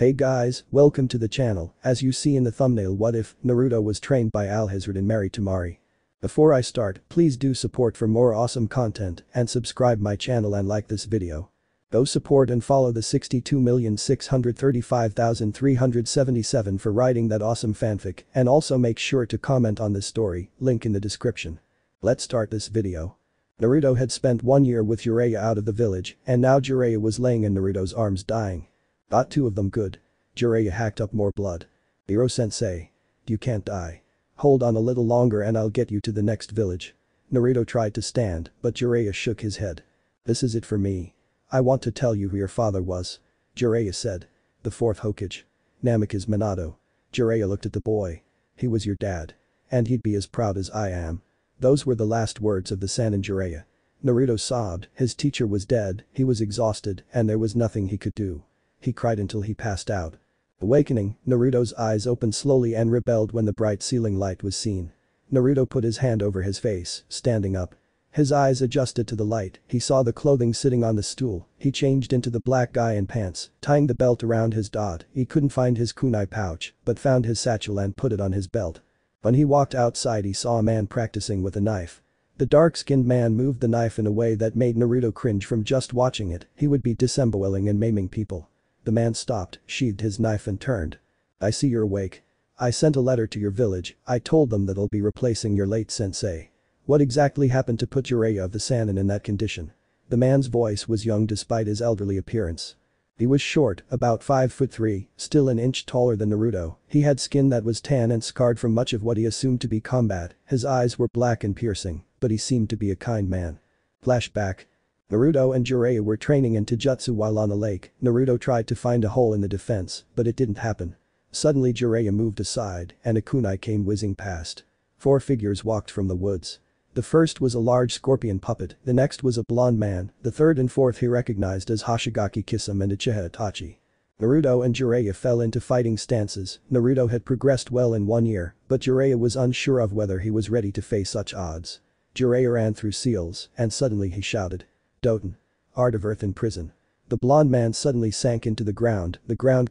Hey guys, welcome to the channel. As you see in the thumbnail, what if Naruto was trained by Alhazred and married Temari? Before I start, please do support for more awesome content and subscribe my channel and like this video. Go support and follow the 62,635,377 for writing that awesome fanfic, and also make sure to comment on this story, link in the description. Let's start this video. Naruto had spent 1 year with Jiraiya out of the village, and now Jiraiya was laying in Naruto's arms dying. Got two of them good. Jiraiya hacked up more blood. Hiro-sensei. You can't die. Hold on a little longer and I'll get you to the next village. Naruto tried to stand, but Jiraiya shook his head. This is it for me. I want to tell you who your father was. Jiraiya said. The fourth Hokage. Namek is Minato. Jiraiya looked at the boy. He was your dad. And he'd be as proud as I am. Those were the last words of the Sannin Jiraiya. Naruto sobbed, his teacher was dead, he was exhausted, and there was nothing he could do. He cried until he passed out. Awakening, Naruto's eyes opened slowly and rebelled when the bright ceiling light was seen. Naruto put his hand over his face, standing up. His eyes adjusted to the light, he saw the clothing sitting on the stool, he changed into the black guy in pants, tying the belt around his dot, he couldn't find his kunai pouch, but found his satchel and put it on his belt. When he walked outside he saw a man practicing with a knife. The dark-skinned man moved the knife in a way that made Naruto cringe from just watching it, he would be disemboweling and maiming people. The man stopped, sheathed his knife and turned. I see you're awake. I sent a letter to your village, I told them that I'll be replacing your late sensei. What exactly happened to put Jiraiya of the Sannin in that condition? The man's voice was young despite his elderly appearance. He was short, about 5'3", still an inch taller than Naruto, he had skin that was tan and scarred from much of what he assumed to be combat, his eyes were black and piercing, but he seemed to be a kind man. Flashback. Naruto and Jiraiya were training in Taijutsu while on the lake, Naruto tried to find a hole in the defense, but it didn't happen. Suddenly Jiraiya moved aside, and a kunai came whizzing past. 4 figures walked from the woods. The first was a large scorpion puppet, the next was a blonde man, the third and fourth he recognized as Hoshigaki Kisame and Uchiha Itachi. Naruto and Jiraiya fell into fighting stances, Naruto had progressed well in 1 year, but Jiraiya was unsure of whether he was ready to face such odds. Jiraiya ran through seals, and suddenly he shouted. Doten. Art of Earth in Prison. The blonde man suddenly sank into the ground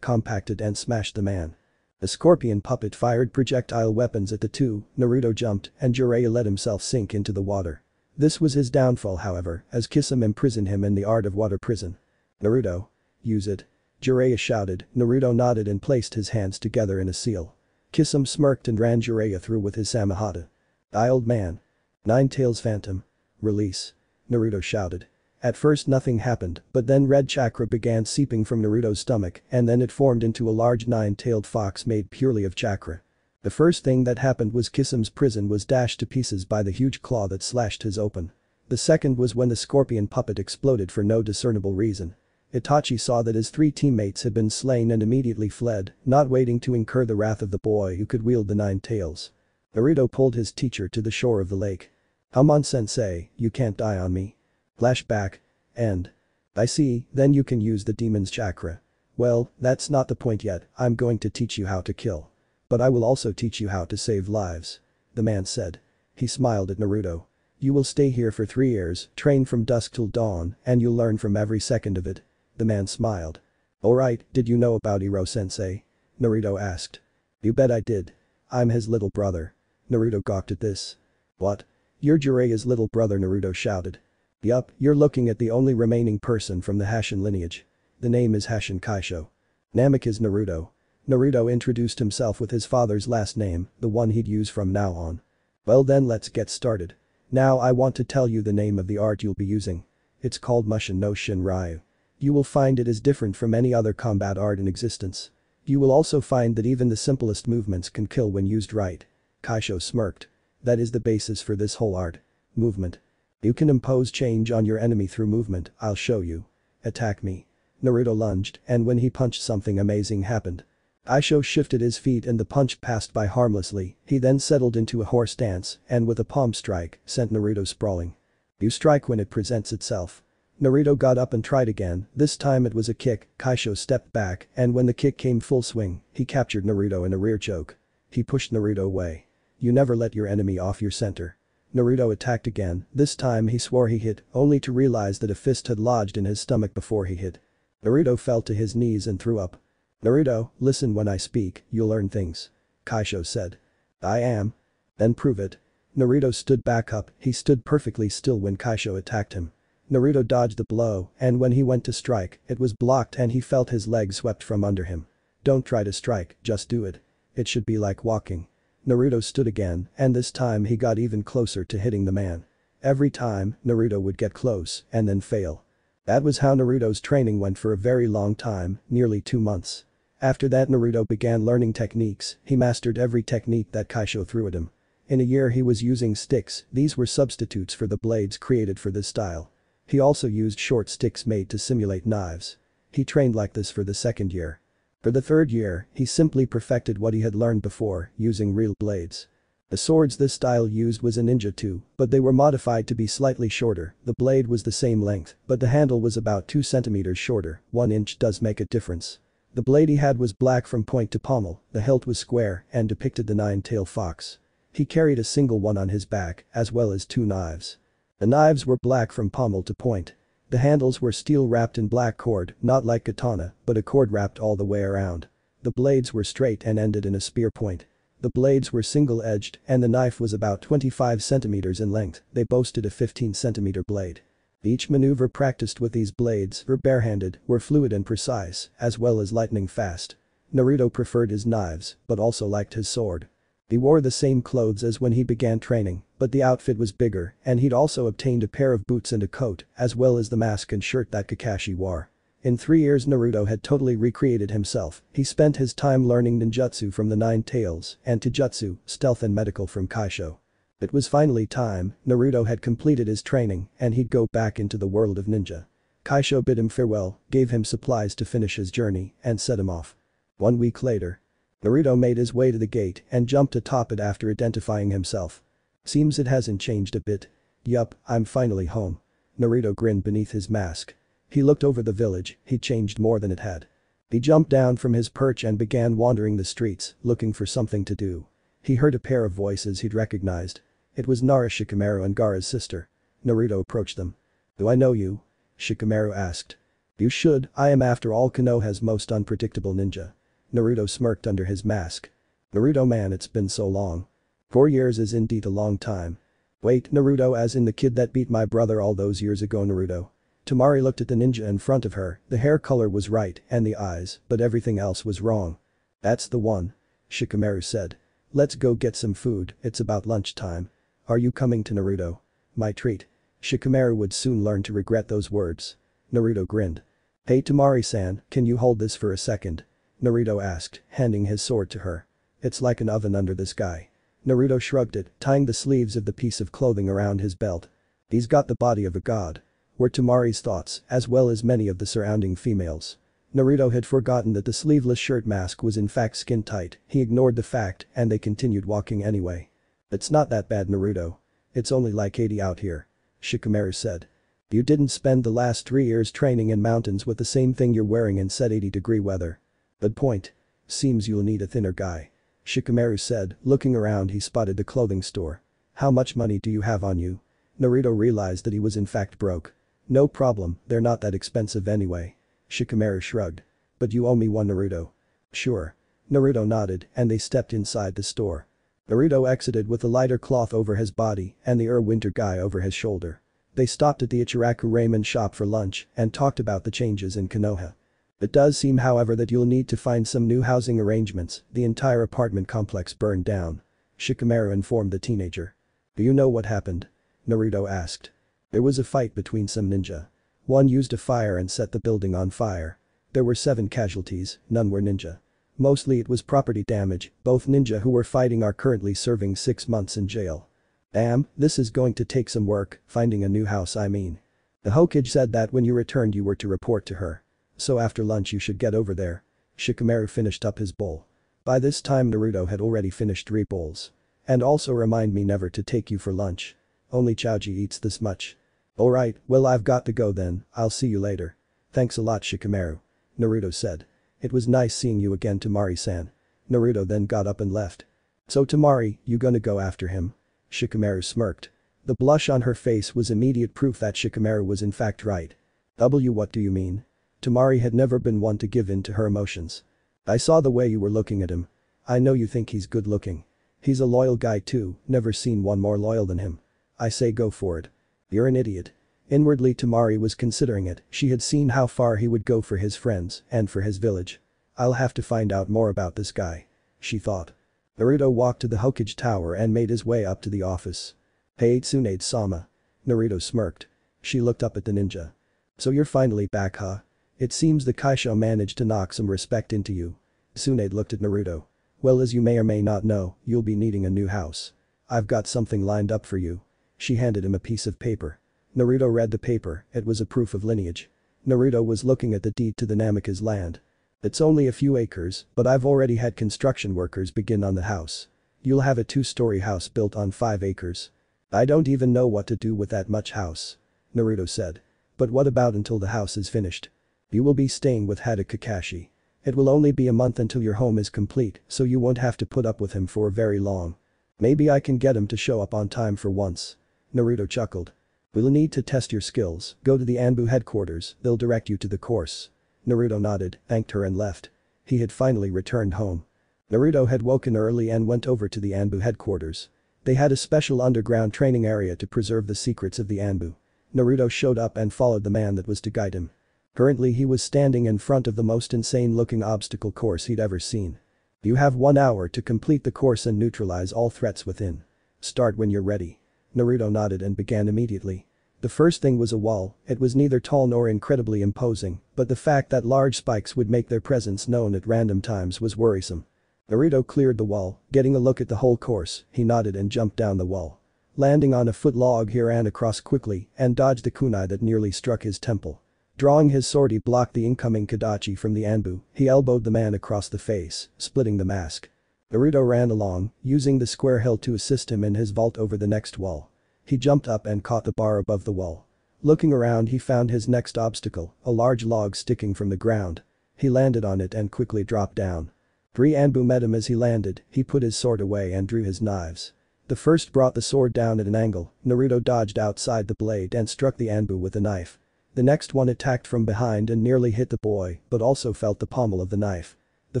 compacted and smashed the man. The scorpion puppet fired projectile weapons at the two, Naruto jumped and Jiraiya let himself sink into the water. This was his downfall however, as Kisame imprisoned him in the Art of Water prison. Naruto. Use it. Jiraiya shouted, Naruto nodded and placed his hands together in a seal. Kisame smirked and ran Jiraiya through with his Samehada. Old man. Nine Tails Phantom. Release. Naruto shouted. At first nothing happened, but then red chakra began seeping from Naruto's stomach and then it formed into a large 9-tailed fox made purely of chakra. The first thing that happened was Kisame's prison was dashed to pieces by the huge claw that slashed his open. The second was when the scorpion puppet exploded for no discernible reason. Itachi saw that his 3 teammates had been slain and immediately fled, not waiting to incur the wrath of the boy who could wield the 9 tails. Naruto pulled his teacher to the shore of the lake. Come on sensei, you can't die on me. Flashback. End. I see, then you can use the demon's chakra. Well, that's not the point yet, I'm going to teach you how to kill. But I will also teach you how to save lives. The man said. He smiled at Naruto. You will stay here for 3 years, train from dusk till dawn, and you'll learn from every second of it. The man smiled. Alright, did you know about Hiro-sensei? Naruto asked. You bet I did. I'm his little brother. Naruto gawked at this. What? You're Jiraiya's little brother, Naruto shouted. Yup, you're looking at the only remaining person from the Hashin lineage. The name is Hashin Kaisho. Namek is Naruto. Naruto introduced himself with his father's last name, the one he'd use from now on. Well then let's get started. Now I want to tell you the name of the art you'll be using. It's called Mushin no Shinryu. You will find it is different from any other combat art in existence. You will also find that even the simplest movements can kill when used right. Kaisho smirked. That is the basis for this whole art. Movement. You can impose change on your enemy through movement, I'll show you. Attack me. Naruto lunged, and when he punched something amazing happened. Kaisho shifted his feet and the punch passed by harmlessly, he then settled into a horse stance and with a palm strike, sent Naruto sprawling. You strike when it presents itself. Naruto got up and tried again, this time it was a kick, Kaisho stepped back and when the kick came full swing, he captured Naruto in a rear choke. He pushed Naruto away. You never let your enemy off your center. Naruto attacked again, this time he swore he hit, only to realize that a fist had lodged in his stomach before he hit. Naruto fell to his knees and threw up. Naruto, listen when I speak, you'll learn things. Kaisho said. I am. Then prove it. Naruto stood back up, he stood perfectly still when Kaisho attacked him. Naruto dodged the blow, and when he went to strike, it was blocked and he felt his leg swept from under him. Don't try to strike, just do it. It should be like walking. Naruto stood again, and this time he got even closer to hitting the man. Every time, Naruto would get close, and then fail. That was how Naruto's training went for a very long time, nearly 2 months. After that Naruto began learning techniques, he mastered every technique that Kaisho threw at him. In a year he was using sticks, these were substitutes for the blades created for this style. He also used short sticks made to simulate knives. He trained like this for the 2nd year. For the 3rd year, he simply perfected what he had learned before, using real blades. The swords this style used was a ninja too, but they were modified to be slightly shorter, the blade was the same length, but the handle was about 2 centimeters shorter, 1 inch does make a difference. The blade he had was black from point to pommel, the hilt was square and depicted the 9-tailed fox. He carried a single one on his back, as well as 2 knives. The knives were black from pommel to point. The handles were steel wrapped in black cord, not like katana, but a cord wrapped all the way around. The blades were straight and ended in a spear point. The blades were single-edged and the knife was about 25 centimeters in length, they boasted a 15-centimeter blade. Each maneuver practiced with these blades, or barehanded, were fluid and precise, as well as lightning fast. Naruto preferred his knives, but also liked his sword. He wore the same clothes as when he began training, but the outfit was bigger and he'd also obtained a pair of boots and a coat, as well as the mask and shirt that Kakashi wore. In 3 years Naruto had totally recreated himself, he spent his time learning ninjutsu from the 9 tails and taijutsu, stealth and medical from Kaisho. It was finally time, Naruto had completed his training and he'd go back into the world of ninja. Kaisho bid him farewell, gave him supplies to finish his journey, and set him off. 1 week later. Naruto made his way to the gate and jumped atop it after identifying himself. Seems it hasn't changed a bit. Yup, I'm finally home. Naruto grinned beneath his mask. He looked over the village, he'd changed more than it had. He jumped down from his perch and began wandering the streets, looking for something to do. He heard a pair of voices he'd recognized. It was Nara Shikamaru and Gaara's sister. Naruto approached them. Do I know you? Shikamaru asked. You should, I am after all Konoha's most unpredictable ninja. Naruto smirked under his mask. Naruto man, it's been so long. 4 years is indeed a long time. Wait, Naruto as in the kid that beat my brother all those years ago Naruto. Temari looked at the ninja in front of her, the hair color was right and the eyes, but everything else was wrong. That's the one. Shikamaru said. Let's go get some food, it's about lunchtime. Are you coming to Naruto? My treat. Shikamaru would soon learn to regret those words. Naruto grinned. Hey Temari-san, can you hold this for a second? Naruto asked, handing his sword to her. It's like an oven under the sky. Naruto shrugged it, tying the sleeves of the piece of clothing around his belt. He's got the body of a god. Were Temari's thoughts, as well as many of the surrounding females. Naruto had forgotten that the sleeveless shirt mask was in fact skin tight, he ignored the fact and they continued walking anyway. It's not that bad Naruto. It's only like 80 out here. Shikamaru said. You didn't spend the last 3 years training in mountains with the same thing you're wearing in said 80-degree weather. Good point. Seems you'll need a thinner guy. Shikamaru said, looking around he spotted the clothing store. How much money do you have on you? Naruto realized that he was in fact broke. No problem, they're not that expensive anyway. Shikamaru shrugged. But you owe me one Naruto. Sure. Naruto nodded and they stepped inside the store. Naruto exited with the lighter cloth over his body and the winter guy over his shoulder. They stopped at the Ichiraku ramen shop for lunch and talked about the changes in Konoha. It does seem however that you'll need to find some new housing arrangements, the entire apartment complex burned down. Shikamaru informed the teenager. Do you know what happened? Naruto asked. There was a fight between some ninja. One used a fire and set the building on fire. There were 7 casualties, none were ninja. Mostly it was property damage, both ninja who were fighting are currently serving 6 months in jail. Damn, this is going to take some work, finding a new house I mean. The Hokage said that when you returned you were to report to her. So after lunch you should get over there. Shikamaru finished up his bowl. By this time Naruto had already finished 3 bowls. And also remind me never to take you for lunch. Only Chaoji eats this much. Alright, well I've got to go then, I'll see you later. Thanks a lot Shikamaru. Naruto said. It was nice seeing you again Temari-san. Naruto then got up and left. So Temari, you gonna go after him? Shikamaru smirked. The blush on her face was immediate proof that Shikamaru was in fact right. What do you mean? Temari had never been one to give in to her emotions. I saw the way you were looking at him. I know you think he's good looking. He's a loyal guy too, never seen one more loyal than him. I say go for it. You're an idiot. Inwardly Temari was considering it, she had seen how far he would go for his friends and for his village. I'll have to find out more about this guy. She thought. Naruto walked to the Hokage Tower and made his way up to the office. Hey Tsunade-sama. Naruto smirked. She looked up at the ninja. So you're finally back, huh? It seems the Kaisho managed to knock some respect into you. Tsunade looked at Naruto. Well, as you may or may not know, you'll be needing a new house. I've got something lined up for you. She handed him a piece of paper. Naruto read the paper, it was a proof of lineage. Naruto was looking at the deed to the Namikaze land. It's only a few acres, but I've already had construction workers begin on the house. You'll have a 2-story house built on 5 acres. I don't even know what to do with that much house. Naruto said. But what about until the house is finished? You will be staying with Hada Kakashi. It will only be a month until your home is complete, so you won't have to put up with him for very long. Maybe I can get him to show up on time for once. Naruto chuckled. We'll need to test your skills, go to the Anbu headquarters, they'll direct you to the course. Naruto nodded, thanked her and left. He had finally returned home. Naruto had woken early and went over to the Anbu headquarters. They had a special underground training area to preserve the secrets of the Anbu. Naruto showed up and followed the man that was to guide him. Currently he was standing in front of the most insane-looking obstacle course he'd ever seen. You have 1 hour to complete the course and neutralize all threats within. Start when you're ready. Naruto nodded and began immediately. The first thing was a wall, it was neither tall nor incredibly imposing, but the fact that large spikes would make their presence known at random times was worrisome. Naruto cleared the wall, getting a look at the whole course, he nodded and jumped down the wall. Landing on a foot log he ran across quickly and dodged the kunai that nearly struck his temple. Drawing his sword he blocked the incoming Kadachi from the Anbu, he elbowed the man across the face, splitting the mask. Naruto ran along, using the square hill to assist him in his vault over the next wall. He jumped up and caught the bar above the wall. Looking around he found his next obstacle, a large log sticking from the ground. He landed on it and quickly dropped down. 3 Anbu met him as he landed, he put his sword away and drew his knives. The first brought the sword down at an angle, Naruto dodged outside the blade and struck the Anbu with the knife. The next one attacked from behind and nearly hit the boy, but also felt the pommel of the knife. The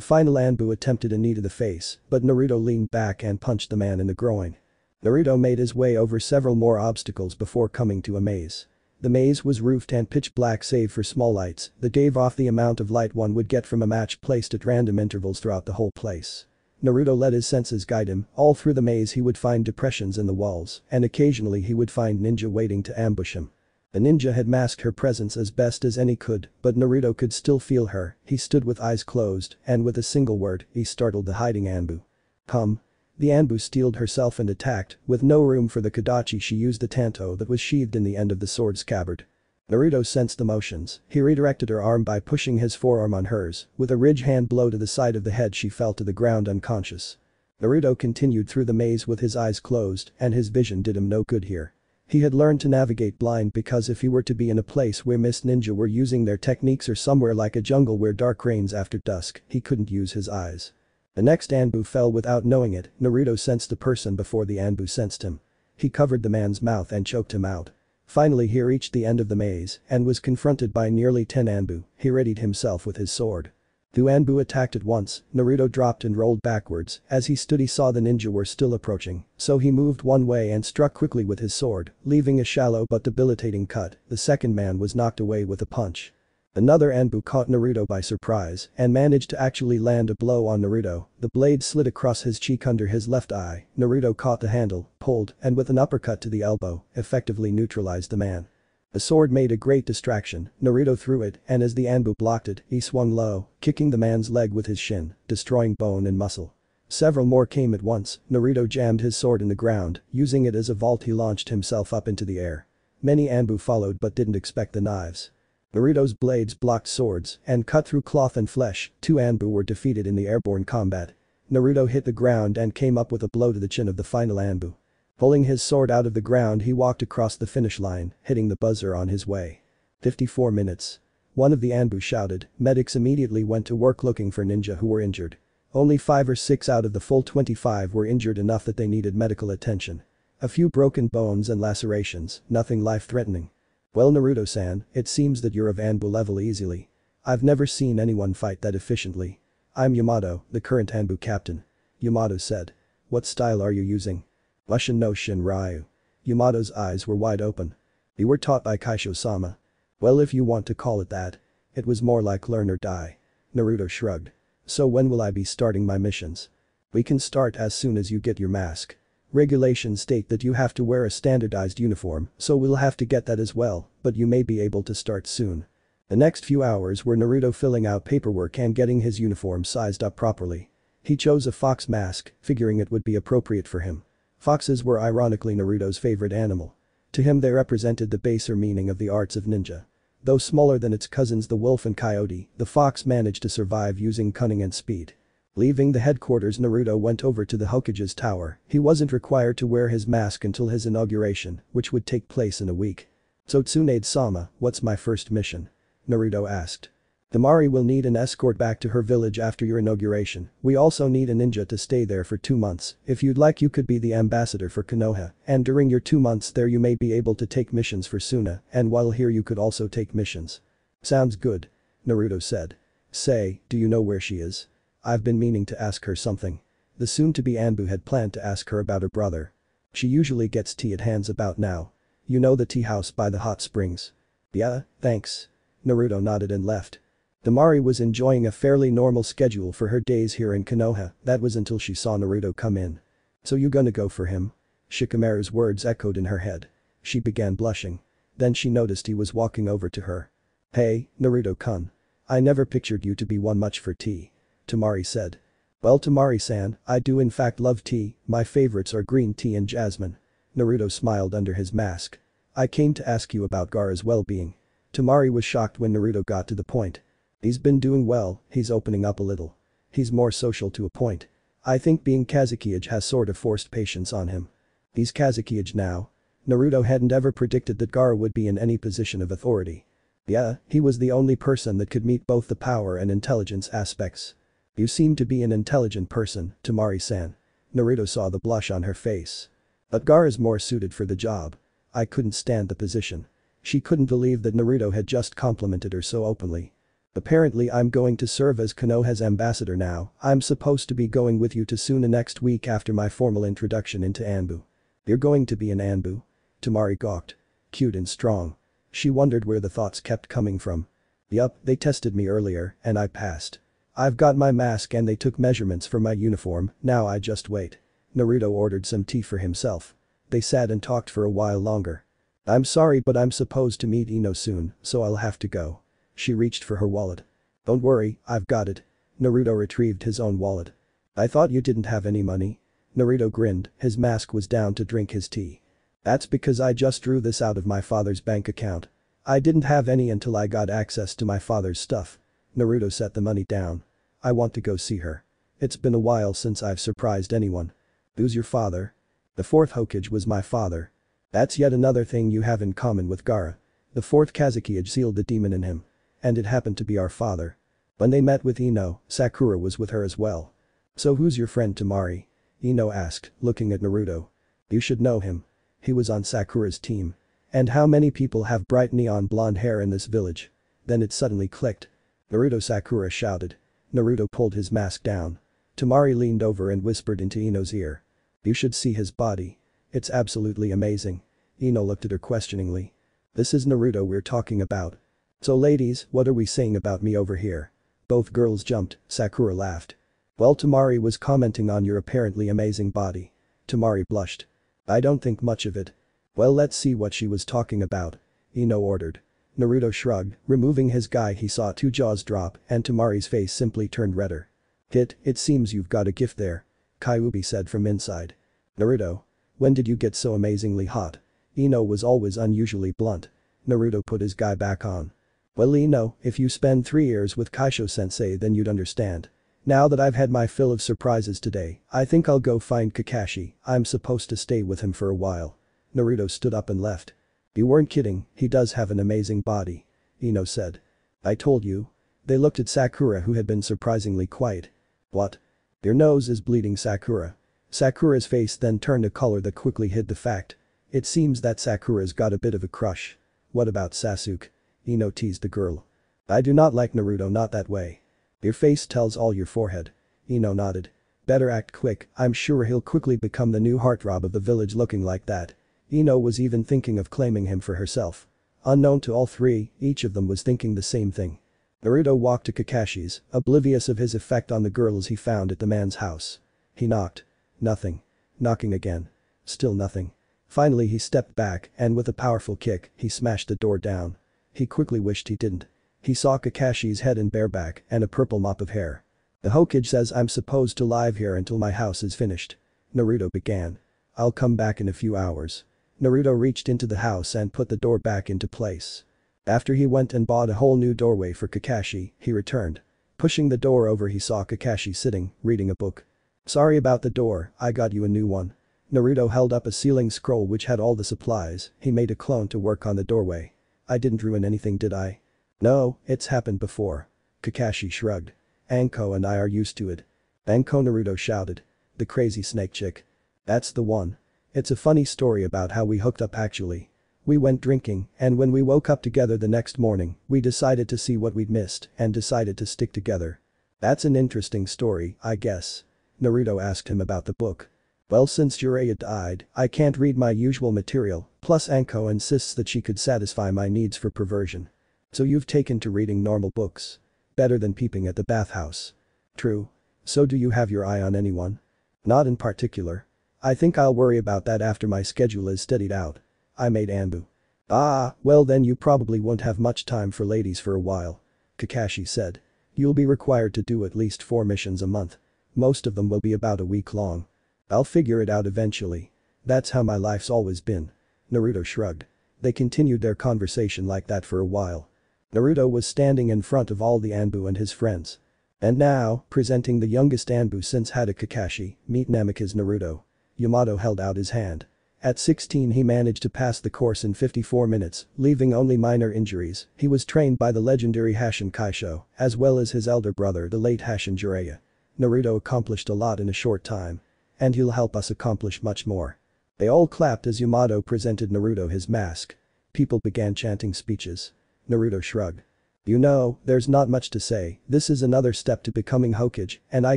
final Anbu attempted a knee to the face, but Naruto leaned back and punched the man in the groin. Naruto made his way over several more obstacles before coming to a maze. The maze was roofed and pitch black save for small lights that gave off the amount of light one would get from a match placed at random intervals throughout the whole place. Naruto let his senses guide him, all through the maze he would find depressions in the walls, and occasionally he would find ninja waiting to ambush him. The ninja had masked her presence as best as any could, but Naruto could still feel her, he stood with eyes closed, and with a single word, he startled the hiding Anbu. Come. The Anbu steeled herself and attacked, with no room for the Kadachi she used the tanto that was sheathed in the end of the sword scabbard. Naruto sensed the motions, he redirected her arm by pushing his forearm on hers, with a ridge hand blow to the side of the head she fell to the ground unconscious. Naruto continued through the maze with his eyes closed, and his vision did him no good here. He had learned to navigate blind because if he were to be in a place where mist ninja were using their techniques or somewhere like a jungle where dark reigns after dusk, he couldn't use his eyes. The next Anbu fell without knowing it, Naruto sensed the person before the Anbu sensed him. He covered the man's mouth and choked him out. Finally he reached the end of the maze and was confronted by nearly 10 Anbu, he readied himself with his sword. 2 Anbu attacked at once, Naruto dropped and rolled backwards, as he stood he saw the ninja were still approaching, so he moved one way and struck quickly with his sword, leaving a shallow but debilitating cut, the second man was knocked away with a punch. Another Anbu caught Naruto by surprise and managed to actually land a blow on Naruto, the blade slid across his cheek under his left eye, Naruto caught the handle, pulled, and with an uppercut to the elbow, effectively neutralized the man. The sword made a great distraction, Naruto threw it and as the Anbu blocked it, he swung low, kicking the man's leg with his shin, destroying bone and muscle. Several more came at once, Naruto jammed his sword in the ground, using it as a vault he launched himself up into the air. Many Anbu followed but didn't expect the knives. Naruto's blades blocked swords and cut through cloth and flesh, 2 Anbu were defeated in the airborne combat. Naruto hit the ground and came up with a blow to the chin of the final Anbu. Pulling his sword out of the ground he walked across the finish line, hitting the buzzer on his way. 54 minutes. One of the Anbu shouted, medics immediately went to work looking for ninja who were injured. Only 5 or 6 out of the full 25 were injured enough that they needed medical attention. A few broken bones and lacerations, nothing life-threatening. Well Naruto-san, it seems that you're of Anbu level easily. I've never seen anyone fight that efficiently. I'm Yamato, the current Anbu captain. Yamato said. What style are you using? Lushin no Shinryu. Yamato's eyes were wide open. You were taught by Kaisho-sama. Well, if you want to call it that. It was more like learn or die. Naruto shrugged. So when will I be starting my missions? We can start as soon as you get your mask. Regulations state that you have to wear a standardized uniform, so we'll have to get that as well, but you may be able to start soon. The next few hours were Naruto filling out paperwork and getting his uniform sized up properly. He chose a fox mask, figuring it would be appropriate for him. Foxes were ironically Naruto's favorite animal. To him they represented the baser meaning of the arts of ninja. Though smaller than its cousins the wolf and coyote, the fox managed to survive using cunning and speed. Leaving the headquarters, Naruto went over to the Hokage's tower. He wasn't required to wear his mask until his inauguration, which would take place in a week. So Tsunade-sama, what's my first mission? Naruto asked. Temari will need an escort back to her village after your inauguration. We also need a ninja to stay there for 2 months. If you'd like, you could be the ambassador for Konoha, and during your 2 months there you may be able to take missions for Suna, and while here you could also take missions. Sounds good. Naruto said. Say, do you know where she is? I've been meaning to ask her something. The soon-to-be Anbu had planned to ask her about her brother. She usually gets tea at hands about now. You know, the tea house by the hot springs. Yeah, thanks. Naruto nodded and left. Temari was enjoying a fairly normal schedule for her days here in Konoha. That was until she saw Naruto come in. So you gonna go for him? Shikamaru's words echoed in her head. She began blushing. Then she noticed he was walking over to her. Hey, Naruto-kun. I never pictured you to be one much for tea. Temari said. Well, Temari-san, I do in fact love tea. My favorites are green tea and jasmine. Naruto smiled under his mask. I came to ask you about Gaara's well-being. Temari was shocked when Naruto got to the point. He's been doing well, he's opening up a little. He's more social to a point. I think being Kazekage has sort of forced patience on him. He's Kazekage now. Naruto hadn't ever predicted that Gaara would be in any position of authority. Yeah, he was the only person that could meet both the power and intelligence aspects. You seem to be an intelligent person, Temari-san. Naruto saw the blush on her face. But Gaara's more suited for the job. I couldn't stand the position. She couldn't believe that Naruto had just complimented her so openly. Apparently I'm going to serve as Konoha's ambassador now. I'm supposed to be going with you to Suna next week after my formal introduction into Anbu. You're going to be an Anbu? Temari gawked. Cute and strong. She wondered where the thoughts kept coming from. Yup, they tested me earlier, and I passed. I've got my mask and they took measurements for my uniform, now I just wait. Naruto ordered some tea for himself. They sat and talked for a while longer. I'm sorry but I'm supposed to meet Ino soon, so I'll have to go. She reached for her wallet. Don't worry, I've got it. Naruto retrieved his own wallet. I thought you didn't have any money. Naruto grinned, his mask was down to drink his tea. That's because I just drew this out of my father's bank account. I didn't have any until I got access to my father's stuff. Naruto set the money down. I want to go see her. It's been a while since I've surprised anyone. Who's your father? The fourth Hokage was my father. That's yet another thing you have in common with Gaara. The fourth Kazekage sealed the demon in him. And it happened to be our father. When they met with Ino, Sakura was with her as well. So who's your friend Temari? Ino asked, looking at Naruto. You should know him. He was on Sakura's team. And how many people have bright neon blonde hair in this village? Then it suddenly clicked. Naruto, Sakura shouted. Naruto pulled his mask down. Temari leaned over and whispered into Ino's ear. You should see his body. It's absolutely amazing. Ino looked at her questioningly. This is Naruto we're talking about. So ladies, what are we saying about me over here? Both girls jumped, Sakura laughed. Well, Temari was commenting on your apparently amazing body. Temari blushed. I don't think much of it. Well, let's see what she was talking about. Ino ordered. Naruto shrugged, removing his guy. He saw two jaws drop and Temari's face simply turned redder. It seems you've got a gift there. Kyuubi said from inside. Naruto. When did you get so amazingly hot? Ino was always unusually blunt. Naruto put his guy back on. Well, Ino, if you spend 3 years with Kaisho-sensei then you'd understand. Now that I've had my fill of surprises today, I think I'll go find Kakashi. I'm supposed to stay with him for a while. Naruto stood up and left. You weren't kidding, he does have an amazing body. Ino said. I told you. They looked at Sakura, who had been surprisingly quiet. What? Your nose is bleeding, Sakura. Sakura's face then turned a color that quickly hid the fact. It seems that Sakura's got a bit of a crush. What about Sasuke? Ino teased the girl. I do not like Naruto, not that way. Your face tells all your forehead. Ino nodded. Better act quick, I'm sure he'll quickly become the new heartthrob of the village looking like that. Ino was even thinking of claiming him for herself. Unknown to all three, each of them was thinking the same thing. Naruto walked to Kakashi's, oblivious of his effect on the girls he found at the man's house. He knocked. Nothing. Knocking again. Still nothing. Finally he stepped back and with a powerful kick, he smashed the door down. He quickly wished he didn't. He saw Kakashi's head and bareback and a purple mop of hair. The Hokage says I'm supposed to live here until my house is finished. Naruto began. I'll come back in a few hours. Naruto reached into the house and put the door back into place. After he went and bought a whole new doorway for Kakashi, he returned. Pushing the door over he saw Kakashi sitting, reading a book. Sorry about the door, I got you a new one. Naruto held up a sealing scroll which had all the supplies, he made a clone to work on the doorway. I didn't ruin anything did I? No, it's happened before. Kakashi shrugged. Anko and I are used to it. Anko, Naruto shouted. The crazy snake chick. That's the one. It's a funny story about how we hooked up actually. We went drinking, and when we woke up together the next morning, we decided to see what we'd missed and decided to stick together. That's an interesting story, I guess. Naruto asked him about the book. Well, since Jiraiya died, I can't read my usual material, plus Anko insists that she could satisfy my needs for perversion. So you've taken to reading normal books. Better than peeping at the bathhouse. True. So do you have your eye on anyone? Not in particular. I think I'll worry about that after my schedule is steadied out. I made Anbu. Ah, well then you probably won't have much time for ladies for a while. Kakashi said. You'll be required to do at least 4 missions a month. Most of them will be about a week long. I'll figure it out eventually. That's how my life's always been. Naruto shrugged. They continued their conversation like that for a while. Naruto was standing in front of all the Anbu and his friends. And now, presenting the youngest Anbu since Hada Kakashi, meet Namikaze Naruto. Yamato held out his hand. At 16 he managed to pass the course in 54 minutes, leaving only minor injuries. He was trained by the legendary Hashin Kaisho, as well as his elder brother the late Hashin Jiraiya. Naruto accomplished a lot in a short time. And he'll help us accomplish much more. They all clapped as Yamato presented Naruto his mask. People began chanting speeches. Naruto shrugged. You know, there's not much to say, this is another step to becoming Hokage, and I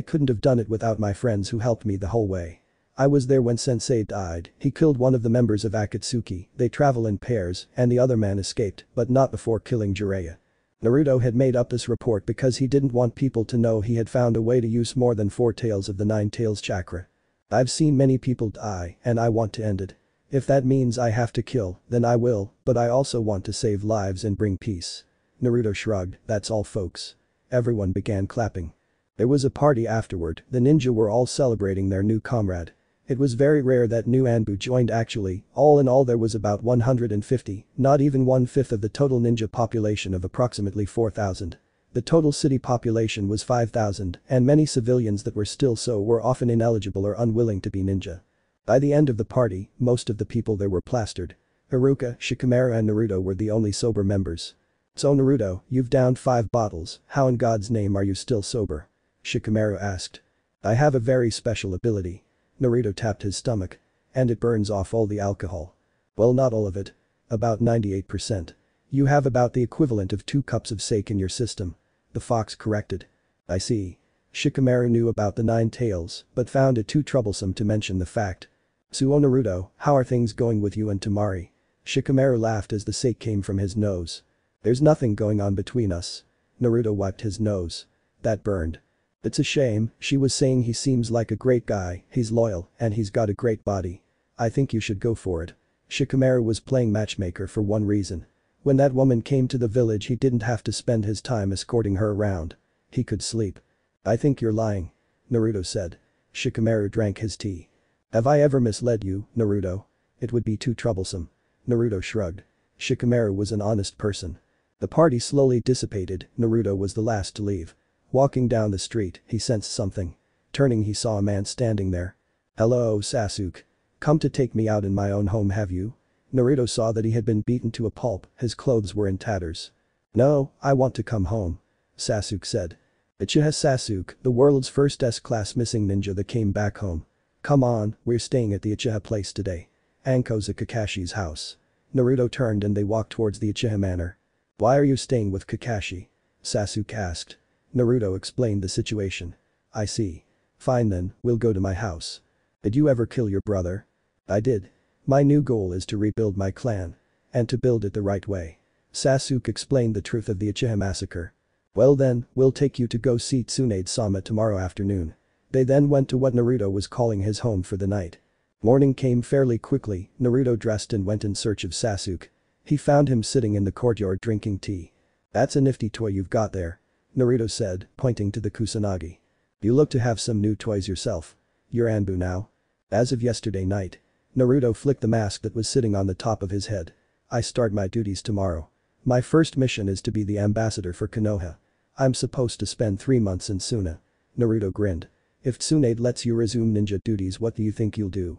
couldn't have done it without my friends who helped me the whole way. I was there when Sensei died, he killed one of the members of Akatsuki, they travel in pairs, and the other man escaped, but not before killing Jiraiya. Naruto had made up this report because he didn't want people to know he had found a way to use more than 4 tails of the 9 tails chakra. I've seen many people die, and I want to end it. If that means I have to kill, then I will, but I also want to save lives and bring peace. Naruto shrugged, that's all folks. Everyone began clapping. There was a party afterward, the ninja were all celebrating their new comrade. It was very rare that new Anbu joined actually, all in all there was about 150, not even 1/5 of the total ninja population of approximately 4,000. The total city population was 5,000 and many civilians that were still so were often ineligible or unwilling to be ninja. By the end of the party, most of the people there were plastered. Haruka, Shikamaru and Naruto were the only sober members. So Naruto, you've downed 5 bottles, how in God's name are you still sober? Shikamaru asked. I have a very special ability. Naruto tapped his stomach. And it burns off all the alcohol. Well, not all of it. About 98%. You have about the equivalent of 2 cups of sake in your system. The fox corrected. I see. Shikamaru knew about the 9 tails, but found it too troublesome to mention the fact. Suo Naruto, how are things going with you and Temari? Shikamaru laughed as the sake came from his nose. There's nothing going on between us. Naruto wiped his nose. That burned. It's a shame, she was saying he seems like a great guy, he's loyal, and he's got a great body. I think you should go for it. Shikamaru was playing matchmaker for one reason. When that woman came to the village he didn't have to spend his time escorting her around. He could sleep. I think you're lying. Naruto said. Shikamaru drank his tea. Have I ever misled you, Naruto? It would be too troublesome. Naruto shrugged. Shikamaru was an honest person. The party slowly dissipated, Naruto was the last to leave. Walking down the street, he sensed something. Turning he saw a man standing there. Hello, Sasuke. Come to take me out in my own home have you? Naruto saw that he had been beaten to a pulp, his clothes were in tatters. No, I want to come home. Sasuke said. Uchiha Sasuke, the world's first S-class missing ninja that came back home. Come on, we're staying at the Uchiha place today. Anko's at Kakashi's house. Naruto turned and they walked towards the Uchiha manor. Why are you staying with Kakashi? Sasuke asked. Naruto explained the situation. I see. Fine then, we'll go to my house. Did you ever kill your brother? I did. My new goal is to rebuild my clan. And to build it the right way. Sasuke explained the truth of the Uchiha massacre. Well then, we'll take you to go see Tsunade-sama tomorrow afternoon. They then went to what Naruto was calling his home for the night. Morning came fairly quickly, Naruto dressed and went in search of Sasuke. He found him sitting in the courtyard drinking tea. That's a nifty toy you've got there. Naruto said, pointing to the Kusanagi. You look to have some new toys yourself. You're Anbu now. As of yesterday night. Naruto flicked the mask that was sitting on the top of his head. I start my duties tomorrow. My first mission is to be the ambassador for Konoha. I'm supposed to spend 3 months in Suna. Naruto grinned. If Tsunade lets you resume ninja duties, what do you think you'll do?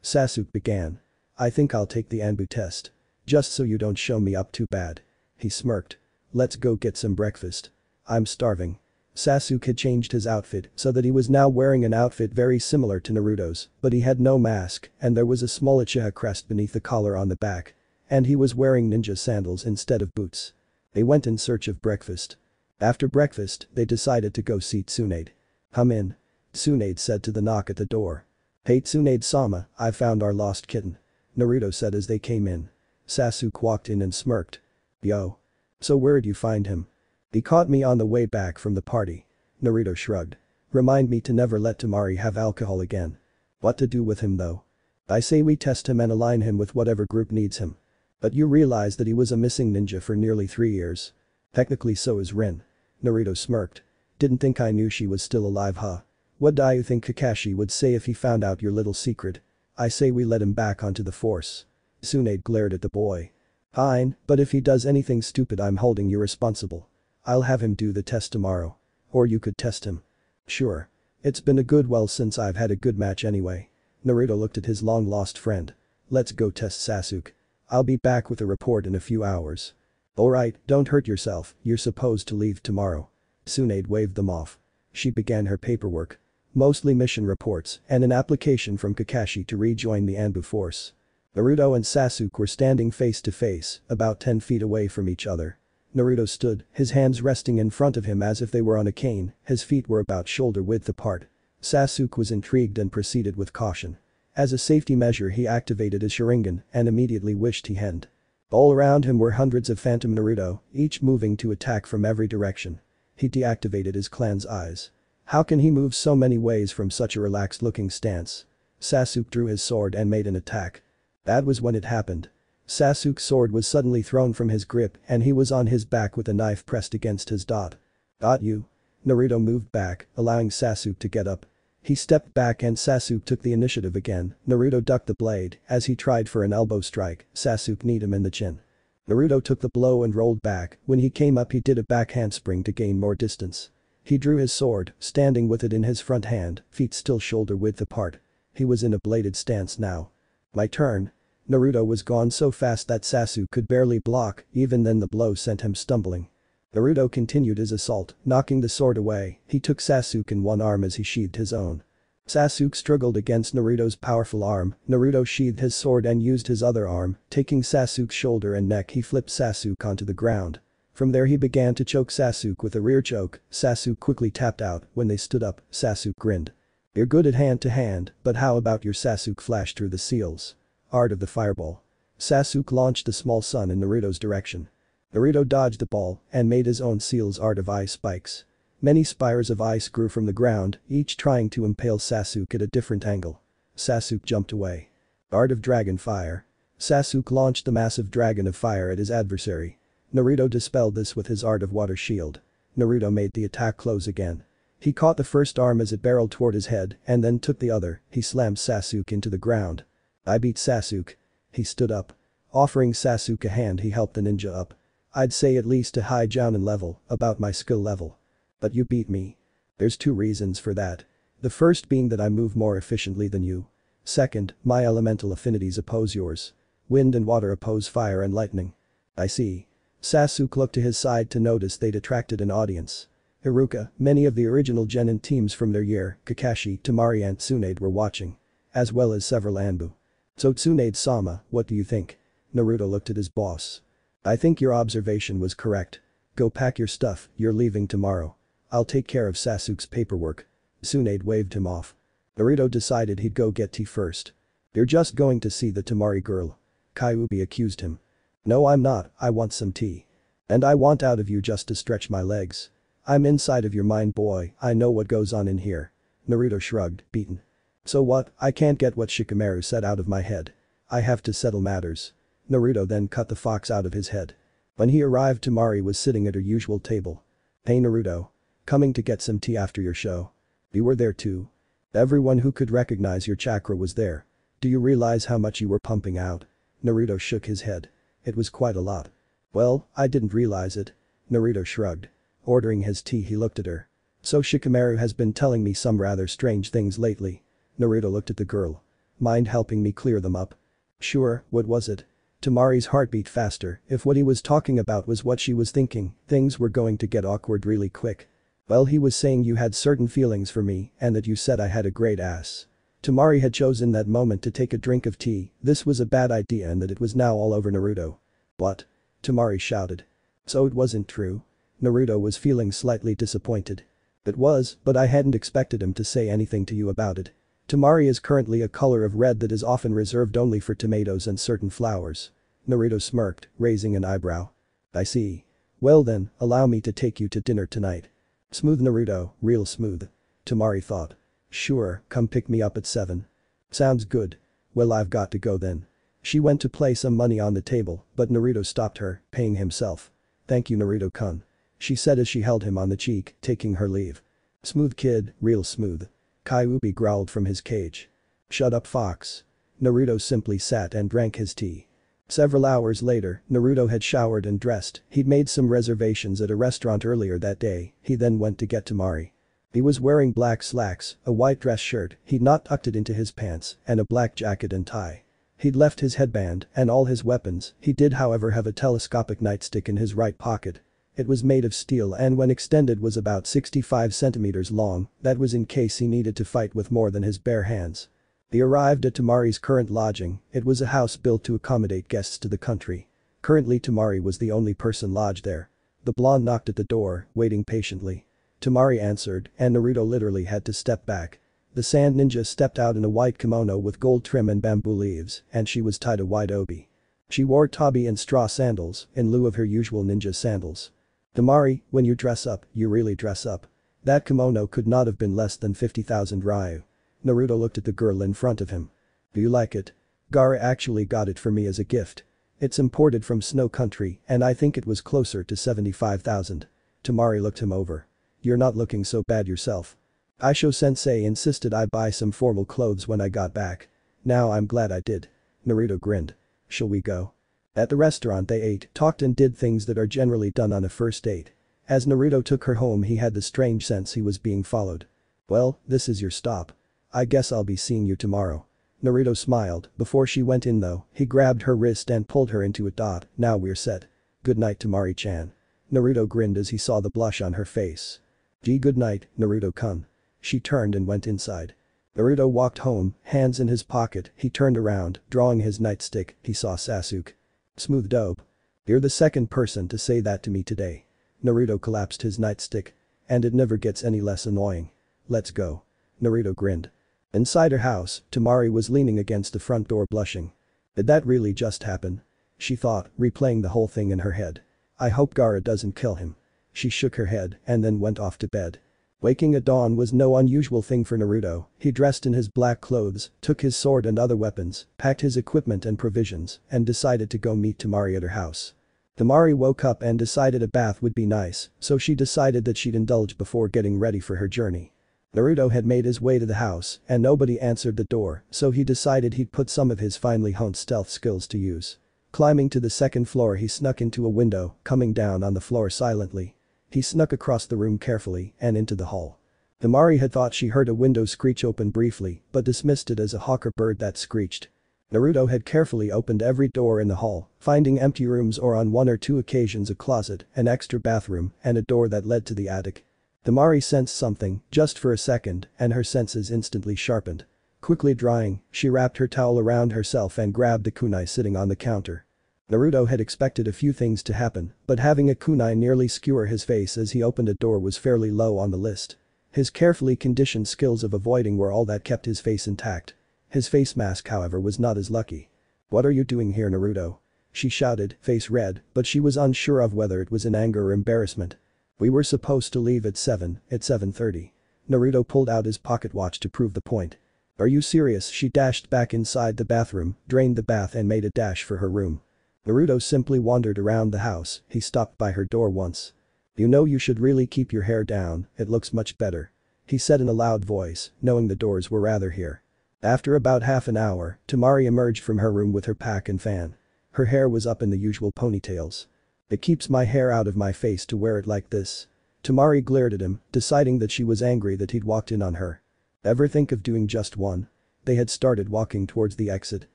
Sasuke began. I think I'll take the Anbu test. Just so you don't show me up too bad. He smirked. Let's go get some breakfast. I'm starving. Sasuke had changed his outfit so that he was now wearing an outfit very similar to Naruto's, but he had no mask and there was a small Uchiha crest beneath the collar on the back. And he was wearing ninja sandals instead of boots. They went in search of breakfast. After breakfast, they decided to go see Tsunade. Come in. Tsunade said to the knock at the door. Hey Tsunade-sama, I found our lost kitten. Naruto said as they came in. Sasuke walked in and smirked. Yo. So where'd you find him? He caught me on the way back from the party. Naruto shrugged. Remind me to never let Temari have alcohol again. What to do with him though? I say we test him and align him with whatever group needs him. But you realize that he was a missing ninja for nearly 3 years. Technically so is Rin. Naruto smirked. Didn't think I knew she was still alive, huh? What do you think Kakashi would say if he found out your little secret? I say we let him back onto the force. Tsunade glared at the boy. Fine, but if he does anything stupid I'm holding you responsible. I'll have him do the test tomorrow. Or you could test him. Sure. It's been a good while since I've had a good match anyway. Naruto looked at his long-lost friend. Let's go test Sasuke. I'll be back with a report in a few hours. Alright, don't hurt yourself, you're supposed to leave tomorrow. Tsunade waved them off. She began her paperwork. Mostly mission reports and an application from Kakashi to rejoin the Anbu force. Naruto and Sasuke were standing face to face, about 10 feet away from each other. Naruto stood, his hands resting in front of him as if they were on a cane, his feet were about shoulder width apart. Sasuke was intrigued and proceeded with caution. As a safety measure he activated his Sharingan and immediately wished he hadn't. All around him were hundreds of Phantom Naruto, each moving to attack from every direction. He deactivated his clan's eyes. How can he move so many ways from such a relaxed looking stance? Sasuke drew his sword and made an attack. That was when it happened. Sasuke's sword was suddenly thrown from his grip and he was on his back with a knife pressed against his dot. Got you. Naruto moved back, allowing Sasuke to get up. He stepped back and Sasuke took the initiative again. Naruto ducked the blade as he tried for an elbow strike. Sasuke kneed him in the chin. Naruto took the blow and rolled back. When he came up he did a back handspring to gain more distance. He drew his sword, standing with it in his front hand, feet still shoulder width apart. He was in a bladed stance now. My turn. Naruto was gone so fast that Sasuke could barely block, even then the blow sent him stumbling. Naruto continued his assault, knocking the sword away. He took Sasuke in one arm as he sheathed his own. Sasuke struggled against Naruto's powerful arm. Naruto sheathed his sword and used his other arm, taking Sasuke's shoulder and neck he flipped Sasuke onto the ground. From there he began to choke Sasuke with a rear choke. Sasuke quickly tapped out. When they stood up, Sasuke grinned. You're good at hand to hand, but how about your Sasuke flashed through the seals? Art of the fireball. Sasuke launched the small sun in Naruto's direction. Naruto dodged the ball and made his own seal's art of ice spikes. Many spires of ice grew from the ground, each trying to impale Sasuke at a different angle. Sasuke jumped away. Art of dragon fire. Sasuke launched the massive dragon of fire at his adversary. Naruto dispelled this with his art of water shield. Naruto made the attack close again. He caught the first arm as it barreled toward his head and then took the other. He slammed Sasuke into the ground. I beat Sasuke. He stood up. Offering Sasuke a hand he helped the ninja up. I'd say at least a high jounin level, about my skill level. But you beat me. There's 2 reasons for that. The first being that I move more efficiently than you. Second, my elemental affinities oppose yours. Wind and water oppose fire and lightning. I see. Sasuke looked to his side to notice they'd attracted an audience. Iruka, many of the original Genin teams from their year, Kakashi, Temari and Tsunade were watching. As well as several Anbu. So Tsunade-sama, what do you think? Naruto looked at his boss. I think your observation was correct. Go pack your stuff, you're leaving tomorrow. I'll take care of Sasuke's paperwork. Tsunade waved him off. Naruto decided he'd go get tea first. You're just going to see the Temari girl. Kyuubi accused him. No, I'm not, I want some tea. And I want out of you just to stretch my legs. I'm inside of your mind, boy, I know what goes on in here. Naruto shrugged, beaten. So what, I can't get what Shikamaru said out of my head. I have to settle matters. Naruto then cut the fox out of his head. When he arrived, Temari was sitting at her usual table. Hey Naruto. Coming to get some tea after your show. You were there too. Everyone who could recognize your chakra was there. Do you realize how much you were pumping out? Naruto shook his head. It was quite a lot. Well, I didn't realize it. Naruto shrugged. Ordering his tea, he looked at her. So Shikamaru has been telling me some rather strange things lately. Naruto looked at the girl. Mind helping me clear them up? Sure, what was it? Temari's heart beat faster. If what he was talking about was what she was thinking, things were going to get awkward really quick. Well, he was saying you had certain feelings for me and that you said I had a great ass. Temari had chosen that moment to take a drink of tea. This was a bad idea and that it was now all over Naruto. What? Temari shouted. So it wasn't true? Naruto was feeling slightly disappointed. It was, but I hadn't expected him to say anything to you about it. Temari is currently a color of red that is often reserved only for tomatoes and certain flowers. Naruto smirked, raising an eyebrow. I see. Well then, allow me to take you to dinner tonight. Smooth Naruto, real smooth. Temari thought. Sure, come pick me up at 7. Sounds good. Well, I've got to go then. She went to play some money on the table, but Naruto stopped her, paying himself. Thank you Naruto-kun. She said as she held him on the cheek, taking her leave. Smooth kid, real smooth. Kyuubi growled from his cage. Shut up fox. Naruto simply sat and drank his tea. Several hours later, Naruto had showered and dressed. He'd made some reservations at a restaurant earlier that day. He then went to get Temari. He was wearing black slacks, a white dress shirt, he'd not tucked it into his pants, and a black jacket and tie. He'd left his headband and all his weapons. He did however have a telescopic nightstick in his right pocket. It was made of steel and when extended was about 65 centimeters long. That was in case he needed to fight with more than his bare hands. They arrived at Temari's current lodging. It was a house built to accommodate guests to the country. Currently Temari was the only person lodged there. The blonde knocked at the door, waiting patiently. Temari answered, and Naruto literally had to step back. The sand ninja stepped out in a white kimono with gold trim and bamboo leaves, and she was tied a white obi. She wore tabi and straw sandals, in lieu of her usual ninja sandals. Temari, when you dress up, you really dress up. That kimono could not have been less than 50,000 ryu. Naruto looked at the girl in front of him. Do you like it? Gaara actually got it for me as a gift. It's imported from Snow Country and I think it was closer to 75,000. Temari looked him over. You're not looking so bad yourself. Aisho-sensei insisted I buy some formal clothes when I got back. Now I'm glad I did. Naruto grinned. Shall we go? At the restaurant they ate, talked and did things that are generally done on a first date. As Naruto took her home he had the strange sense he was being followed. Well, this is your stop. I guess I'll be seeing you tomorrow. Naruto smiled. Before she went in though, he grabbed her wrist and pulled her into it. Now we're set. Good night Temari-chan. Naruto grinned as he saw the blush on her face. Gee, good night, Naruto-kun. She turned and went inside. Naruto walked home, hands in his pocket. He turned around, drawing his nightstick. He saw Sasuke. Smooth dope. You're the second person to say that to me today. Naruto collapsed his nightstick. And it never gets any less annoying. Let's go. Naruto grinned. Inside her house, Temari was leaning against the front door blushing. Did that really just happen? She thought, replaying the whole thing in her head. I hope Gaara doesn't kill him. She shook her head and then went off to bed. Waking at dawn was no unusual thing for Naruto. He dressed in his black clothes, took his sword and other weapons, packed his equipment and provisions, and decided to go meet Temari at her house. Temari woke up and decided a bath would be nice, so she decided that she'd indulge before getting ready for her journey. Naruto had made his way to the house and nobody answered the door, so he decided he'd put some of his finely honed stealth skills to use. Climbing to the second floor he snuck into a window, coming down on the floor silently. He snuck across the room carefully and into the hall. Temari had thought she heard a window screech open briefly but dismissed it as a hawker bird that screeched. Naruto had carefully opened every door in the hall, finding empty rooms or on one or two occasions a closet, an extra bathroom, and a door that led to the attic. Temari sensed something, just for a second, and her senses instantly sharpened. Quickly drying, she wrapped her towel around herself and grabbed the kunai sitting on the counter. Naruto had expected a few things to happen, but having a kunai nearly skewer his face as he opened a door was fairly low on the list. His carefully conditioned skills of avoiding were all that kept his face intact. His face mask, however, was not as lucky. "What are you doing here, Naruto?" she shouted, face red, but she was unsure of whether it was in anger or embarrassment. "We were supposed to leave at 7:30. Naruto pulled out his pocket watch to prove the point. "Are you serious?" She dashed back inside the bathroom, drained the bath and made a dash for her room. Naruto simply wandered around the house. He stopped by her door once. "You know you should really keep your hair down, it looks much better," he said in a loud voice, knowing the doors were rather here. After about half an hour, Temari emerged from her room with her pack and fan. Her hair was up in the usual ponytails. "It keeps my hair out of my face to wear it like this." Temari glared at him, deciding that she was angry that he'd walked in on her. "Ever think of doing just one?" They had started walking towards the exit.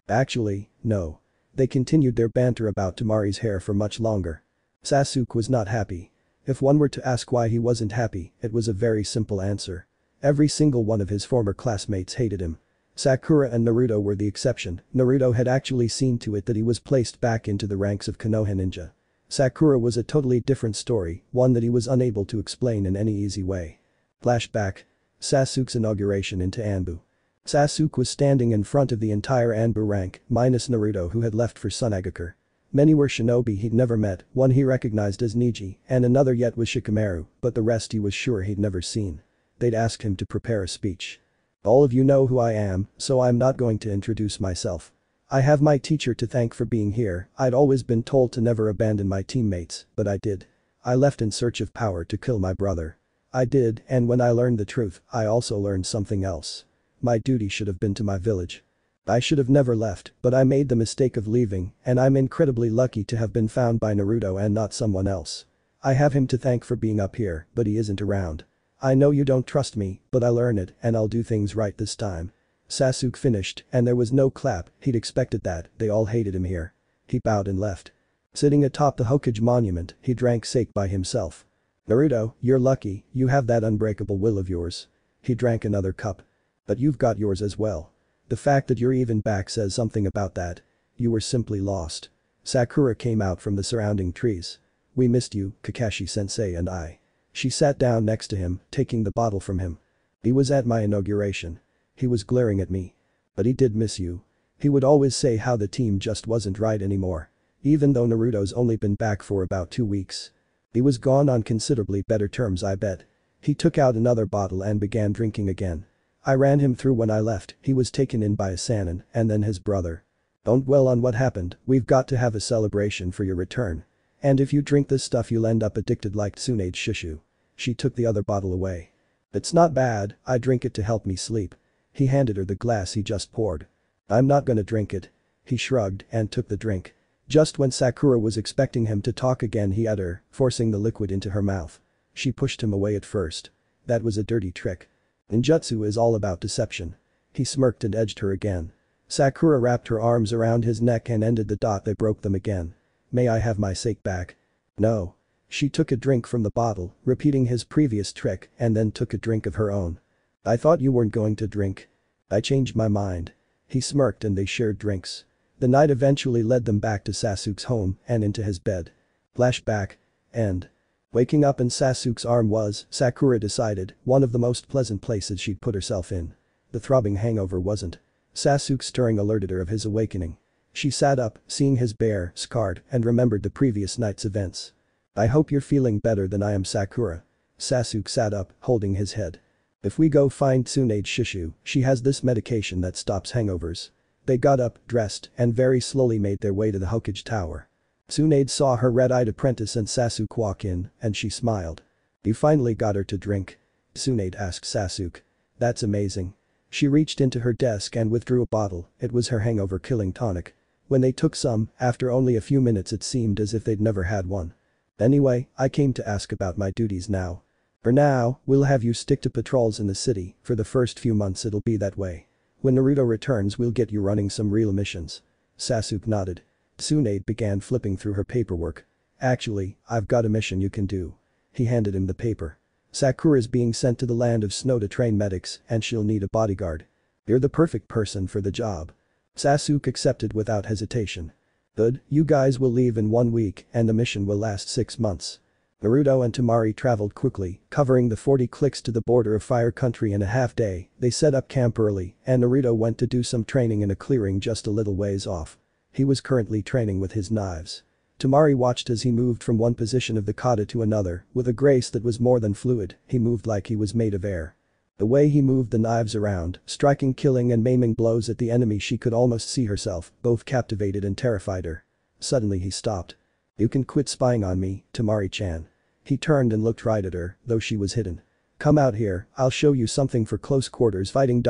Actually, no. They continued their banter about Temari's hair for much longer. Sasuke was not happy. If one were to ask why he wasn't happy, it was a very simple answer. Every single one of his former classmates hated him. Sakura and Naruto were the exception. Naruto had actually seen to it that he was placed back into the ranks of Konoha ninja. Sakura was a totally different story, one that he was unable to explain in any easy way. Flashback. Sasuke's inauguration into Anbu. Sasuke was standing in front of the entire Anbu rank, minus Naruto who had left for Sunagakure. Many were shinobi he'd never met, one he recognized as Neji, and another yet was Shikamaru, but the rest he was sure he'd never seen. They'd asked him to prepare a speech. "All of you know who I am, so I'm not going to introduce myself. I have my teacher to thank for being here. I'd always been told to never abandon my teammates, but I did. I left in search of power to kill my brother. I did, and when I learned the truth, I also learned something else. My duty should have been to my village. I should have never left, but I made the mistake of leaving, and I'm incredibly lucky to have been found by Naruto and not someone else. I have him to thank for being up here, but he isn't around. I know you don't trust me, but I'll earn it and I'll do things right this time." Sasuke finished, and there was no clap. He'd expected that. They all hated him here. He bowed and left. Sitting atop the Hokage monument, he drank sake by himself. "Naruto, you're lucky, you have that unbreakable will of yours." He drank another cup. "But you've got yours as well. The fact that you're even back says something about that. You were simply lost." Sakura came out from the surrounding trees. "We missed you, Kakashi-sensei and I." She sat down next to him, taking the bottle from him. "He was at my inauguration. He was glaring at me. But he did miss you." He would always say how the team just wasn't right anymore. Even though Naruto's only been back for about 2 weeks. He was gone on considerably better terms, I bet. He took out another bottle and began drinking again. "I ran him through when I left. He was taken in by a Sannin, and then his brother. Don't dwell on what happened, we've got to have a celebration for your return. And if you drink this stuff you'll end up addicted like Tsunade's Shishu." She took the other bottle away. "It's not bad, I drink it to help me sleep." He handed her the glass he just poured. "I'm not gonna drink it." He shrugged and took the drink. Just when Sakura was expecting him to talk again he had her, forcing the liquid into her mouth. She pushed him away at first. That was a dirty trick. Ninjutsu is all about deception. He smirked and edged her again. Sakura wrapped her arms around his neck and ended the dot. They broke them again. "May I have my sake back?" "No." She took a drink from the bottle, repeating his previous trick, and then took a drink of her own. "I thought you weren't going to drink." "I changed my mind." He smirked and they shared drinks. The night eventually led them back to Sasuke's home and into his bed. Flashback. End. Waking up in Sasuke's arm was, Sakura decided, one of the most pleasant places she'd put herself in. The throbbing hangover wasn't. Sasuke's stirring alerted her of his awakening. She sat up, seeing his bare, scarred, and remembered the previous night's events. "I hope you're feeling better than I am, Sakura." Sasuke sat up, holding his head. "If we go find Tsunade's Shishu, she has this medication that stops hangovers." They got up, dressed, and very slowly made their way to the Hokage Tower. Tsunade saw her red-eyed apprentice and Sasuke walk in, and she smiled. "You finally got her to drink?" Tsunade asked Sasuke. "That's amazing." She reached into her desk and withdrew a bottle. It was her hangover-killing tonic. When they took some, after only a few minutes it seemed as if they'd never had one. "Anyway, I came to ask about my duties now. For now, we'll have you stick to patrols in the city. For the first few months it'll be that way. When Naruto returns we'll get you running some real missions." Sasuke nodded. Tsunade began flipping through her paperwork. "Actually, I've got a mission you can do." He handed him the paper. "Sakura's being sent to the land of snow to train medics, and she'll need a bodyguard. You're the perfect person for the job." Sasuke accepted without hesitation. Good, you guys will leave in 1 week and the mission will last 6 months. Naruto and Temari traveled quickly, covering the 40 clicks to the border of Fire Country in a half day. They set up camp early and Naruto went to do some training in a clearing just a little ways off. He was currently training with his knives. Temari watched as he moved from one position of the kata to another, with a grace that was more than fluid, he moved like he was made of air. The way he moved the knives around, striking, killing and maiming blows at the enemy, she could almost see herself, both captivated and terrified her. Suddenly he stopped. You can quit spying on me, Temari-chan. He turned and looked right at her, though she was hidden. Come out here, I'll show you something for close quarters fighting.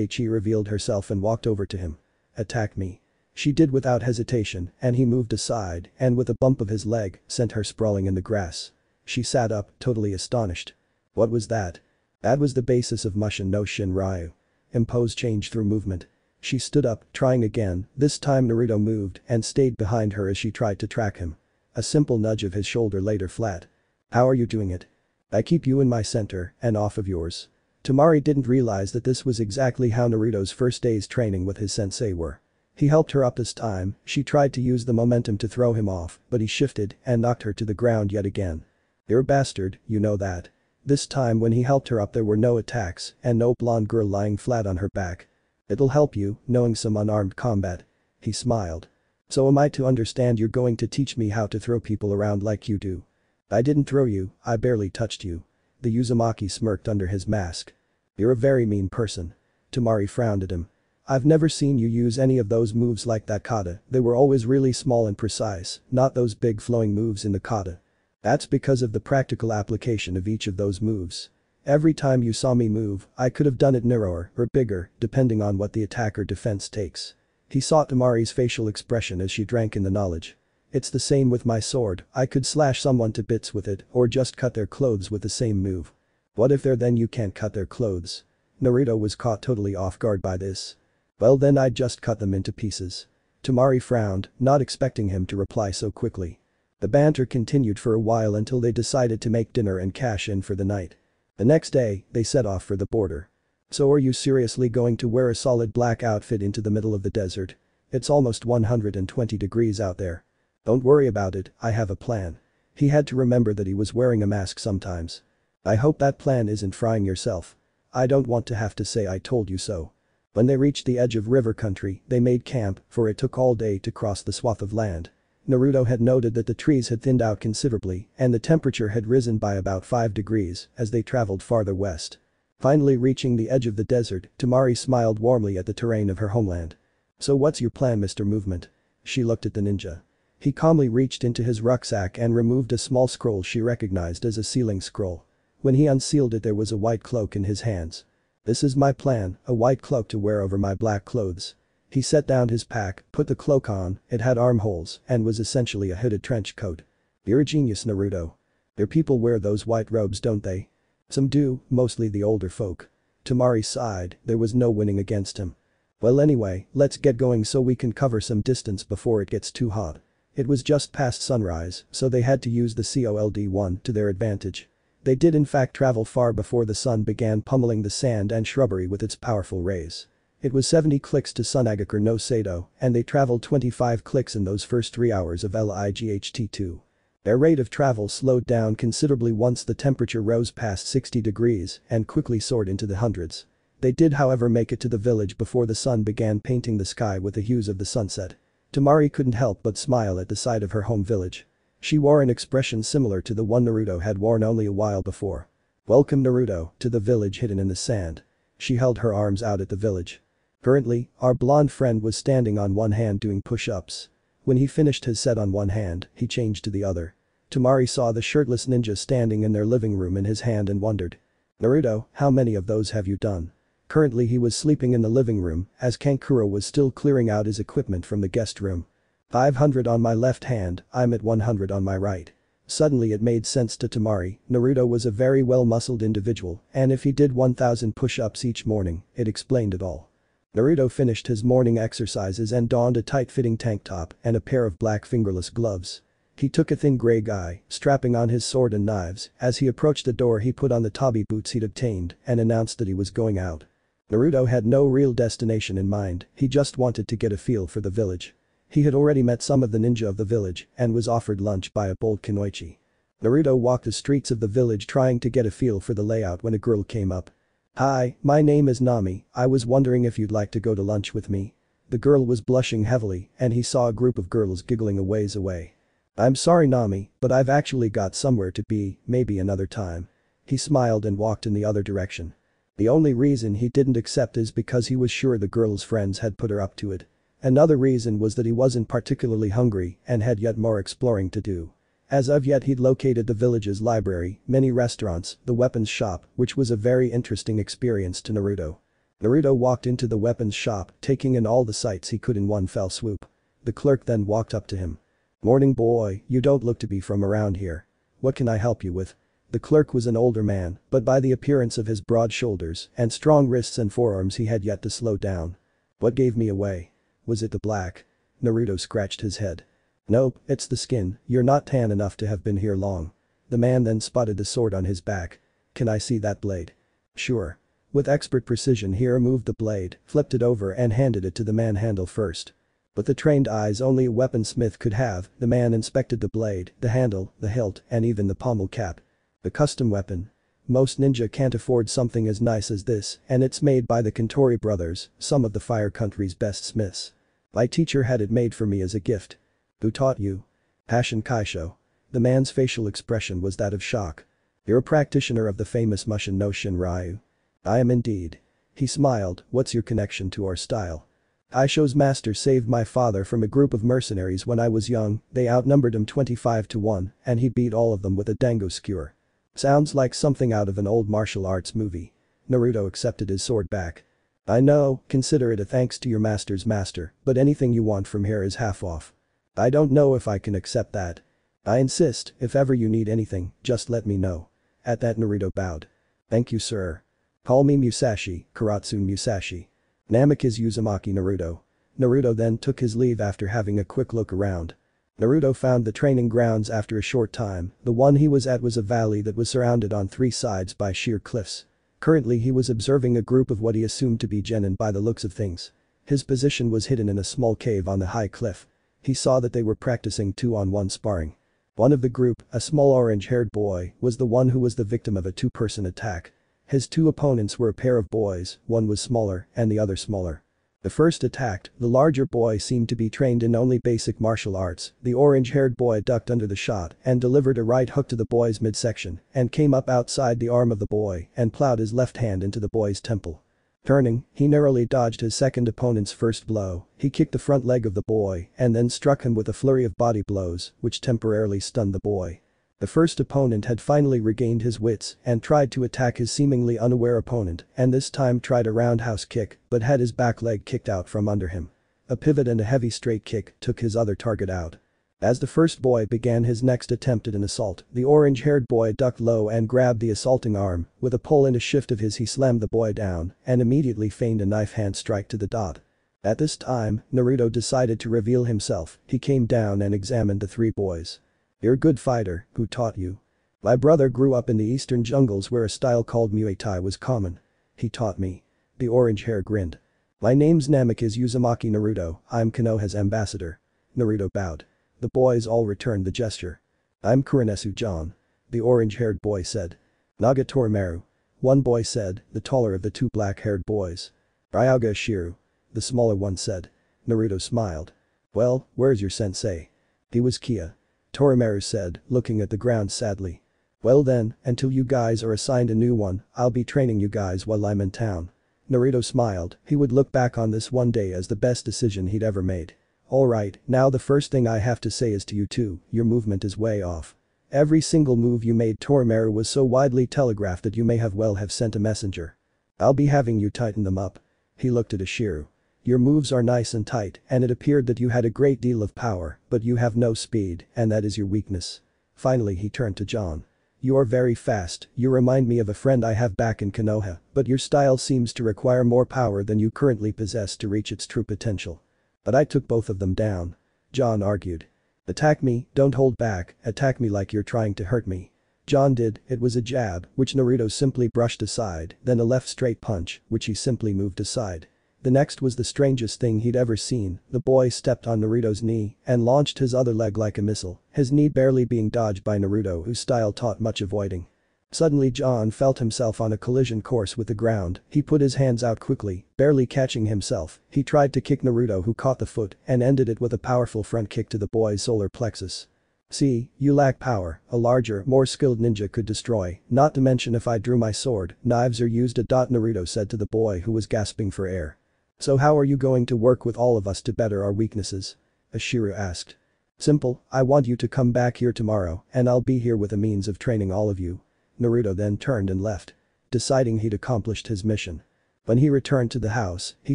She revealed herself and walked over to him. Attack me. She did without hesitation and he moved aside and with a bump of his leg, sent her sprawling in the grass. She sat up, totally astonished. What was that? That was the basis of Mushin no Shinryu. Impose change through movement. She stood up, trying again, this time Naruto moved and stayed behind her as she tried to track him. A simple nudge of his shoulder laid her flat. How are you doing it? I keep you in my center and off of yours. Temari didn't realize that this was exactly how Naruto's first days training with his sensei were. He helped her up this time, she tried to use the momentum to throw him off, but he shifted and knocked her to the ground yet again. You're a bastard, you know that. This time when he helped her up there were no attacks and no blonde girl lying flat on her back. It'll help you, knowing some unarmed combat. He smiled. So am I to understand you're going to teach me how to throw people around like you do? I didn't throw you, I barely touched you. The Uzumaki smirked under his mask. You're a very mean person. Temari frowned at him. I've never seen you use any of those moves like that kata, they were always really small and precise, not those big flowing moves in the kata. That's because of the practical application of each of those moves. Every time you saw me move, I could have done it narrower or bigger, depending on what the attack or defense takes. He saw Temari's facial expression as she drank in the knowledge. It's the same with my sword, I could slash someone to bits with it or just cut their clothes with the same move. What if then you can't cut their clothes? Naruto was caught totally off guard by this. Well then I'd just cut them into pieces. Temari frowned, not expecting him to reply so quickly. The banter continued for a while until they decided to make dinner and cash in for the night. The next day, they set off for the border. So are you seriously going to wear a solid black outfit into the middle of the desert? It's almost 120 degrees out there. Don't worry about it, I have a plan. He had to remember that he was wearing a mask sometimes. I hope that plan isn't frying yourself. I don't want to have to say I told you so. When they reached the edge of river country, they made camp, for it took all day to cross the swath of land. Naruto had noted that the trees had thinned out considerably and the temperature had risen by about 5 degrees as they traveled farther west. Finally reaching the edge of the desert, Temari smiled warmly at the terrain of her homeland. So what's your plan, Mr. Movement? She looked at the ninja. He calmly reached into his rucksack and removed a small scroll she recognized as a sealing scroll. When he unsealed it there was a white cloak in his hands. This is my plan, a white cloak to wear over my black clothes. He set down his pack, put the cloak on, it had armholes and was essentially a hooded trench coat. You're a genius, Naruto. Your people wear those white robes, don't they? Some do, mostly the older folk. Temari sighed, there was no winning against him. Well anyway, let's get going so we can cover some distance before it gets too hot. It was just past sunrise, so they had to use the COLD-1 to their advantage. They did in fact travel far before the sun began pummeling the sand and shrubbery with its powerful rays. It was 70 clicks to Sunagakur no Sado, and they traveled 25 clicks in those first 3 hours of LIGHT2. Their rate of travel slowed down considerably once the temperature rose past 60 degrees and quickly soared into the hundreds. They did however make it to the village before the sun began painting the sky with the hues of the sunset. Temari couldn't help but smile at the sight of her home village. She wore an expression similar to the one Naruto had worn only a while before. Welcome Naruto to the village hidden in the sand. She held her arms out at the village. Currently, our blonde friend was standing on one hand doing push-ups. When he finished his set on one hand, he changed to the other. Temari saw the shirtless ninja standing in their living room in his hand and wondered. Naruto, how many of those have you done? Currently he was sleeping in the living room as Kankuro was still clearing out his equipment from the guest room. 500 on my left hand, I'm at 100 on my right. Suddenly it made sense to Temari, Naruto was a very well-muscled individual and if he did 1000 push-ups each morning, it explained it all. Naruto finished his morning exercises and donned a tight-fitting tank top and a pair of black fingerless gloves. He took a thin gray guy, strapping on his sword and knives, as he approached the door he put on the tabi boots he'd obtained and announced that he was going out. Naruto had no real destination in mind, he just wanted to get a feel for the village. He had already met some of the ninja of the village and was offered lunch by a bold kunoichi. Naruto walked the streets of the village trying to get a feel for the layout when a girl came up. "Hi, my name is Nami, I was wondering if you'd like to go to lunch with me." The girl was blushing heavily and he saw a group of girls giggling a ways away. "I'm sorry Nami, but I've actually got somewhere to be, maybe another time." He smiled and walked in the other direction. The only reason he didn't accept is because he was sure the girl's friends had put her up to it. Another reason was that he wasn't particularly hungry and had yet more exploring to do. As of yet he'd located the village's library, many restaurants, the weapons shop, which was a very interesting experience to Naruto. Naruto walked into the weapons shop, taking in all the sights he could in one fell swoop. The clerk then walked up to him. "Morning boy, you don't look to be from around here. What can I help you with?" The clerk was an older man, but by the appearance of his broad shoulders and strong wrists and forearms he had yet to slow down. "What gave me away? Was it the black?" Naruto scratched his head. "Nope, it's the skin, you're not tan enough to have been here long." The man then spotted the sword on his back. "Can I see that blade?" "Sure." With expert precision he removed the blade, flipped it over and handed it to the man handle first. With the trained eyes only a weaponsmith could have, the man inspected the blade, the handle, the hilt, and even the pommel cap. The custom weapon. Most ninja can't afford something as nice as this, and it's made by the Kentori brothers, some of the Fire Country's best smiths. "My teacher had it made for me as a gift." "Who taught you?" "Hashin Kaisho." The man's facial expression was that of shock. "You're a practitioner of the famous Mushin no Shinryu?" "I am indeed." He smiled, "What's your connection to our style?" "Kaisho's master saved my father from a group of mercenaries when I was young, they outnumbered him 25 to 1, and he beat all of them with a dango skewer." Sounds like something out of an old martial arts movie. Naruto accepted his sword back. "I know, consider it a thanks to your master's master, but anything you want from here is half off." "I don't know if I can accept that." "I insist, if ever you need anything, just let me know." At that Naruto bowed. "Thank you sir. Call me Musashi, Karatsu Musashi." Namikaze Uzumaki Naruto. Naruto then took his leave after having a quick look around. Naruto found the training grounds after a short time, the one he was at was a valley that was surrounded on three sides by sheer cliffs. Currently he was observing a group of what he assumed to be genin by the looks of things. His position was hidden in a small cave on the high cliff. He saw that they were practicing 2-on-1 sparring. One of the group, a small orange-haired boy, was the one who was the victim of a two-person attack. His two opponents were a pair of boys, one was smaller and the other smaller. The first attacked, the larger boy seemed to be trained in only basic martial arts, the orange-haired boy ducked under the shot and delivered a right hook to the boy's midsection and came up outside the arm of the boy and plowed his left hand into the boy's temple. Turning, he narrowly dodged his second opponent's first blow, he kicked the front leg of the boy and then struck him with a flurry of body blows, which temporarily stunned the boy. The first opponent had finally regained his wits and tried to attack his seemingly unaware opponent and this time tried a roundhouse kick but had his back leg kicked out from under him. A pivot and a heavy straight kick took his other target out. As the first boy began his next attempt at an assault, the orange-haired boy ducked low and grabbed the assaulting arm, with a pull and a shift of his he slammed the boy down and immediately feigned a knife hand strike to the dot. At this time, Naruto decided to reveal himself, he came down and examined the three boys. "You're a good fighter, who taught you?" "My brother grew up in the eastern jungles where a style called Muay Thai was common. He taught me." The orange hair grinned. "My name's Namikaze Uzumaki Naruto, I'm Konoha's ambassador." Naruto bowed. The boys all returned the gesture. "I'm Kurinesu John." The orange-haired boy said. "Naga Torimaru." One boy said, the taller of the two black-haired boys. "Ryuga Shiru." The smaller one said. Naruto smiled. "Well, where's your sensei?" "He was Kia." Torimaru said, looking at the ground sadly. "Well then, until you guys are assigned a new one, I'll be training you guys while I'm in town." Naruto smiled, he would look back on this one day as the best decision he'd ever made. "Alright, now the first thing I have to say is to you two, your movement is way off. Every single move you made Torimaru was so widely telegraphed that you may have sent a messenger. I'll be having you tighten them up." He looked at Ashiru. "Your moves are nice and tight and it appeared that you had a great deal of power, but you have no speed and that is your weakness." Finally he turned to John. "You are very fast, you remind me of a friend I have back in Konoha, but your style seems to require more power than you currently possess to reach its true potential." "But I took both of them down." John argued. "Attack me, don't hold back, attack me like you're trying to hurt me." John did, it was a jab, which Naruto simply brushed aside, then a left straight punch, which he simply moved aside. The next was the strangest thing he'd ever seen. The boy stepped on Naruto's knee and launched his other leg like a missile, his knee barely being dodged by Naruto, whose style taught much avoiding. Suddenly John felt himself on a collision course with the ground. He put his hands out quickly, barely catching himself. He tried to kick Naruto, who caught the foot and ended it with a powerful front kick to the boy's solar plexus. "See, you lack power, a larger, more skilled ninja could destroy, not to mention if I drew my sword, knives are used a dot," Naruto said to the boy who was gasping for air. "So how are you going to work with all of us to better our weaknesses?" Ashiru asked. "Simple, I want you to come back here tomorrow and I'll be here with a means of training all of you." Naruto then turned and left, deciding he'd accomplished his mission. When he returned to the house, he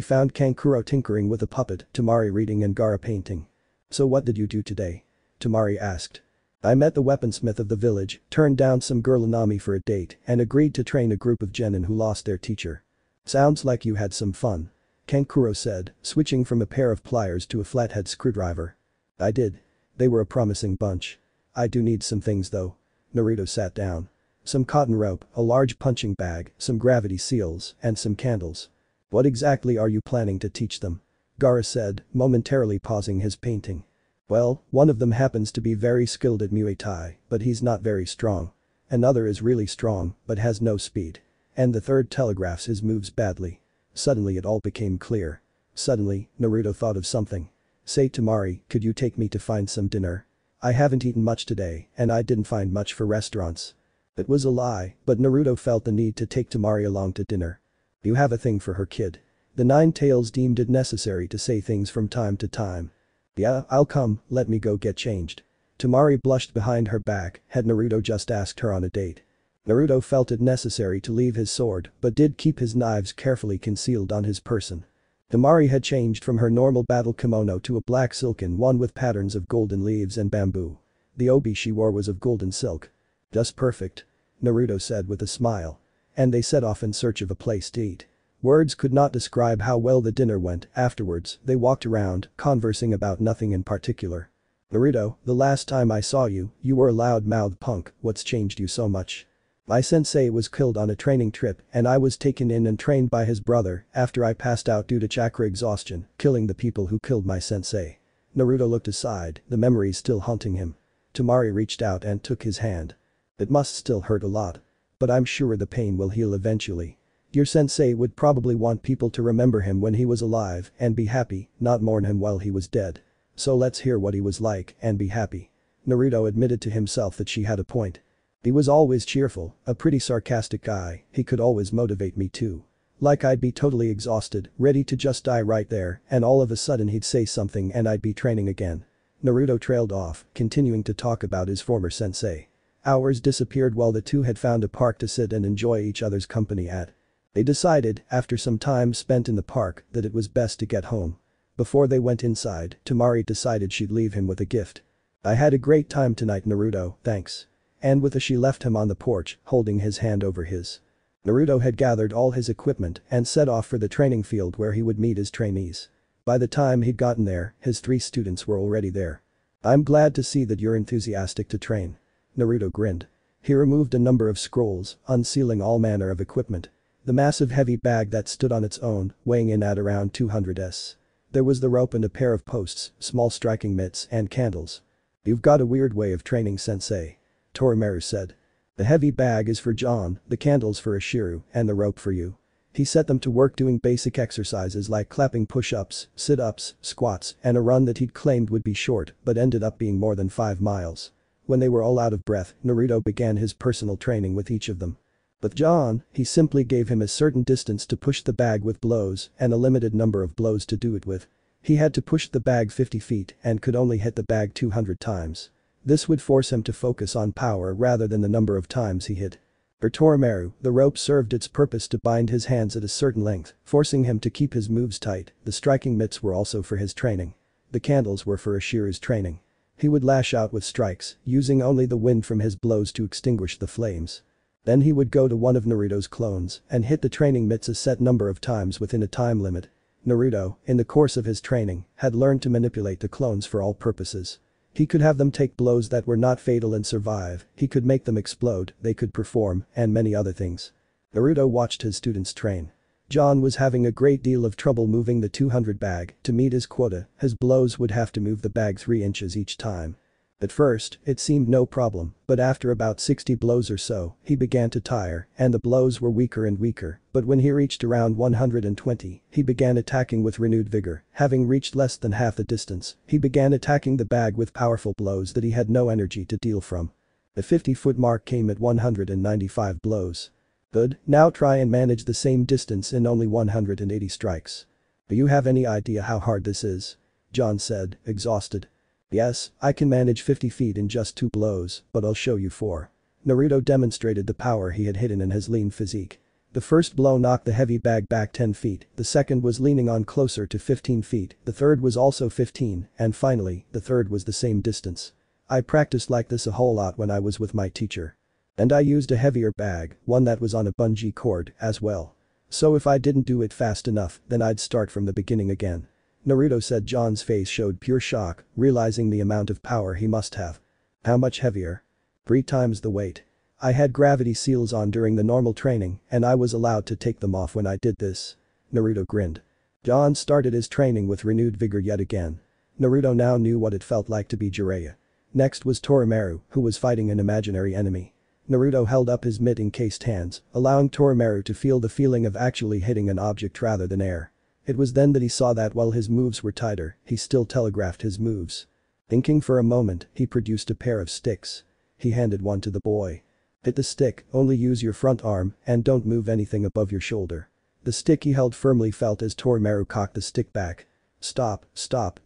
found Kankuro tinkering with a puppet, Temari reading and Gaara painting. "So what did you do today?" Temari asked. "I met the weaponsmith of the village, turned down some girl Nanami for a date, and agreed to train a group of genin who lost their teacher." "Sounds like you had some fun," Kankuro said, switching from a pair of pliers to a flathead screwdriver. "I did. They were a promising bunch. I do need some things though." Naruto sat down. "Some cotton rope, a large punching bag, some gravity seals, and some candles." "What exactly are you planning to teach them?" Gaara said, momentarily pausing his painting. "Well, one of them happens to be very skilled at Muay Thai, but he's not very strong. Another is really strong, but has no speed. And the third telegraphs his moves badly." Suddenly it all became clear. Suddenly, Naruto thought of something. "Say Temari, could you take me to find some dinner? I haven't eaten much today and I didn't find much for restaurants." It was a lie, but Naruto felt the need to take Temari along to dinner. "You have a thing for her, kid." The Nine Tails deemed it necessary to say things from time to time. "Yeah, I'll come, let me go get changed." Temari blushed behind her back. Had Naruto just asked her on a date? Naruto felt it necessary to leave his sword but did keep his knives carefully concealed on his person. Temari had changed from her normal battle kimono to a black silken one with patterns of golden leaves and bamboo. The obi she wore was of golden silk. "Just perfect," Naruto said with a smile. And they set off in search of a place to eat. Words could not describe how well the dinner went. Afterwards, they walked around, conversing about nothing in particular. "Naruto, the last time I saw you, you were a loud-mouthed punk. What's changed you so much?" "My sensei was killed on a training trip and I was taken in and trained by his brother after I passed out due to chakra exhaustion, killing the people who killed my sensei." Naruto looked aside, the memories still haunting him. Temari reached out and took his hand. "It must still hurt a lot. But I'm sure the pain will heal eventually. Your sensei would probably want people to remember him when he was alive and be happy, not mourn him while he was dead. So let's hear what he was like and be happy." Naruto admitted to himself that she had a point. "He was always cheerful, a pretty sarcastic guy, he could always motivate me too. Like I'd be totally exhausted, ready to just die right there, and all of a sudden he'd say something and I'd be training again." Naruto trailed off, continuing to talk about his former sensei. Hours disappeared while the two had found a park to sit and enjoy each other's company at. They decided, after some time spent in the park, that it was best to get home. Before they went inside, Temari decided she'd leave him with a gift. "I had a great time tonight, Naruto, thanks." And with a she left him on the porch, holding his hand over his. Naruto had gathered all his equipment and set off for the training field where he would meet his trainees. By the time he'd gotten there, his 3 students were already there. "I'm glad to see that you're enthusiastic to train." Naruto grinned. He removed a number of scrolls, unsealing all manner of equipment. The massive heavy bag that stood on its own, weighing in at around 200s. There was the rope and a pair of posts, small striking mitts and candles. "You've got a weird way of training, sensei," Torimaru said. "The heavy bag is for John, the candles for Ashiru, and the rope for you." He set them to work doing basic exercises like clapping push-ups, sit-ups, squats, and a run that he'd claimed would be short but ended up being more than 5 miles. When they were all out of breath, Naruto began his personal training with each of them. With John, he simply gave him a certain distance to push the bag with blows and a limited number of blows to do it with. He had to push the bag 50 feet and could only hit the bag 200 times. This would force him to focus on power rather than the number of times he hit. For Torimaru, the rope served its purpose to bind his hands at a certain length, forcing him to keep his moves tight. The striking mitts were also for his training. The candles were for Ashiru's training. He would lash out with strikes, using only the wind from his blows to extinguish the flames. Then he would go to one of Naruto's clones and hit the training mitts a set number of times within a time limit. Naruto, in the course of his training, had learned to manipulate the clones for all purposes. He could have them take blows that were not fatal and survive, he could make them explode, they could perform, and many other things. Naruto watched his students train. John was having a great deal of trouble moving the 200 bag. To meet his quota, his blows would have to move the bag 3 inches each time. At first, it seemed no problem, but after about 60 blows or so, he began to tire, and the blows were weaker and weaker, but when he reached around 120, he began attacking with renewed vigor. Having reached less than half the distance, he began attacking the bag with powerful blows that he had no energy to deal from. The 50-foot mark came at 195 blows. Good, now try and manage the same distance in only 180 strikes. Do you have any idea how hard this is? John said, exhausted. Yes, I can manage 50 feet in just 2 blows, but I'll show you 4. Naruto demonstrated the power he had hidden in his lean physique. The first blow knocked the heavy bag back 10 feet, the second was leaning on closer to 15 feet, the third was also 15, and finally, the third was the same distance. I practiced like this a whole lot when I was with my teacher. And I used a heavier bag, one that was on a bungee cord, as well. So if I didn't do it fast enough, then I'd start from the beginning again. Naruto said. John's face showed pure shock, realizing the amount of power he must have. How much heavier? 3 times the weight. I had gravity seals on during the normal training, and I was allowed to take them off when I did this. Naruto grinned. John started his training with renewed vigor yet again. Naruto now knew what it felt like to be Jiraiya. Next was Torimaru, who was fighting an imaginary enemy. Naruto held up his mitt-encased hands, allowing Torimaru to feel the feeling of actually hitting an object rather than air. It was then that he saw that while his moves were tighter, he still telegraphed his moves. Thinking for a moment, he produced a pair of sticks. He handed one to the boy. Hit the stick, only use your front arm, and don't move anything above your shoulder. The stick he held firmly felt as Torimaru cocked the stick back. Stop,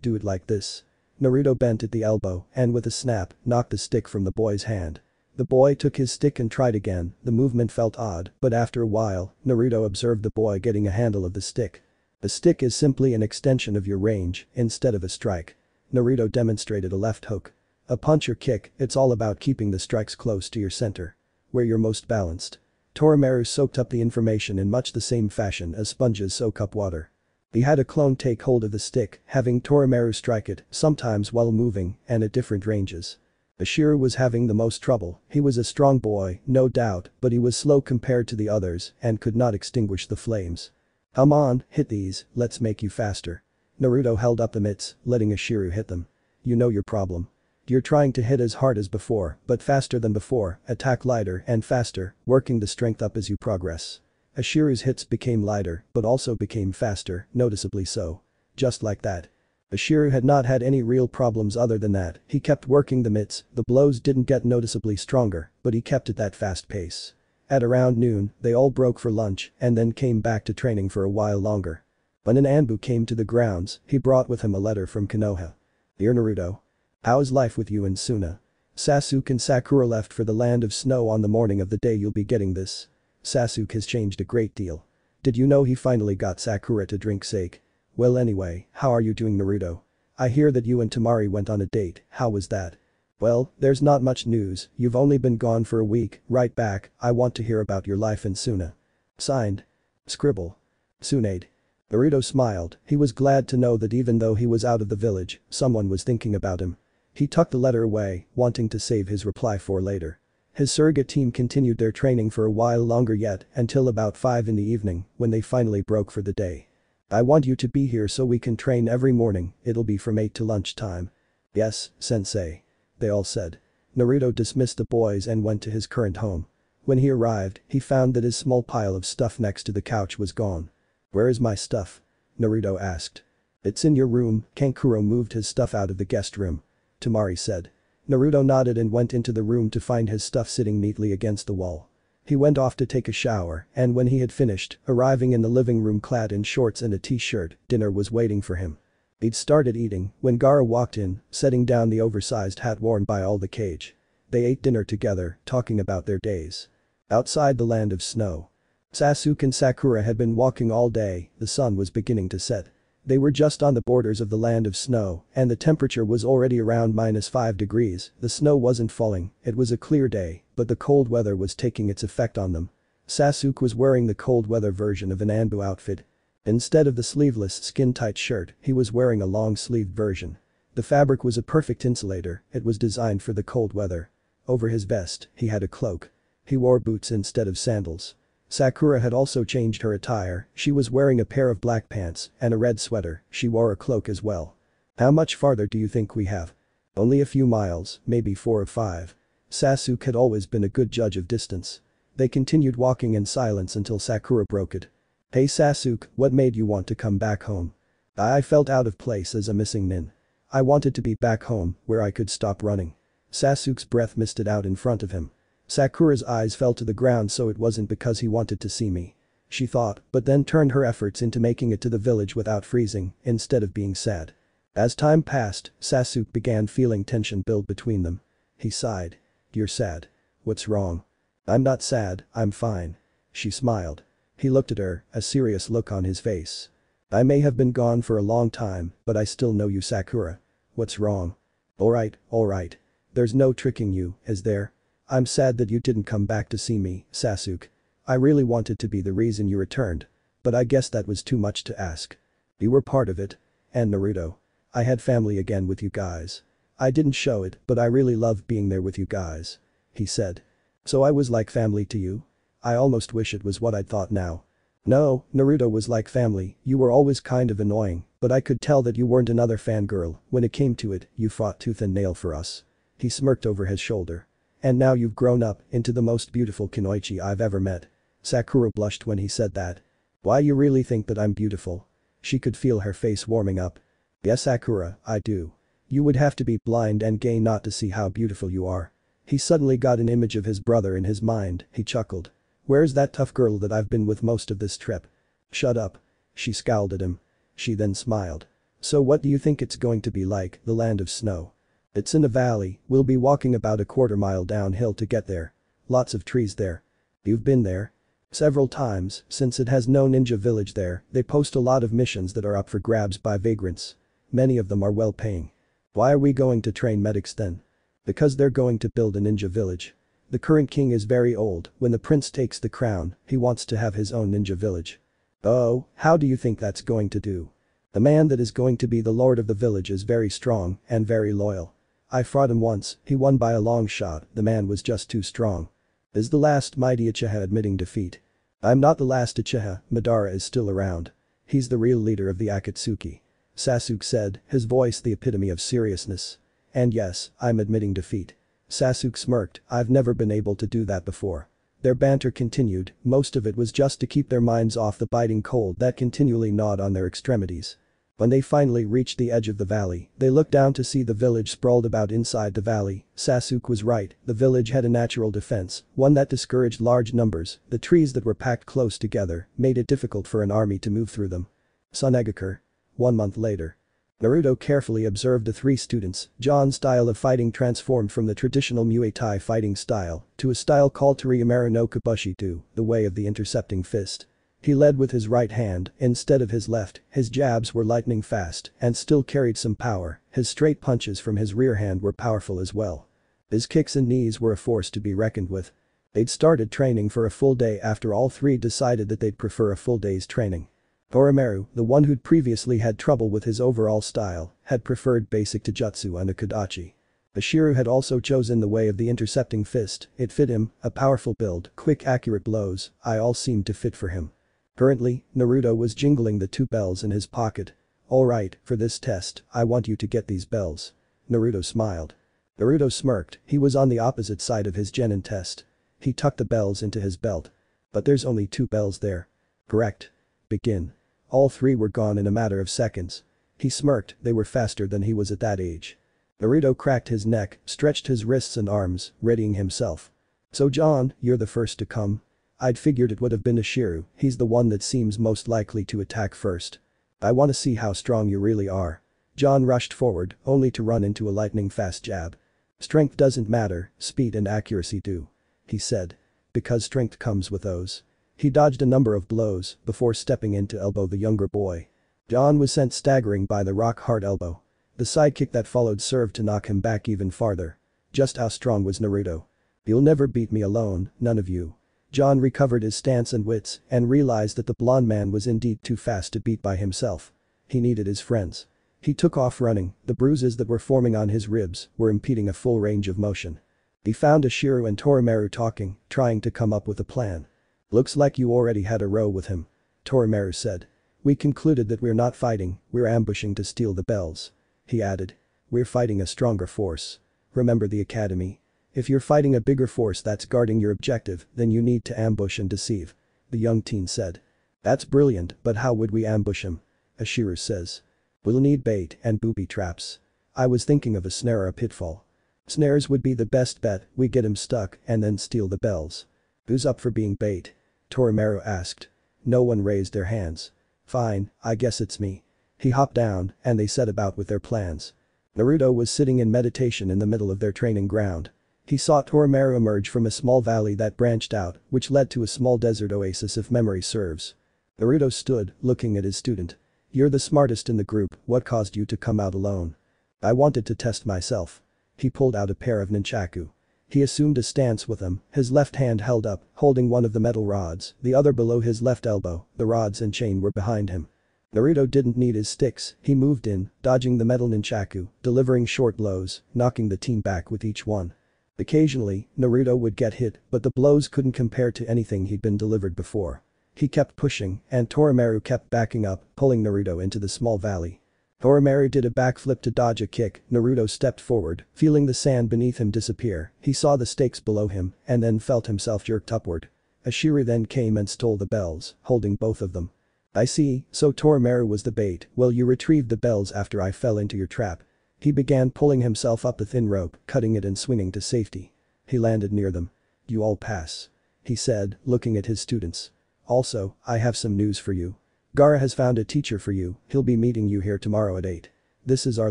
do it like this. Naruto bent at the elbow and with a snap, knocked the stick from the boy's hand. The boy took his stick and tried again, the movement felt odd, but after a while, Naruto observed the boy getting a handle of the stick. A stick is simply an extension of your range, instead of a strike. Naruto demonstrated a left hook. A punch or kick, it's all about keeping the strikes close to your center. Where you're most balanced. Torimaru soaked up the information in much the same fashion as sponges soak up water. He had a clone take hold of the stick, having Torimaru strike it, sometimes while moving, and at different ranges. Ashiru was having the most trouble. He was a strong boy, no doubt, but he was slow compared to the others and could not extinguish the flames. Come on, hit these, let's make you faster. Naruto held up the mitts, letting Ashiru hit them. You know your problem. You're trying to hit as hard as before, but faster than before, attack lighter and faster, working the strength up as you progress. Ashiru's hits became lighter, but also became faster, noticeably so. Just like that. Ashiru had not had any real problems other than that, he kept working the mitts, the blows didn't get noticeably stronger, but he kept at that fast pace. At around noon, they all broke for lunch and then came back to training for a while longer. When an Anbu came to the grounds, he brought with him a letter from Konoha. Dear Naruto. How's life with you and Suna? Sasuke and Sakura left for the land of snow on the morning of the day you'll be getting this. Sasuke has changed a great deal. Did you know he finally got Sakura to drink sake? Well anyway, how are you doing Naruto? I hear that you and Temari went on a date, how was that? Well, there's not much news, you've only been gone for a week, right back, I want to hear about your life and Suna. Signed. Scribble. Tsunade. Naruto smiled, he was glad to know that even though he was out of the village, someone was thinking about him. He tucked the letter away, wanting to save his reply for later. His surrogate team continued their training for a while longer yet, until about 5 in the evening, when they finally broke for the day. I want you to be here so we can train every morning, it'll be from 8 to lunchtime. Yes, sensei. They all said. Naruto dismissed the boys and went to his current home. When he arrived, he found that his small pile of stuff next to the couch was gone. Where is my stuff? Naruto asked. It's in your room, Kankuro moved his stuff out of the guest room. Temari said. Naruto nodded and went into the room to find his stuff sitting neatly against the wall. He went off to take a shower, and when he had finished, arriving in the living room clad in shorts and a t-shirt, dinner was waiting for him. He'd started eating when Gaara walked in, setting down the oversized hat worn by all the Kage. They ate dinner together, talking about their days. Outside the land of snow. Sasuke and Sakura had been walking all day, the sun was beginning to set. They were just on the borders of the land of snow, and the temperature was already around -5 degrees, the snow wasn't falling, it was a clear day, but the cold weather was taking its effect on them. Sasuke was wearing the cold weather version of an Anbu outfit. Instead of the sleeveless skin-tight shirt, he was wearing a long-sleeved version. The fabric was a perfect insulator, it was designed for the cold weather. Over his vest, he had a cloak. He wore boots instead of sandals. Sakura had also changed her attire, she was wearing a pair of black pants and a red sweater, she wore a cloak as well. How much farther do you think we have? Only a few miles, maybe 4 or 5. Sasuke had always been a good judge of distance. They continued walking in silence until Sakura broke it. Hey Sasuke, what made you want to come back home? I felt out of place as a missing nin. I wanted to be back home, where I could stop running. Sasuke's breath misted out in front of him. Sakura's eyes fell to the ground, so it wasn't because he wanted to see me. She thought, but then turned her efforts into making it to the village without freezing, instead of being sad. As time passed, Sasuke began feeling tension build between them. He sighed. You're sad. What's wrong? I'm not sad, I'm fine. She smiled. He looked at her, a serious look on his face. I may have been gone for a long time, but I still know you, Sakura. What's wrong? Alright. There's no tricking you, is there? I'm sad that you didn't come back to see me, Sasuke. I really wanted to be the reason you returned. But I guess that was too much to ask. You were part of it. And Naruto. I had family again with you guys. I didn't show it, but I really loved being there with you guys. He said. So I was like family to you? I almost wish it was what I'd thought now. No, Naruto was like family, you were always kind of annoying, but I could tell that you weren't another fangirl, when it came to it, you fought tooth and nail for us. He smirked over his shoulder. And now you've grown up into the most beautiful kunoichi I've ever met. Sakura blushed when he said that. Why you really think that I'm beautiful? She could feel her face warming up. Yes Sakura, I do. You would have to be blind and gay not to see how beautiful you are. He suddenly got an image of his brother in his mind, he chuckled. Where's that tough girl that I've been with most of this trip? Shut up. She scowled at him. She then smiled. So what do you think it's going to be like, the land of snow? It's in a valley, we'll be walking about a quarter mile downhill to get there. Lots of trees there. You've been there? Several times, since it has no ninja village there, they post a lot of missions that are up for grabs by vagrants. Many of them are well paying. Why are we going to train medics then? Because they're going to build a ninja village. The current king is very old, when the prince takes the crown, he wants to have his own ninja village. Oh, how do you think that's going to do? The man that is going to be the lord of the village is very strong and very loyal. I fought him once, he won by a long shot, the man was just too strong. Is the last mighty Uchiha admitting defeat? I'm not the last Uchiha, Madara is still around. He's the real leader of the Akatsuki. Sasuke said, his voice the epitome of seriousness. And yes, I'm admitting defeat. Sasuke smirked, I've never been able to do that before. Their banter continued, most of it was just to keep their minds off the biting cold that continually gnawed on their extremities. When they finally reached the edge of the valley, they looked down to see the village sprawled about inside the valley. Sasuke was right, the village had a natural defense, one that discouraged large numbers, the trees that were packed close together made it difficult for an army to move through them. Sonegakure. 1 month later. Naruto carefully observed the 3 students. John's style of fighting transformed from the traditional Muay Thai fighting style to a style called Toriamaru no Kubushido, the way of the intercepting fist. He led with his right hand instead of his left, his jabs were lightning fast and still carried some power, his straight punches from his rear hand were powerful as well. His kicks and knees were a force to be reckoned with. They'd started training for a full day after all 3 decided that they'd prefer a full day's training. Orochimaru, the one who'd previously had trouble with his overall style, had preferred basic Taijutsu and a Kodachi. Ashiru had also chosen the way of the intercepting fist, it fit him, a powerful build, quick accurate blows, all seemed to fit for him. Currently, Naruto was jingling the 2 bells in his pocket. Alright, for this test, I want you to get these bells. Naruto smiled. Naruto smirked, he was on the opposite side of his genin test. He tucked the bells into his belt. But there's only 2 bells there. Correct. Begin. All 3 were gone in a matter of seconds. He smirked, they were faster than he was at that age. Naruto cracked his neck, stretched his wrists and arms, readying himself. So John, you're the first to come? I'd figured it would have been Ashiru, he's the one that seems most likely to attack first. I want to see how strong you really are. John rushed forward, only to run into a lightning-fast jab. Strength doesn't matter, speed and accuracy do. He said. Because strength comes with those. He dodged a number of blows before stepping in to elbow the younger boy. John was sent staggering by the rock-hard elbow. The sidekick that followed served to knock him back even farther. Just how strong was Naruto? You'll never beat me alone, none of you. John recovered his stance and wits and realized that the blonde man was indeed too fast to beat by himself. He needed his friends. He took off running, the bruises that were forming on his ribs were impeding a full range of motion. He found Ashiru and Toriamaru talking, trying to come up with a plan. Looks like you already had a row with him. Torimaru said. We concluded that we're not fighting, we're ambushing to steal the bells. He added. We're fighting a stronger force. Remember the academy. If you're fighting a bigger force that's guarding your objective, then you need to ambush and deceive. The young teen said. That's brilliant, but how would we ambush him? Ashiru says. We'll need bait and booby traps. I was thinking of a snare or a pitfall. Snares would be the best bet, we get him stuck and then steal the bells. Who's up for being bait? Torimaru asked. No one raised their hands. Fine, I guess it's me. He hopped down and they set about with their plans. Naruto was sitting in meditation in the middle of their training ground. He saw Torimaru emerge from a small valley that branched out, which led to a small desert oasis if memory serves. Naruto stood, looking at his student. You're the smartest in the group, what caused you to come out alone? I wanted to test myself. He pulled out a pair of nunchaku. He assumed a stance with them, his left hand held up, holding one of the metal rods, the other below his left elbow, the rods and chain were behind him. Naruto didn't need his sticks, he moved in, dodging the metal nunchaku, delivering short blows, knocking the team back with each one. Occasionally, Naruto would get hit, but the blows couldn't compare to anything he'd been delivered before. He kept pushing, and Torimaru kept backing up, pulling Naruto into the small valley. Torimaru did a backflip to dodge a kick, Naruto stepped forward, feeling the sand beneath him disappear, he saw the stakes below him, and then felt himself jerked upward. Ashiru then came and stole the bells, holding both of them. I see, so Torimaru was the bait, well you retrieved the bells after I fell into your trap. He began pulling himself up the thin rope, cutting it and swinging to safety. He landed near them. You all pass. He said, looking at his students. Also, I have some news for you. Gaara has found a teacher for you, he'll be meeting you here tomorrow at 8. This is our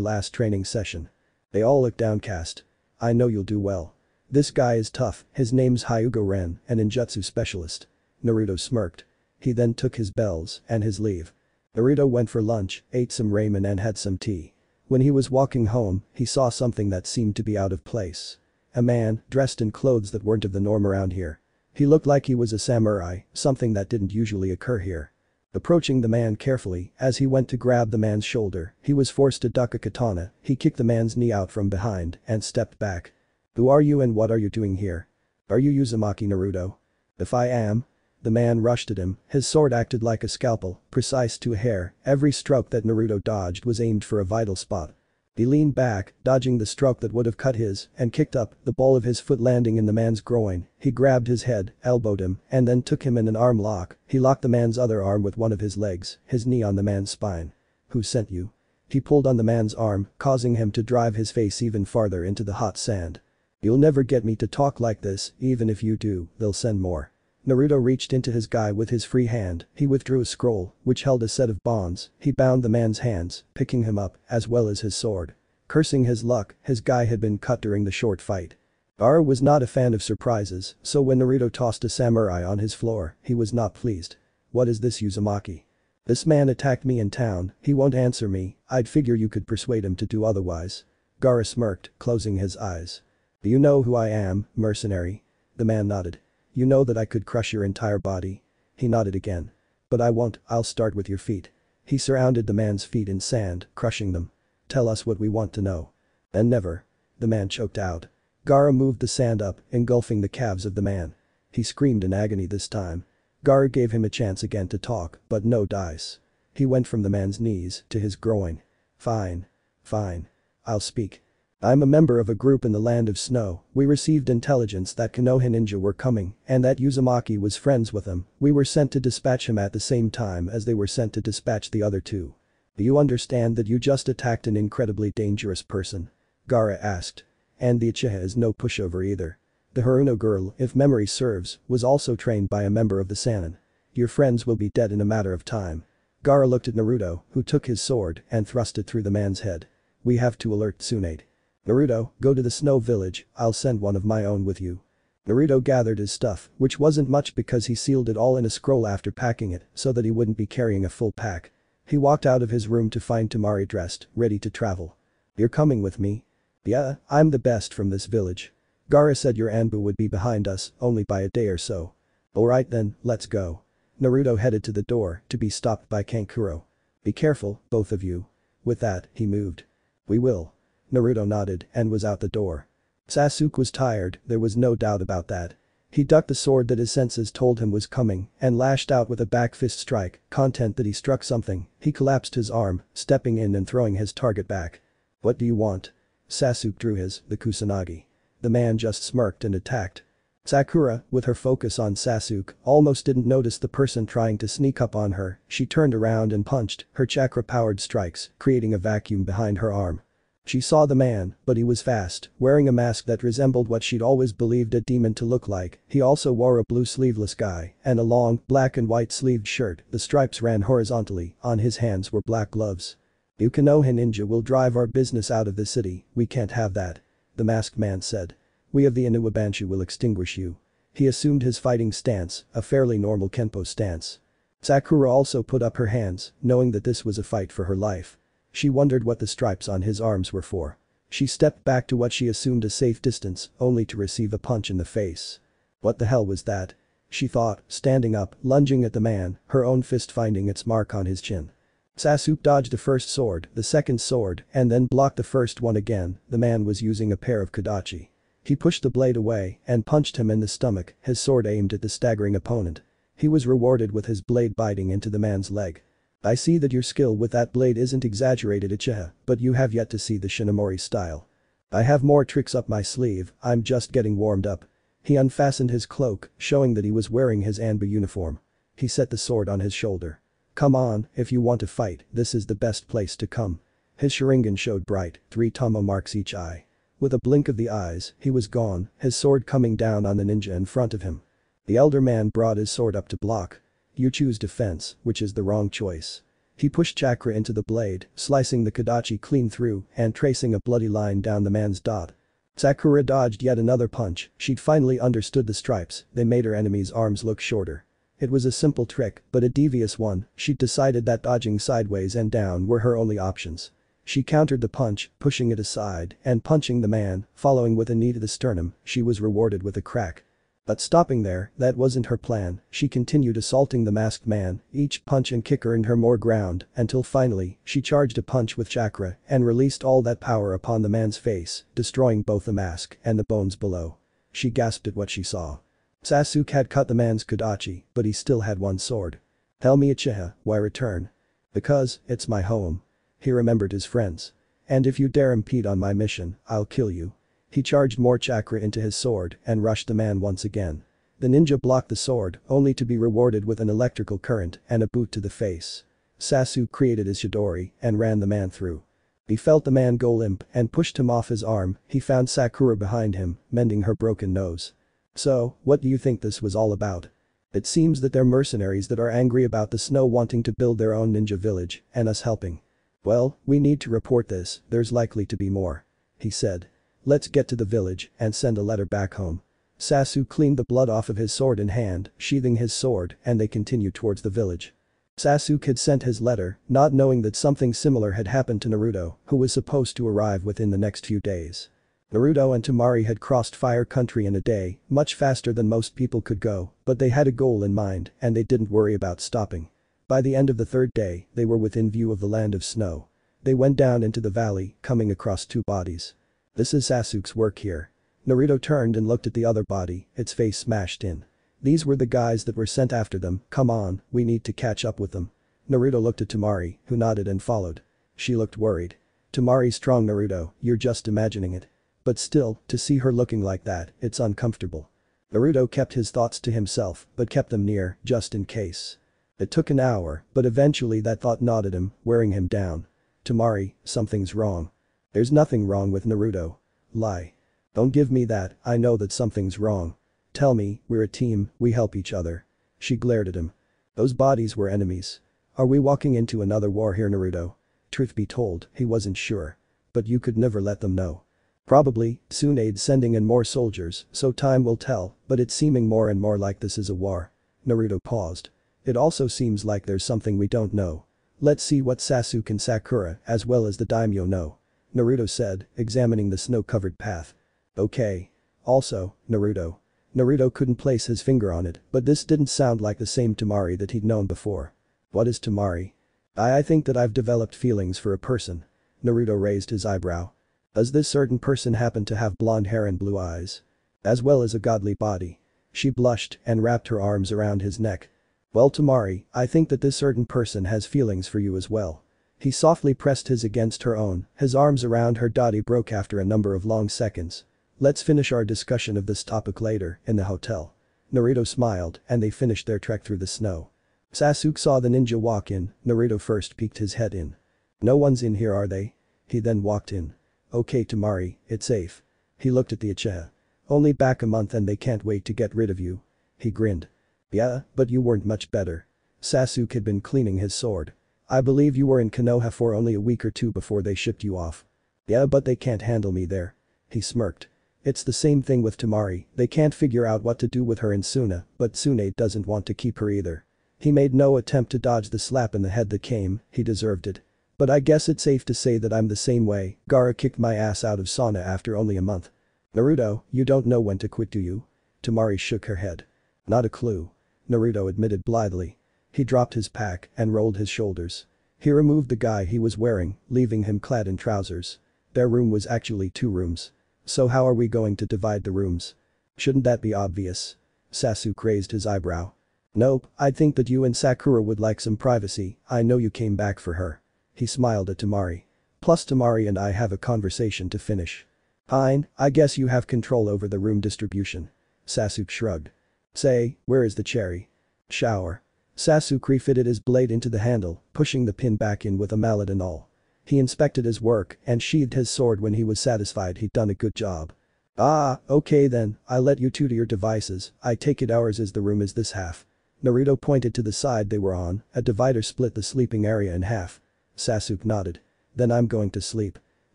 last training session. They all look downcast. I know you'll do well. This guy is tough, his name's Hyuga Ren, an ninjutsu specialist. Naruto smirked. He then took his bells and his leave. Naruto went for lunch, ate some ramen and had some tea. When he was walking home, he saw something that seemed to be out of place. A man, dressed in clothes that weren't of the norm around here. He looked like he was a samurai, something that didn't usually occur here. Approaching the man carefully, as he went to grab the man's shoulder, he was forced to duck a katana, he kicked the man's knee out from behind and stepped back. Who are you and what are you doing here? Are you Uzumaki Naruto? If I am. The man rushed at him, his sword acted like a scalpel, precise to a hair, every stroke that Naruto dodged was aimed for a vital spot. He leaned back, dodging the stroke that would have cut his, and kicked up, the ball of his foot landing in the man's groin. He grabbed his head, elbowed him, and then took him in an arm lock. He locked the man's other arm with one of his legs, his knee on the man's spine. Who sent you? He pulled on the man's arm, causing him to drive his face even farther into the hot sand. You'll never get me to talk like this, even if you do, they'll send more. Naruto reached into his guy with his free hand, he withdrew a scroll, which held a set of bonds, he bound the man's hands, picking him up, as well as his sword. Cursing his luck, his guy had been cut during the short fight. Gaara was not a fan of surprises, so when Naruto tossed a samurai on his floor, he was not pleased. What is this Uzumaki? This man attacked me in town, he won't answer me, I'd figure you could persuade him to do otherwise. Gaara smirked, closing his eyes. Do you know who I am, mercenary? The man nodded. You know that I could crush your entire body? He nodded again. But I won't, I'll start with your feet. He surrounded the man's feet in sand, crushing them. Tell us what we want to know. Then never. The man choked out. Gaara moved the sand up, engulfing the calves of the man. He screamed in agony this time. Gaara gave him a chance again to talk, but no dice. He went from the man's knees to his groin. Fine. Fine. I'll speak. I'm a member of a group in the land of snow, we received intelligence that Konoha ninja were coming and that Uzumaki was friends with them, we were sent to dispatch him at the same time as they were sent to dispatch the other two. Do you understand that you just attacked an incredibly dangerous person? Gaara asked. And the Uchiha is no pushover either. The Haruno girl, if memory serves, was also trained by a member of the Sannin. Your friends will be dead in a matter of time. Gaara looked at Naruto, who took his sword and thrust it through the man's head. We have to alert Tsunade. Naruto, go to the snow village, I'll send one of my own with you. Naruto gathered his stuff, which wasn't much because he sealed it all in a scroll after packing it so that he wouldn't be carrying a full pack. He walked out of his room to find Temari dressed, ready to travel. You're coming with me? Yeah, I'm the best from this village. Gaara said your Anbu would be behind us, only by a day or so. Alright then, let's go. Naruto headed to the door, to be stopped by Kankuro. Be careful, both of you. With that, he moved. We will. Naruto nodded and was out the door. Sasuke was tired, there was no doubt about that. He ducked the sword that his senses told him was coming and lashed out with a back fist strike, content that he struck something. He collapsed his arm, stepping in and throwing his target back. "What do you want?" Sasuke drew the Kusanagi. The man just smirked and attacked. Sakura, with her focus on Sasuke, almost didn't notice the person trying to sneak up on her. She turned around and punched, her chakra-powered strikes, creating a vacuum behind her arm. She saw the man, but he was fast, wearing a mask that resembled what she'd always believed a demon to look like. He also wore a blue sleeveless guy and a long, black and white sleeved shirt. The stripes ran horizontally, on his hands were black gloves. "You Konoha ninja will drive our business out of the city, we can't have that," the masked man said. "We of the Inuwabanshu will extinguish you." He assumed his fighting stance, a fairly normal Kenpo stance. Sakura also put up her hands, knowing that this was a fight for her life. She wondered what the stripes on his arms were for. She stepped back to what she assumed a safe distance, only to receive a punch in the face. What the hell was that? She thought, standing up, lunging at the man, her own fist finding its mark on his chin. Sasuke dodged the first sword, the second sword, and then blocked the first one again. The man was using a pair of kodachi. He pushed the blade away and punched him in the stomach, his sword aimed at the staggering opponent. He was rewarded with his blade biting into the man's leg. "I see that your skill with that blade isn't exaggerated, Uchiha, but you have yet to see the Shinomori style. I have more tricks up my sleeve, I'm just getting warmed up." He unfastened his cloak, showing that he was wearing his Anbu uniform. He set the sword on his shoulder. "Come on, if you want to fight, this is the best place to come." His Sharingan showed bright, 3 Tama marks each eye. With a blink of the eyes, he was gone, his sword coming down on the ninja in front of him. The elder man brought his sword up to block. "You choose defense, which is the wrong choice." He pushed chakra into the blade, slicing the kodachi clean through and tracing a bloody line down the man's dot. Sakura dodged yet another punch. She'd finally understood the stripes, they made her enemy's arms look shorter. It was a simple trick, but a devious one. She'd decided that dodging sideways and down were her only options. She countered the punch, pushing it aside and punching the man, following with a knee to the sternum. She was rewarded with a crack. But stopping there, that wasn't her plan. She continued assaulting the masked man. Each punch and kick earned her more ground, until finally, she charged a punch with chakra and released all that power upon the man's face, destroying both the mask and the bones below. She gasped at what she saw. Sasuke had cut the man's kodachi, but he still had one sword. "Tell me, Uchiha, why return?" "Because, it's my home." He remembered his friends. "And if you dare impede on my mission, I'll kill you." He charged more chakra into his sword and rushed the man once again. The ninja blocked the sword, only to be rewarded with an electrical current and a boot to the face. Sasuke created his Chidori and ran the man through. He felt the man go limp and pushed him off his arm. He found Sakura behind him, mending her broken nose. "So, what do you think this was all about?" "It seems that they're mercenaries that are angry about the snow wanting to build their own ninja village and us helping." "Well, we need to report this, there's likely to be more," he said. "Let's get to the village and send a letter back home." Sasuke cleaned the blood off of his sword in hand, sheathing his sword, and they continued towards the village. Sasuke had sent his letter, not knowing that something similar had happened to Naruto, who was supposed to arrive within the next few days. Naruto and Temari had crossed Fire Country in a day, much faster than most people could go, but they had a goal in mind and they didn't worry about stopping. By the end of the third day, they were within view of the land of snow. They went down into the valley, coming across 2 bodies. "This is Sasuke's work here." Naruto turned and looked at the other body, its face smashed in. "These were the guys that were sent after them, come on, we need to catch up with them." Naruto looked at Temari, who nodded and followed. She looked worried. "Temari strong Naruto, you're just imagining it." But still, to see her looking like that, it's uncomfortable. Naruto kept his thoughts to himself, but kept them near, just in case. It took an hour, but eventually that thought gnawed him, wearing him down. "Temari, something's wrong." "There's nothing wrong with Naruto." "Lie. Don't give me that, I know that something's wrong. Tell me, we're a team, we help each other." She glared at him. "Those bodies were enemies. Are we walking into another war here, Naruto?" Truth be told, he wasn't sure. But you could never let them know. "Probably, Tsunade's sending in more soldiers, so time will tell, but it's seeming more and more like this is a war." Naruto paused. "It also seems like there's something we don't know. Let's see what Sasuke and Sakura, as well as the daimyo know." Naruto said, examining the snow-covered path. "Okay. Also, Naruto." Naruto couldn't place his finger on it, but this didn't sound like the same Temari that he'd known before. "What is Temari?" I think that I've developed feelings for a person." Naruto raised his eyebrow. "Does this certain person happen to have blonde hair and blue eyes? As well as a godly body?" She blushed and wrapped her arms around his neck. Well Temari, I think that this certain person has feelings for you as well. He softly pressed his against her own, his arms around her body broke after a number of long seconds. Let's finish our discussion of this topic later, in the hotel. Naruto smiled and they finished their trek through the snow. Sasuke saw the ninja walk in, Naruto first peeked his head in. No one's in here are they? He then walked in. Okay Temari, it's safe. He looked at the Uchiha. Only back a month and they can't wait to get rid of you. He grinned. Yeah, but you weren't much better. Sasuke had been cleaning his sword. I believe you were in Konoha for only a week or two before they shipped you off. Yeah but they can't handle me there. He smirked. It's the same thing with Temari, they can't figure out what to do with her in Suna, but Tsunade doesn't want to keep her either. He made no attempt to dodge the slap in the head that came, he deserved it. But I guess it's safe to say that I'm the same way, Gaara kicked my ass out of sauna after only a month. Naruto, you don't know when to quit do you? Temari shook her head. Not a clue. Naruto admitted blithely. He dropped his pack and rolled his shoulders. He removed the guy he was wearing, leaving him clad in trousers. Their room was actually 2 rooms. So how are we going to divide the rooms? Shouldn't that be obvious? Sasuke raised his eyebrow. Nope, I think that you and Sakura would like some privacy, I know you came back for her. He smiled at Temari. Plus Temari and I have a conversation to finish. Fine, I guess you have control over the room distribution. Sasuke shrugged. Say, where is the cherry? Shower. Sasuke refitted his blade into the handle, pushing the pin back in with a mallet and all. He inspected his work and sheathed his sword when he was satisfied he'd done a good job. Ah, okay then, I'll let you two to your devices, I take it ours is the room is this half. Naruto pointed to the side they were on, a divider split the sleeping area in half. Sasuke nodded. Then I'm going to sleep.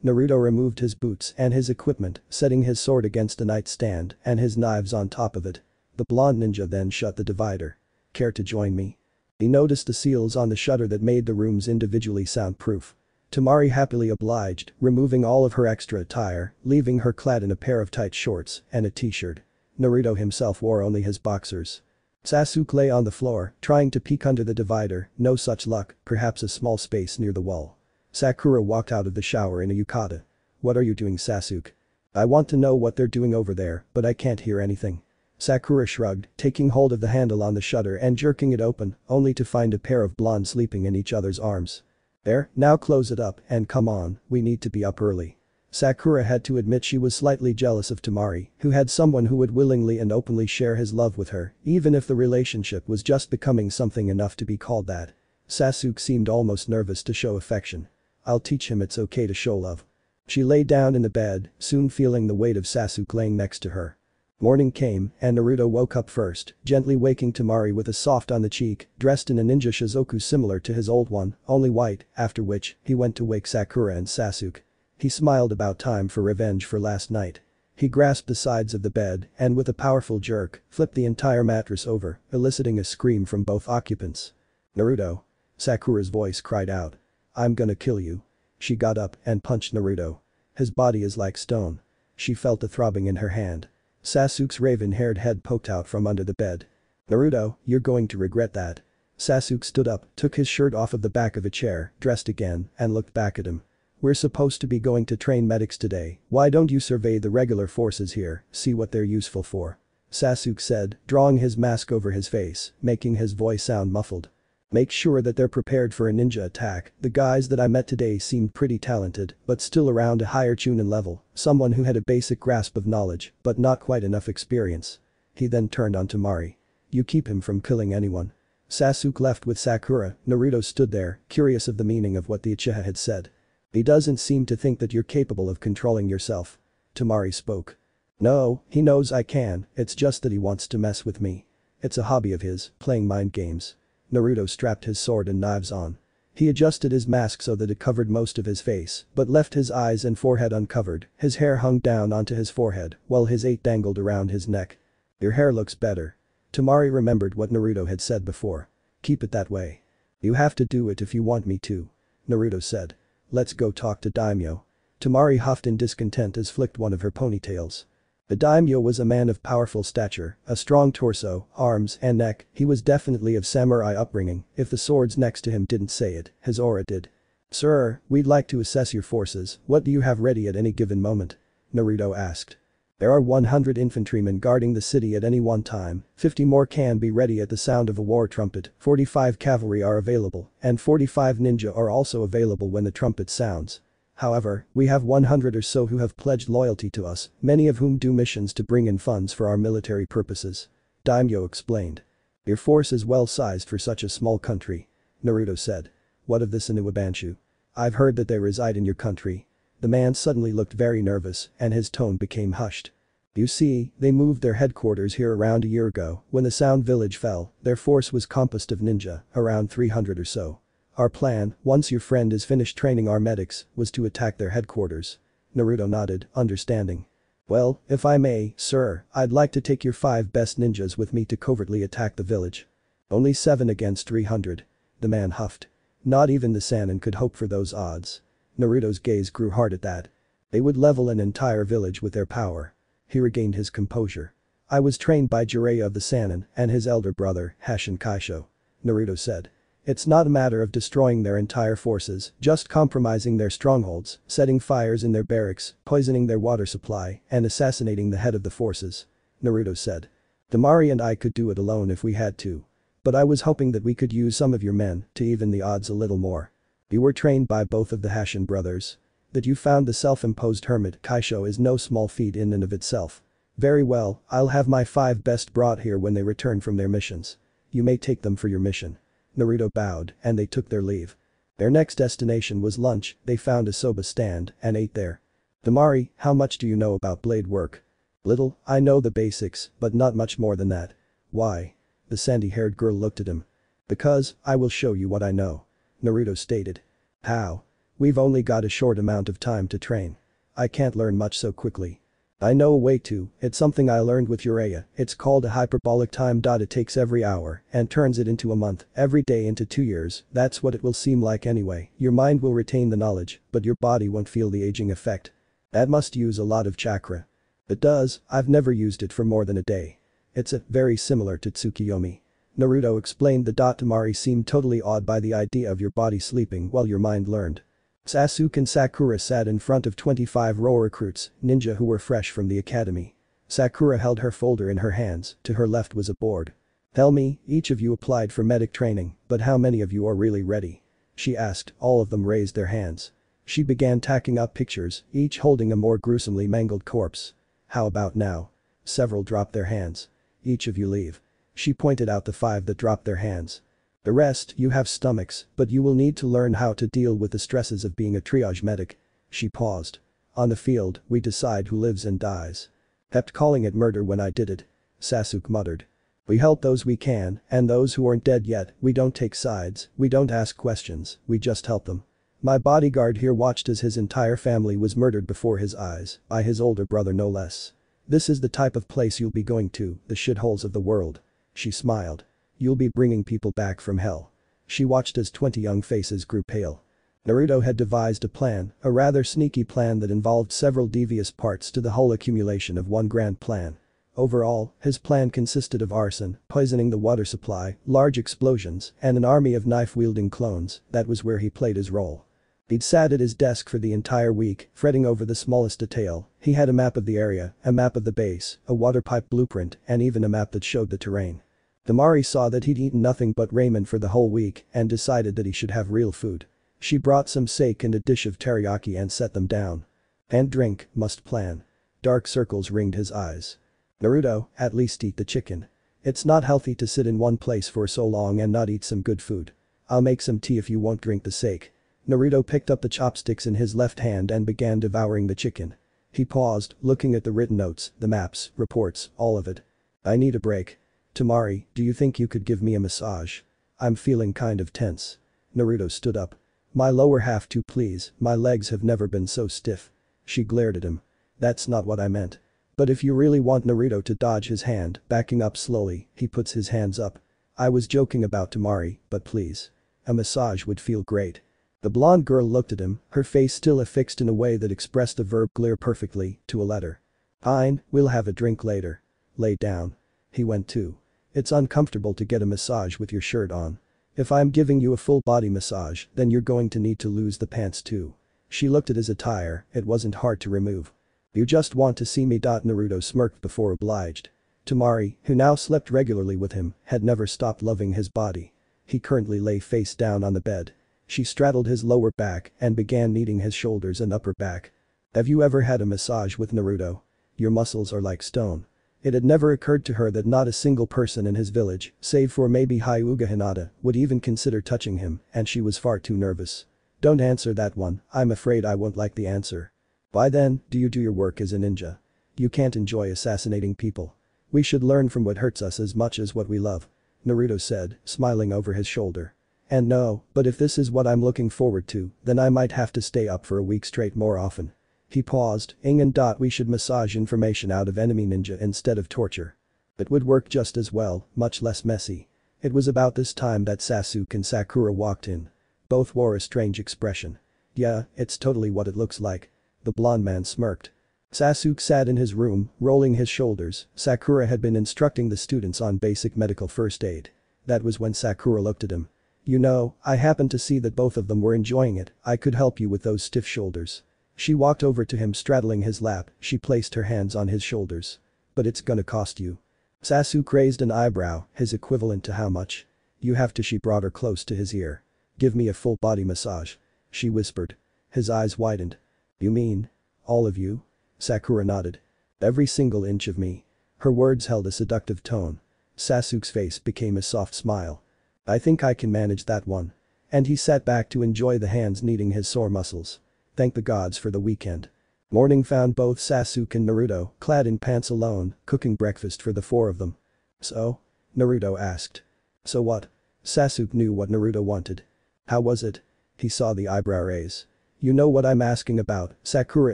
Naruto removed his boots and his equipment, setting his sword against a nightstand and his knives on top of it. The blonde ninja then shut the divider. Care to join me? He noticed the seals on the shutter that made the rooms individually soundproof. Temari happily obliged, removing all of her extra attire, leaving her clad in a pair of tight shorts and a t-shirt. Naruto himself wore only his boxers. Sasuke lay on the floor, trying to peek under the divider, no such luck, perhaps a small space near the wall. Sakura walked out of the shower in a yukata. What are you doing Sasuke? I want to know what they're doing over there, but I can't hear anything. Sakura shrugged, taking hold of the handle on the shutter and jerking it open, only to find a pair of blondes sleeping in each other's arms. There, now close it up and come on, we need to be up early. Sakura had to admit she was slightly jealous of Temari, who had someone who would willingly and openly share his love with her, even if the relationship was just becoming something enough to be called that. Sasuke seemed almost nervous to show affection. I'll teach him it's okay to show love. She lay down in the bed, soon feeling the weight of Sasuke laying next to her. Morning came and Naruto woke up first, gently waking Temari with a soft on the cheek, dressed in a ninja shizoku similar to his old one, only white, after which, he went to wake Sakura and Sasuke. He smiled about time for revenge for last night. He grasped the sides of the bed and with a powerful jerk, flipped the entire mattress over, eliciting a scream from both occupants. Naruto. Sakura's voice cried out. I'm gonna kill you. She got up and punched Naruto. His body is like stone. She felt the throbbing in her hand. Sasuke's raven-haired head poked out from under the bed. Naruto, you're going to regret that. Sasuke stood up, took his shirt off of the back of a chair, dressed again, and looked back at him. We're supposed to be going to train medics today, why don't you survey the regular forces here, see what they're useful for? Sasuke said, drawing his mask over his face, making his voice sound muffled. Make sure that they're prepared for a ninja attack, the guys that I met today seemed pretty talented, but still around a higher Chunin level, someone who had a basic grasp of knowledge, but not quite enough experience. He then turned on Temari. You keep him from killing anyone. Sasuke left with Sakura, Naruto stood there, curious of the meaning of what the Uchiha had said. He doesn't seem to think that you're capable of controlling yourself. Temari spoke. No, he knows I can, it's just that he wants to mess with me. It's a hobby of his, playing mind games. Naruto strapped his sword and knives on. He adjusted his mask so that it covered most of his face, but left his eyes and forehead uncovered, his hair hung down onto his forehead, while his eight dangled around his neck. Your hair looks better. Temari remembered what Naruto had said before. Keep it that way. You have to do it if you want me to. Naruto said. Let's go talk to Daimyo. Temari huffed in discontent as flicked one of her ponytails. The daimyo was a man of powerful stature, a strong torso, arms and neck, he was definitely of samurai upbringing, if the swords next to him didn't say it, his aura did. Sir, we'd like to assess your forces, what do you have ready at any given moment? Naruto asked. There are 100 infantrymen guarding the city at any one time, 50 more can be ready at the sound of a war trumpet, 45 cavalry are available, and 45 ninja are also available when the trumpet sounds. However, we have 100 or so who have pledged loyalty to us, many of whom do missions to bring in funds for our military purposes. Daimyo explained. Your force is well sized for such a small country. Naruto said. What of this Inuibanshu? I've heard that they reside in your country. The man suddenly looked very nervous and his tone became hushed. You see, they moved their headquarters here around a year ago. When the Sound Village fell, their force was composed of ninja, around 300 or so. Our plan, once your friend is finished training our medics, was to attack their headquarters. Naruto nodded, understanding. Well, if I may, sir, I'd like to take your 5 best ninjas with me to covertly attack the village. Only 7 against 300. The man huffed. Not even the Sannin could hope for those odds. Naruto's gaze grew hard at that. They would level an entire village with their power. He regained his composure. I was trained by Jiraiya of the Sannin and his elder brother, Hashin Kaisho. Naruto said. It's not a matter of destroying their entire forces, just compromising their strongholds, setting fires in their barracks, poisoning their water supply, and assassinating the head of the forces. Naruto said. Temari and I could do it alone if we had to. But I was hoping that we could use some of your men to even the odds a little more. You were trained by both of the Hashin brothers. That you found the self-imposed hermit Kaisho is no small feat in and of itself. Very well, I'll have my 5 best brought here when they return from their missions. You may take them for your mission. Naruto bowed and they took their leave. Their next destination was lunch. They found a soba stand and ate there. Temari, how much do you know about blade work? Little, I know the basics, but not much more than that. Why? The sandy-haired girl looked at him. Because, I will show you what I know. Naruto stated. How? We've only got a short amount of time to train. I can't learn much so quickly. I know a way to, it's something I learned with Jiraiya, it's called a hyperbolic time. It takes every hour and turns it into a month, every day into 2 years, that's what it will seem like anyway. Your mind will retain the knowledge, but your body won't feel the aging effect. That must use a lot of chakra. It does, I've never used it for more than a day. It's very similar to Tsukiyomi. Naruto explained. The Temari seemed totally awed by the idea of your body sleeping while your mind learned. Sasuke and Sakura sat in front of 25 raw recruits, ninja who were fresh from the academy. Sakura held her folder in her hands, to her left was a board. Tell me, each of you applied for medic training, but how many of you are really ready? She asked. All of them raised their hands. She began tacking up pictures, each holding a more gruesomely mangled corpse. How about now? Several dropped their hands. Each of you leave. She pointed out the 5 that dropped their hands. The rest, you have stomachs, but you will need to learn how to deal with the stresses of being a triage medic. She paused. On the field, we decide who lives and dies. Kept calling it murder when I did it. Sasuke muttered. We help those we can, and those who aren't dead yet, we don't take sides, we don't ask questions, we just help them. My bodyguard here watched as his entire family was murdered before his eyes, by his older brother no less. This is the type of place you'll be going to, the shitholes of the world. She smiled. You'll be bringing people back from hell. She watched as 20 young faces grew pale. Naruto had devised a plan, a rather sneaky plan that involved several devious parts to the whole accumulation of one grand plan. Overall, his plan consisted of arson, poisoning the water supply, large explosions, and an army of knife-wielding clones. That was where he played his role. He'd sat at his desk for the entire week, fretting over the smallest detail. He had a map of the area, a map of the base, a water pipe blueprint, and even a map that showed the terrain. Temari saw that he'd eaten nothing but ramen for the whole week and decided that he should have real food. She brought some sake and a dish of teriyaki and set them down. And drink, must plan. Dark circles ringed his eyes. Naruto, at least eat the chicken. It's not healthy to sit in one place for so long and not eat some good food. I'll make some tea if you won't drink the sake. Naruto picked up the chopsticks in his left hand and began devouring the chicken. He paused, looking at the written notes, the maps, reports, all of it. I need a break. Temari, do you think you could give me a massage? I'm feeling kind of tense. Naruto stood up. My lower half too please, my legs have never been so stiff. She glared at him. That's not what I meant. But if you really want. Naruto to dodge his hand, backing up slowly, he puts his hands up. I was joking about Temari, but please. A massage would feel great. The blonde girl looked at him, her face still affixed in a way that expressed the verb glare perfectly, to a letter. Fine, we'll have a drink later. Lay down. He went too. It's uncomfortable to get a massage with your shirt on. If I'm giving you a full body massage, then you're going to need to lose the pants too. She looked at his attire, it wasn't hard to remove. You just want to see me. Naruto smirked before obliged. Temari, who now slept regularly with him, had never stopped loving his body. He currently lay face down on the bed. She straddled his lower back and began kneading his shoulders and upper back. Have you ever had a massage with Naruto? Your muscles are like stone. It had never occurred to her that not a single person in his village, save for maybe Hyuga Hinata, would even consider touching him, and she was far too nervous. Don't answer that one, I'm afraid I won't like the answer. Why then, do you do your work as a ninja? You can't enjoy assassinating people. We should learn from what hurts us as much as what we love. Naruto said, smiling over his shoulder. And no, but if this is what I'm looking forward to, then I might have to stay up for a week straight more often. He paused, we should massage information out of enemy ninja instead of torture. It would work just as well, much less messy. It was about this time that Sasuke and Sakura walked in. Both wore a strange expression. Yeah, it's totally what it looks like. The blonde man smirked. Sasuke sat in his room, rolling his shoulders. Sakura had been instructing the students on basic medical first aid. That was when Sakura looked at him. You know, I happened to see that both of them were enjoying it, I could help you with those stiff shoulders. She walked over to him straddling his lap, she placed her hands on his shoulders. But it's gonna cost you. Sasuke raised an eyebrow, his equivalent to how much? You have to. She brought her close to his ear. Give me a full body massage. She whispered. His eyes widened. You mean? All of you? Sakura nodded. Every single inch of me. Her words held a seductive tone. Sasuke's face became a soft smile. I think I can manage that one. And he sat back to enjoy the hands kneading his sore muscles. Thank the gods for the weekend. Morning found both Sasuke and Naruto clad in pants alone, cooking breakfast for the four of them. So? Naruto asked. So what? Sasuke knew what Naruto wanted. How was it? He saw the eyebrow raise. You know what I'm asking about. Sakura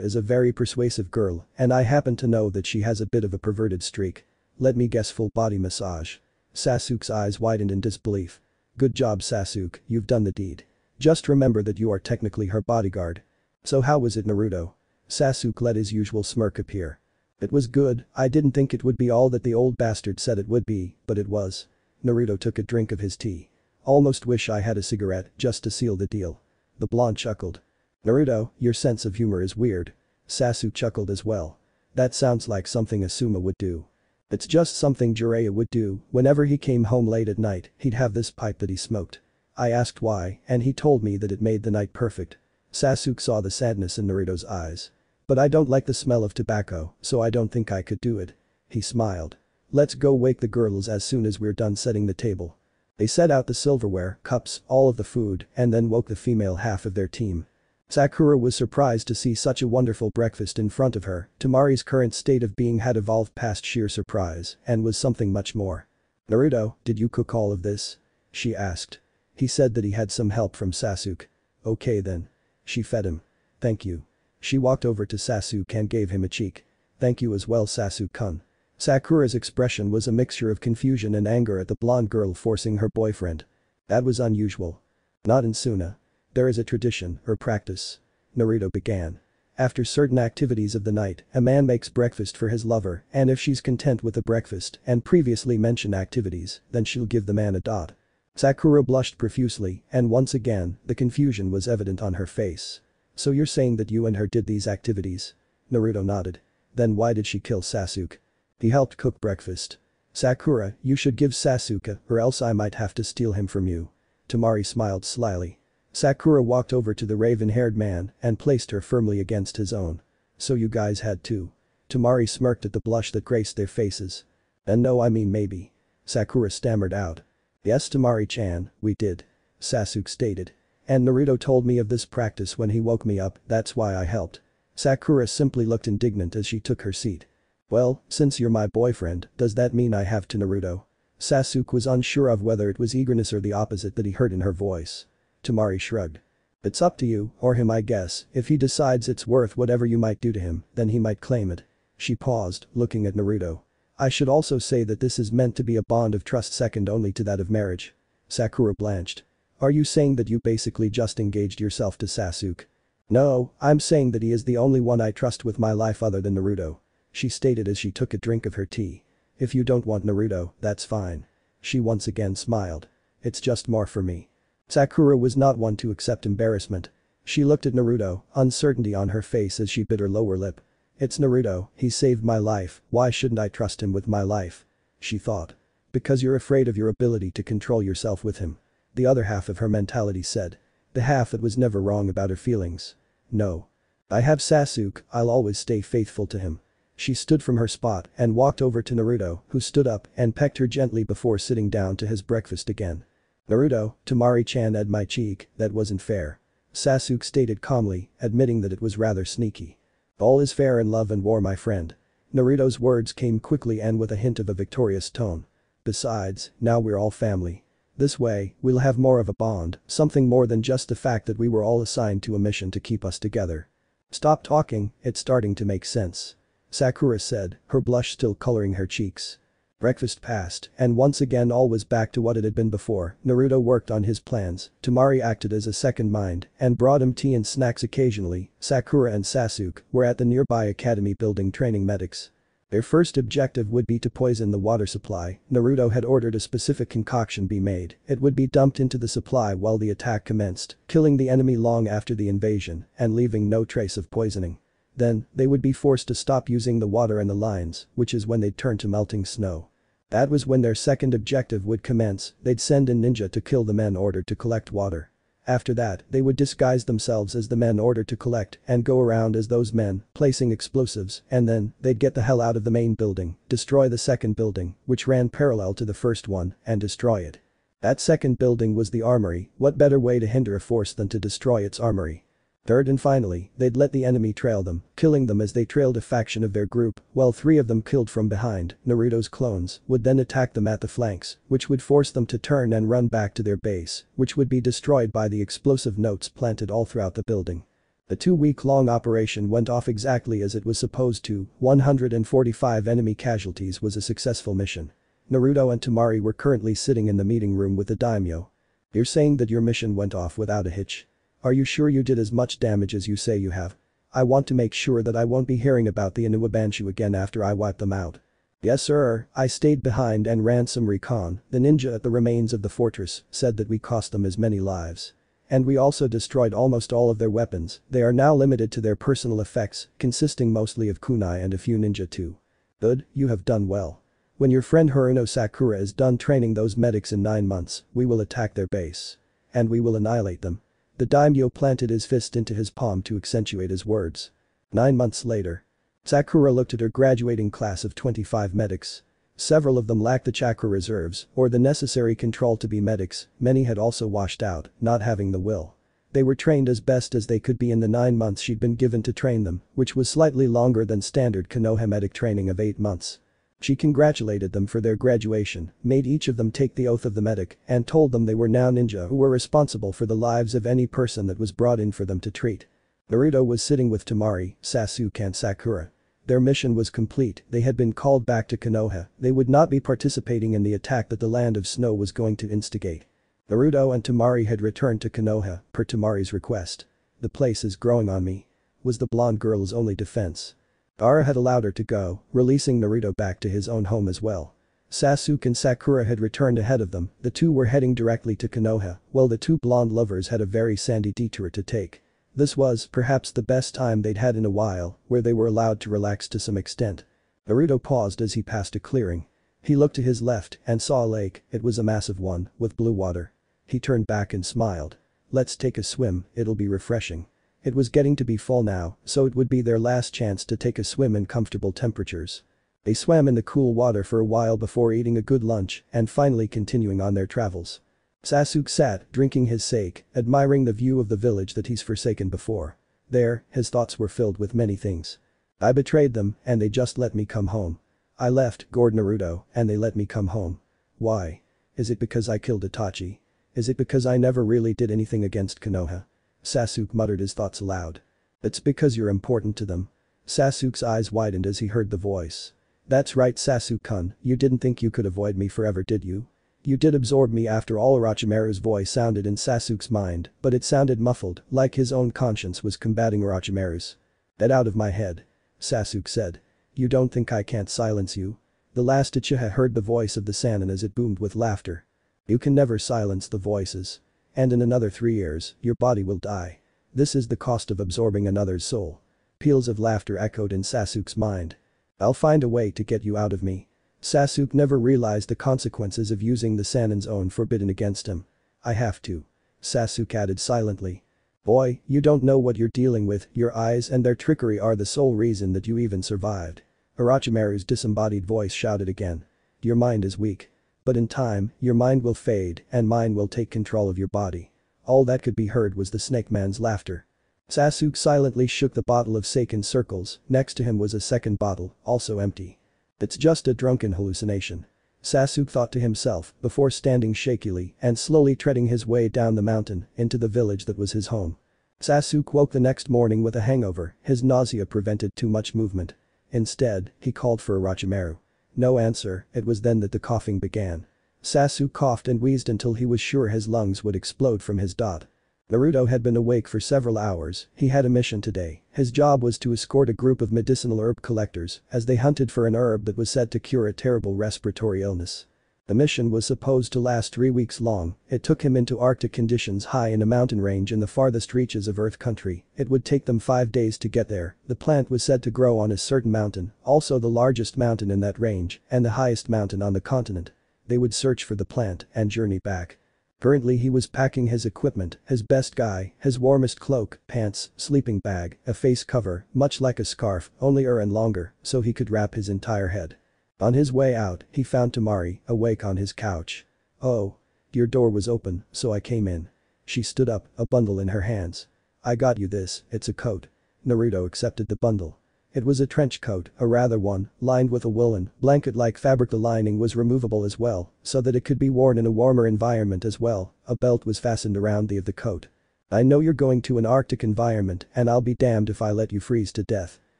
is a very persuasive girl, and I happen to know that she has a bit of a perverted streak. Let me guess, full body massage. Sasuke's eyes widened in disbelief. Good job, Sasuke, you've done the deed. Just remember that you are technically her bodyguard. So how was it, Naruto? Sasuke let his usual smirk appear. It was good, I didn't think it would be all that the old bastard said it would be, but it was. Naruto took a drink of his tea. Almost wish I had a cigarette just to seal the deal. The blonde chuckled. Naruto, your sense of humor is weird. Sasuke chuckled as well. That sounds like something Asuma would do. It's just something Jiraiya would do. Whenever he came home late at night, he'd have this pipe that he smoked. I asked why, and he told me that it made the night perfect. Sasuke saw the sadness in Naruto's eyes. But I don't like the smell of tobacco, so I don't think I could do it. He smiled. Let's go wake the girls as soon as we're done setting the table. They set out the silverware, cups, all of the food, and then woke the female half of their team. Sakura was surprised to see such a wonderful breakfast in front of her. Temari's current state of being had evolved past sheer surprise and was something much more. Naruto, did you cook all of this? She asked. He said that he had some help from Sasuke. Okay then. She fed him. Thank you. She walked over to Sasuke and gave him a cheek. Thank you as well, Sasuke-kun. Sakura's expression was a mixture of confusion and anger at the blonde girl forcing her boyfriend. That was unusual. Not in Suna. There is a tradition, or practice. Naruto began. After certain activities of the night, a man makes breakfast for his lover, and if she's content with the breakfast and previously mentioned activities, then she'll give the man a dot. Sakura blushed profusely, and once again, the confusion was evident on her face. So you're saying that you and her did these activities? Naruto nodded. Then why did she kill Sasuke? He helped cook breakfast. Sakura, you should give Sasuke, or else I might have to steal him from you. Temari smiled slyly. Sakura walked over to the raven-haired man and placed her firmly against his own. So you guys had to. Temari smirked at the blush that graced their faces. And no, I mean maybe. Sakura stammered out. Yes, Temari-chan, we did. Sasuke stated. And Naruto told me of this practice when he woke me up, that's why I helped. Sakura simply looked indignant as she took her seat. Well, since you're my boyfriend, does that mean I have to, Naruto? Sasuke was unsure of whether it was eagerness or the opposite that he heard in her voice. Temari shrugged. It's up to you, or him I guess, if he decides it's worth whatever you might do to him, then he might claim it. She paused, looking at Naruto. I should also say that this is meant to be a bond of trust second only to that of marriage. Sakura blanched. Are you saying that you basically just engaged yourself to Sasuke? No, I'm saying that he is the only one I trust with my life other than Naruto. She stated as she took a drink of her tea. If you don't want Naruto, that's fine. She once again smiled. It's just more for me. Sakura was not one to accept embarrassment. She looked at Naruto, uncertainty on her face as she bit her lower lip. It's Naruto, he saved my life, why shouldn't I trust him with my life? She thought. Because you're afraid of your ability to control yourself with him. The other half of her mentality said. The half that was never wrong about her feelings. No. I have Sasuke, I'll always stay faithful to him. She stood from her spot and walked over to Naruto, who stood up and pecked her gently before sitting down to his breakfast again. Naruto, Temari-chan at my cheek, that wasn't fair. Sasuke stated calmly, admitting that it was rather sneaky. All is fair in love and war, my friend. Naruto's words came quickly and with a hint of a victorious tone. Besides, now we're all family. This way, we'll have more of a bond, something more than just the fact that we were all assigned to a mission to keep us together. Stop talking, it's starting to make sense. Sakura said, her blush still coloring her cheeks. Breakfast passed, and once again all was back to what it had been before. Naruto worked on his plans, Temari acted as a second mind and brought him tea and snacks occasionally. Sakura and Sasuke were at the nearby academy building training medics. Their first objective would be to poison the water supply. Naruto had ordered a specific concoction be made. It would be dumped into the supply while the attack commenced, killing the enemy long after the invasion and leaving no trace of poisoning. Then, they would be forced to stop using the water and the lines, which is when they'd turn to melting snow. That was when their second objective would commence. They'd send a ninja to kill the men ordered to collect water. After that, they would disguise themselves as the men ordered to collect and go around as those men, placing explosives, and then, they'd get the hell out of the main building, destroy the second building, which ran parallel to the first one, and destroy it. That second building was the armory. What better way to hinder a force than to destroy its armory? Third and finally, they'd let the enemy trail them, killing them as they trailed a faction of their group, while 3 of them killed from behind. Naruto's clones would then attack them at the flanks, which would force them to turn and run back to their base, which would be destroyed by the explosive notes planted all throughout the building. The 2-week-long operation went off exactly as it was supposed to. 145 enemy casualties was a successful mission. Naruto and Temari were currently sitting in the meeting room with the daimyo. You're saying that your mission went off without a hitch? Are you sure you did as much damage as you say you have? I want to make sure that I won't be hearing about the Inuwabanshu again after I wipe them out. Yes sir, I stayed behind and ran some recon. The ninja at the remains of the fortress said that we cost them as many lives. And we also destroyed almost all of their weapons. They are now limited to their personal effects, consisting mostly of kunai and a few ninja too. Good, you have done well. When your friend Haruno Sakura is done training those medics in 9 months, we will attack their base. And we will annihilate them. The daimyo planted his fist into his palm to accentuate his words. 9 months later. Sakura looked at her graduating class of 25 medics. Several of them lacked the chakra reserves or the necessary control to be medics. Many had also washed out, not having the will. They were trained as best as they could be in the 9 months she'd been given to train them, which was slightly longer than standard Konoha medic training of 8 months. She congratulated them for their graduation, made each of them take the oath of the medic, and told them they were now ninja who were responsible for the lives of any person that was brought in for them to treat. Naruto was sitting with Temari, Sasuke and Sakura. Their mission was complete, they had been called back to Konoha, they would not be participating in the attack that the Land of Snow was going to instigate. Naruto and Temari had returned to Konoha, per Temari's request. The place is growing on me. Was the blonde girl's only defense. Gaara had allowed her to go, releasing Naruto back to his own home as well. Sasuke and Sakura had returned ahead of them, the two were heading directly to Konoha, while the 2 blonde lovers had a very sandy detour to take. This was, perhaps, the best time they'd had in a while, where they were allowed to relax to some extent. Naruto paused as he passed a clearing. He looked to his left and saw a lake. It was a massive one, with blue water. He turned back and smiled. Let's take a swim, it'll be refreshing. It was getting to be fall now, so it would be their last chance to take a swim in comfortable temperatures. They swam in the cool water for a while before eating a good lunch and finally continuing on their travels. Sasuke sat, drinking his sake, admiring the view of the village that he's forsaken before. There, his thoughts were filled with many things. I betrayed them, and they just let me come home. I left, Gord Naruto, and they let me come home. Why? Is it because I killed Itachi? Is it because I never really did anything against Konoha? Sasuke muttered his thoughts aloud. It's because you're important to them. Sasuke's eyes widened as he heard the voice. That's right Sasuke-kun, you didn't think you could avoid me forever did you? You did absorb me after all. Orochimaru's voice sounded in Sasuke's mind, but it sounded muffled, like his own conscience was combating Orochimaru's. Get out of my head. Sasuke said. You don't think I can't silence you? The last Uchiha heard the voice of the Sannin as it boomed with laughter. You can never silence the voices. And in another 3 years, your body will die. This is the cost of absorbing another's soul. Peals of laughter echoed in Sasuke's mind. I'll find a way to get you out of me. Sasuke never realized the consequences of using the Sanin's own forbidden against him. I have to. Sasuke added silently. Boy, you don't know what you're dealing with, your eyes and their trickery are the sole reason that you even survived. Orochimaru's disembodied voice shouted again. Your mind is weak. But in time, your mind will fade and mine will take control of your body. All that could be heard was the snake man's laughter. Sasuke silently shook the bottle of sake in circles, next to him was a second bottle, also empty. It's just a drunken hallucination. Sasuke thought to himself before standing shakily and slowly treading his way down the mountain into the village that was his home. Sasuke woke the next morning with a hangover, his nausea prevented too much movement. Instead, he called for Orochimaru. No answer, it was then that the coughing began. Sasuke coughed and wheezed until he was sure his lungs would explode from his dot. Naruto had been awake for several hours, he had a mission today, his job was to escort a group of medicinal herb collectors as they hunted for an herb that was said to cure a terrible respiratory illness. The mission was supposed to last 3 weeks long, it took him into Arctic conditions high in a mountain range in the farthest reaches of Earth country, it would take them 5 days to get there, the plant was said to grow on a certain mountain, also the largest mountain in that range, and the highest mountain on the continent. They would search for the plant and journey back. Currently he was packing his equipment, his best guy, his warmest cloak, pants, sleeping bag, a face cover, much like a scarf, only and longer, so he could wrap his entire head. On his way out, he found Temari, awake on his couch. Oh. Your door was open, so I came in. She stood up, a bundle in her hands. I got you this, it's a coat. Naruto accepted the bundle. It was a trench coat, a rather one, lined with a woolen, blanket-like fabric. The lining was removable as well, so that it could be worn in a warmer environment as well, a belt was fastened around the coat. I know you're going to an Arctic environment and I'll be damned if I let you freeze to death.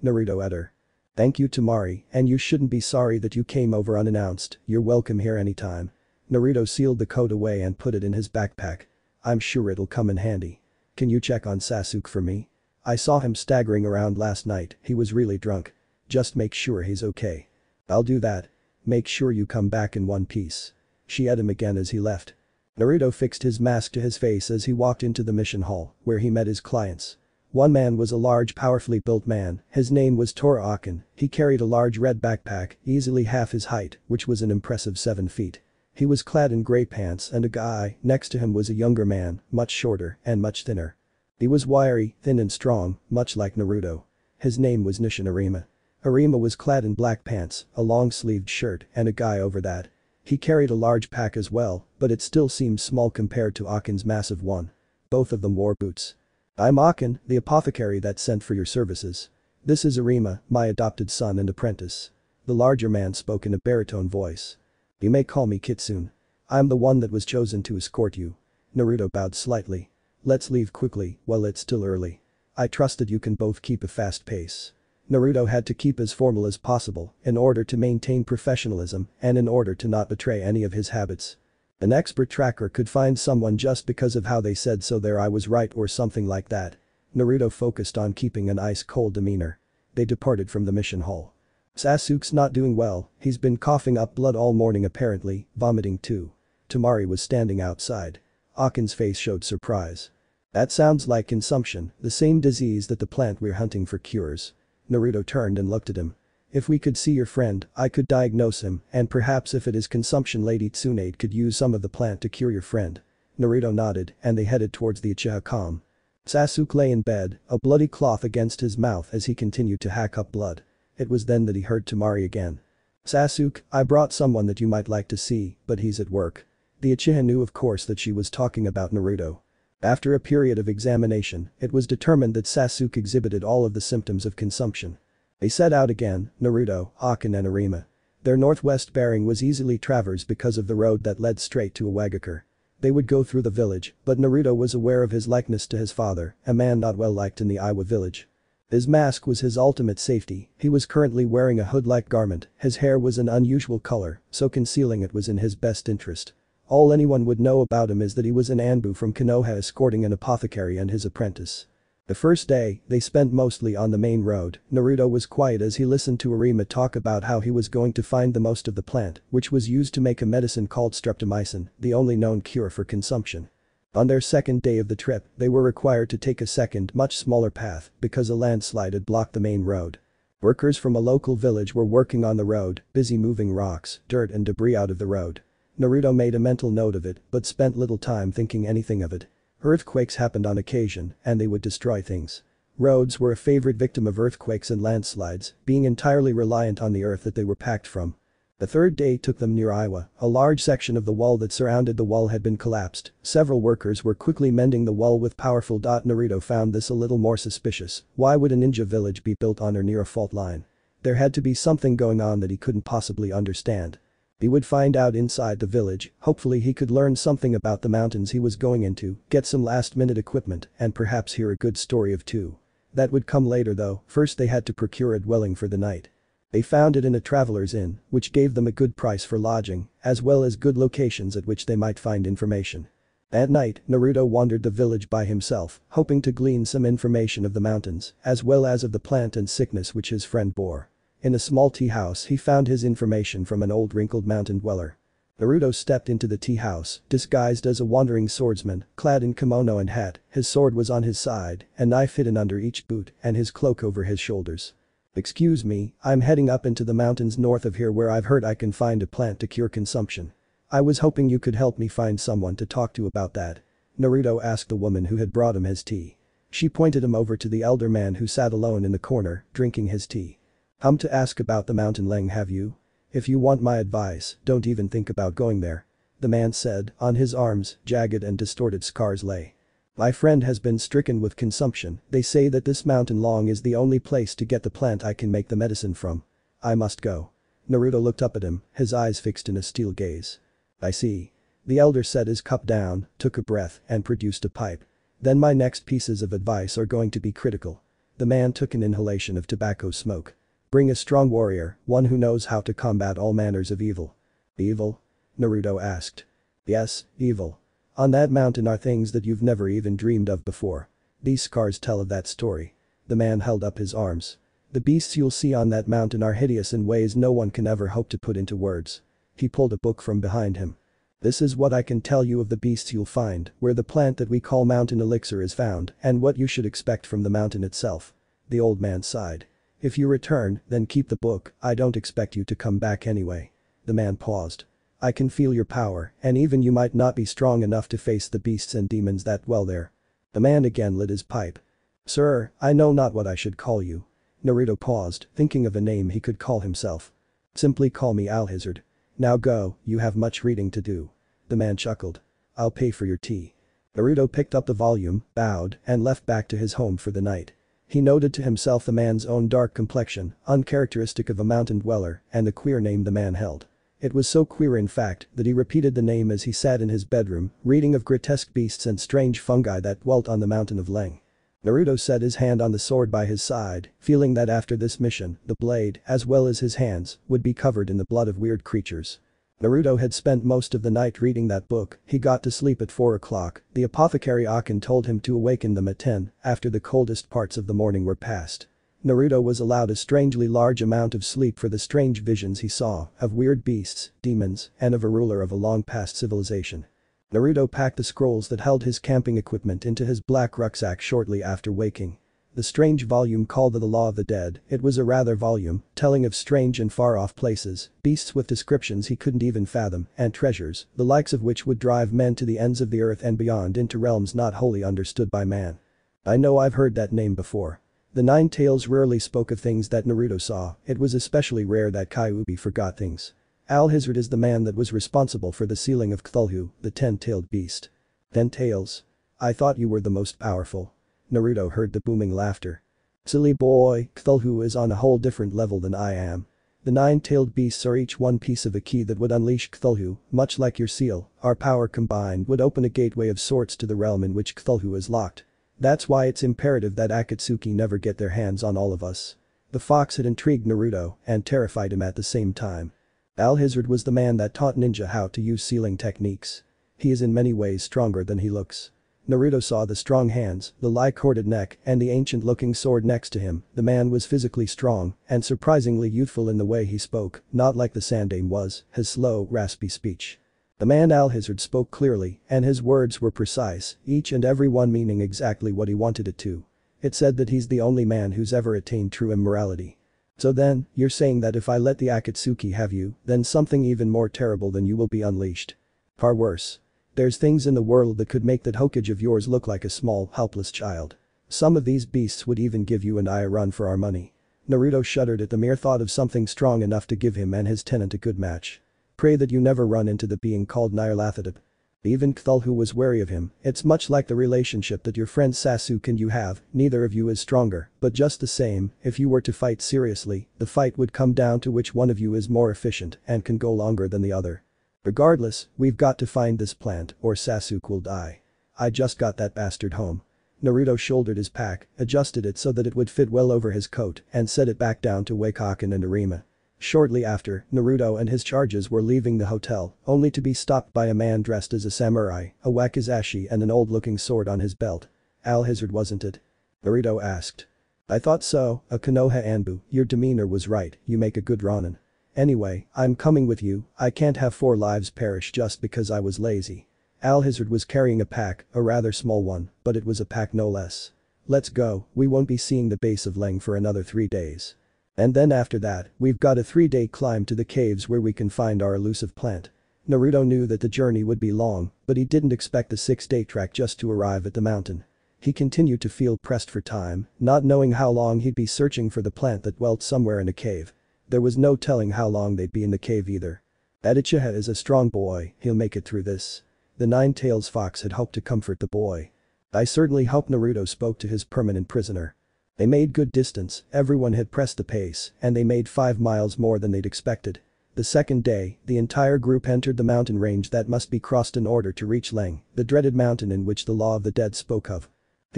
Naruto uttered. Thank you Temari, and you shouldn't be sorry that you came over unannounced, you're welcome here anytime. Naruto sealed the coat away and put it in his backpack. I'm sure it'll come in handy. Can you check on Sasuke for me? I saw him staggering around last night, he was really drunk. Just make sure he's okay. I'll do that. Make sure you come back in one piece. She eyed him again as he left. Naruto fixed his mask to his face as he walked into the mission hall, where he met his clients. One man was a large powerfully built man, his name was Tora Akin, he carried a large red backpack, easily half his height, which was an impressive 7 feet. He was clad in grey pants and a guy next to him was a younger man, much shorter and much thinner. He was wiry, thin and strong, much like Naruto. His name was Nishin Arima. Arima was clad in black pants, a long-sleeved shirt and a guy over that. He carried a large pack as well, but it still seemed small compared to Akin's massive one. Both of them wore boots. I'm Akin, the apothecary that sent for your services. This is Arima, my adopted son and apprentice. The larger man spoke in a baritone voice. You may call me Kitsune. I'm the one that was chosen to escort you. Naruto bowed slightly. Let's leave quickly while it's still early. I trust that you can both keep a fast pace. Naruto had to keep as formal as possible in order to maintain professionalism and in order to not betray any of his habits. An expert tracker could find someone just because of how they said so there I was right or something like that. Naruto focused on keeping an ice-cold demeanor. They departed from the mission hall. Sasuke's not doing well, he's been coughing up blood all morning apparently, vomiting too. Temari was standing outside. Akin's face showed surprise. That sounds like consumption, the same disease that the plant we're hunting for cures. Naruto turned and looked at him. If we could see your friend, I could diagnose him and perhaps if it is consumption Lady Tsunade could use some of the plant to cure your friend. Naruto nodded and they headed towards the Uchiha Calm. Sasuke lay in bed, a bloody cloth against his mouth as he continued to hack up blood. It was then that he heard Temari again. Sasuke, I brought someone that you might like to see, but he's at work. The Uchiha knew of course that she was talking about Naruto. After a period of examination, it was determined that Sasuke exhibited all of the symptoms of consumption. They set out again, Naruto, Akin and Arima. Their northwest bearing was easily traversed because of the road that led straight to Iwagakure. They would go through the village, but Naruto was aware of his likeness to his father, a man not well liked in the Iwa village. His mask was his ultimate safety, he was currently wearing a hood-like garment, his hair was an unusual color, so concealing it was in his best interest. All anyone would know about him is that he was an Anbu from Konoha escorting an apothecary and his apprentice. The first day, they spent mostly on the main road, Naruto was quiet as he listened to Arima talk about how he was going to find the most of the plant, which was used to make a medicine called streptomycin, the only known cure for consumption. On their second day of the trip, they were required to take a second, much smaller path because a landslide had blocked the main road. Workers from a local village were working on the road, busy moving rocks, dirt and debris out of the road. Naruto made a mental note of it but spent little time thinking anything of it. Earthquakes happened on occasion and they would destroy things. Roads were a favorite victim of earthquakes and landslides, being entirely reliant on the earth that they were packed from. The third day took them near Iwa. A large section of the wall that surrounded the wall had been collapsed. Several workers were quickly mending the wall with powerful. Naruto found this a little more suspicious. Why would a ninja village be built on or near a fault line? There had to be something going on that he couldn't possibly understand. He would find out inside the village. Hopefully he could learn something about the mountains he was going into, get some last-minute equipment, and perhaps hear a good story of two. That would come later though. First they had to procure a dwelling for the night. They found it in a traveler's inn, which gave them a good price for lodging, as well as good locations at which they might find information. At night, Naruto wandered the village by himself, hoping to glean some information of the mountains, as well as of the plant and sickness which his friend bore. In a small tea house he found his information from an old wrinkled mountain dweller. Naruto stepped into the tea house, disguised as a wandering swordsman, clad in kimono and hat. His sword was on his side, a knife hidden under each boot, and his cloak over his shoulders. "Excuse me, I'm heading up into the mountains north of here where I've heard I can find a plant to cure consumption. I was hoping you could help me find someone to talk to about that." Naruto asked the woman who had brought him his tea. She pointed him over to the elder man who sat alone in the corner, drinking his tea. To ask about the mountain Leng, have you? If you want my advice, don't even think about going there." The man said. On his arms, jagged and distorted scars lay. "My friend has been stricken with consumption. They say that this mountain Long is the only place to get the plant I can make the medicine from. I must go." Naruto looked up at him, his eyes fixed in a steel gaze. "I see." The elder set his cup down, took a breath, and produced a pipe. "Then my next pieces of advice are going to be critical." The man took an inhalation of tobacco smoke. "Bring a strong warrior, one who knows how to combat all manners of evil." "Evil?" Naruto asked. "Yes, evil. On that mountain are things that you've never even dreamed of before. These scars tell of that story." The man held up his arms. "The beasts you'll see on that mountain are hideous in ways no one can ever hope to put into words." He pulled a book from behind him. "This is what I can tell you of the beasts you'll find, where the plant that we call mountain elixir is found, and what you should expect from the mountain itself." The old man sighed. "If you return, then keep the book. I don't expect you to come back anyway." The man paused. "I can feel your power, and even you might not be strong enough to face the beasts and demons that dwell there." The man again lit his pipe. "Sir, I know not what I should call you." Naruto paused, thinking of a name he could call himself. "Simply call me Alhazred. Now go, you have much reading to do." The man chuckled. "I'll pay for your tea." Naruto picked up the volume, bowed, and left back to his home for the night. He noted to himself the man's own dark complexion, uncharacteristic of a mountain dweller, and the queer name the man held. It was so queer in fact that he repeated the name as he sat in his bedroom, reading of grotesque beasts and strange fungi that dwelt on the mountain of Leng. Naruto set his hand on the sword by his side, feeling that after this mission, the blade, as well as his hands, would be covered in the blood of weird creatures. Naruto had spent most of the night reading that book. He got to sleep at 4 o'clock. The apothecary Akin told him to awaken them at 10 after the coldest parts of the morning were past. Naruto was allowed a strangely large amount of sleep for the strange visions he saw of weird beasts, demons, and of a ruler of a long-past civilization. Naruto packed the scrolls that held his camping equipment into his black rucksack shortly after waking. The strange volume called The Law of the Dead, it was a rather volume, telling of strange and far-off places, beasts with descriptions he couldn't even fathom, and treasures, the likes of which would drive men to the ends of the earth and beyond into realms not wholly understood by man. I know I've heard that name before. The Nine Tails rarely spoke of things that Naruto saw, it was especially rare that Kyuubi forgot things. Alhazred is the man that was responsible for the sealing of Cthulhu, the 10-tailed beast. 10 tails? I thought you were the most powerful. Naruto heard the booming laughter. Silly boy, Cthulhu is on a whole different level than I am. The 9-tailed beasts are each one piece of a key that would unleash Cthulhu, much like your seal, our power combined would open a gateway of sorts to the realm in which Cthulhu is locked. That's why it's imperative that Akatsuki never get their hands on all of us. The fox had intrigued Naruto and terrified him at the same time. Alhazred was the man that taught ninja how to use sealing techniques. He is in many ways stronger than he looks. Naruto saw the strong hands, the lie-corded neck, and the ancient-looking sword next to him. The man was physically strong and surprisingly youthful in the way he spoke, not like the Sandame was, his slow, raspy speech. The man Alhazred spoke clearly, and his words were precise, each and every one meaning exactly what he wanted it to. It said that he's the only man who's ever attained true immorality. So then, you're saying that if I let the Akatsuki have you, then something even more terrible than you will be unleashed. Far worse. There's things in the world that could make that Hokage of yours look like a small, helpless child. Some of these beasts would even give you and I a run for our money. Naruto shuddered at the mere thought of something strong enough to give him and his tenant a good match. Pray that you never run into the being called Nyarlathotep. Even Cthulhu was wary of him. It's much like the relationship that your friend Sasuke and you have, neither of you is stronger, but just the same, if you were to fight seriously, the fight would come down to which one of you is more efficient and can go longer than the other. Regardless, we've got to find this plant or Sasuke will die. I just got that bastard home. Naruto shouldered his pack, adjusted it so that it would fit well over his coat, and set it back down to wake Haken and Arima. Shortly after, Naruto and his charges were leaving the hotel, only to be stopped by a man dressed as a samurai, a wakizashi and an old-looking sword on his belt. Alhazred, wasn't it? Naruto asked. I thought so, Konoha Anbu, your demeanor was right, you make a good Ronin. Anyway, I'm coming with you, I can't have 4 lives perish just because I was lazy. Alhazred was carrying a pack, a rather small one, but it was a pack no less. Let's go, we won't be seeing the base of Leng for another 3 days. And then after that, we've got a 3-day climb to the caves where we can find our elusive plant. Naruto knew that the journey would be long, but he didn't expect the 6-day trek just to arrive at the mountain. He continued to feel pressed for time, not knowing how long he'd be searching for the plant that dwelt somewhere in a cave. There was no telling how long they'd be in the cave either. Adichie is a strong boy, he'll make it through this. The Nine-Tails Fox had hoped to comfort the boy. I certainly hope. Naruto spoke to his permanent prisoner. They made good distance, everyone had pressed the pace, and they made 5 miles more than they'd expected. The second day, the entire group entered the mountain range that must be crossed in order to reach Leng, the dreaded mountain in which the Law of the Dead spoke of.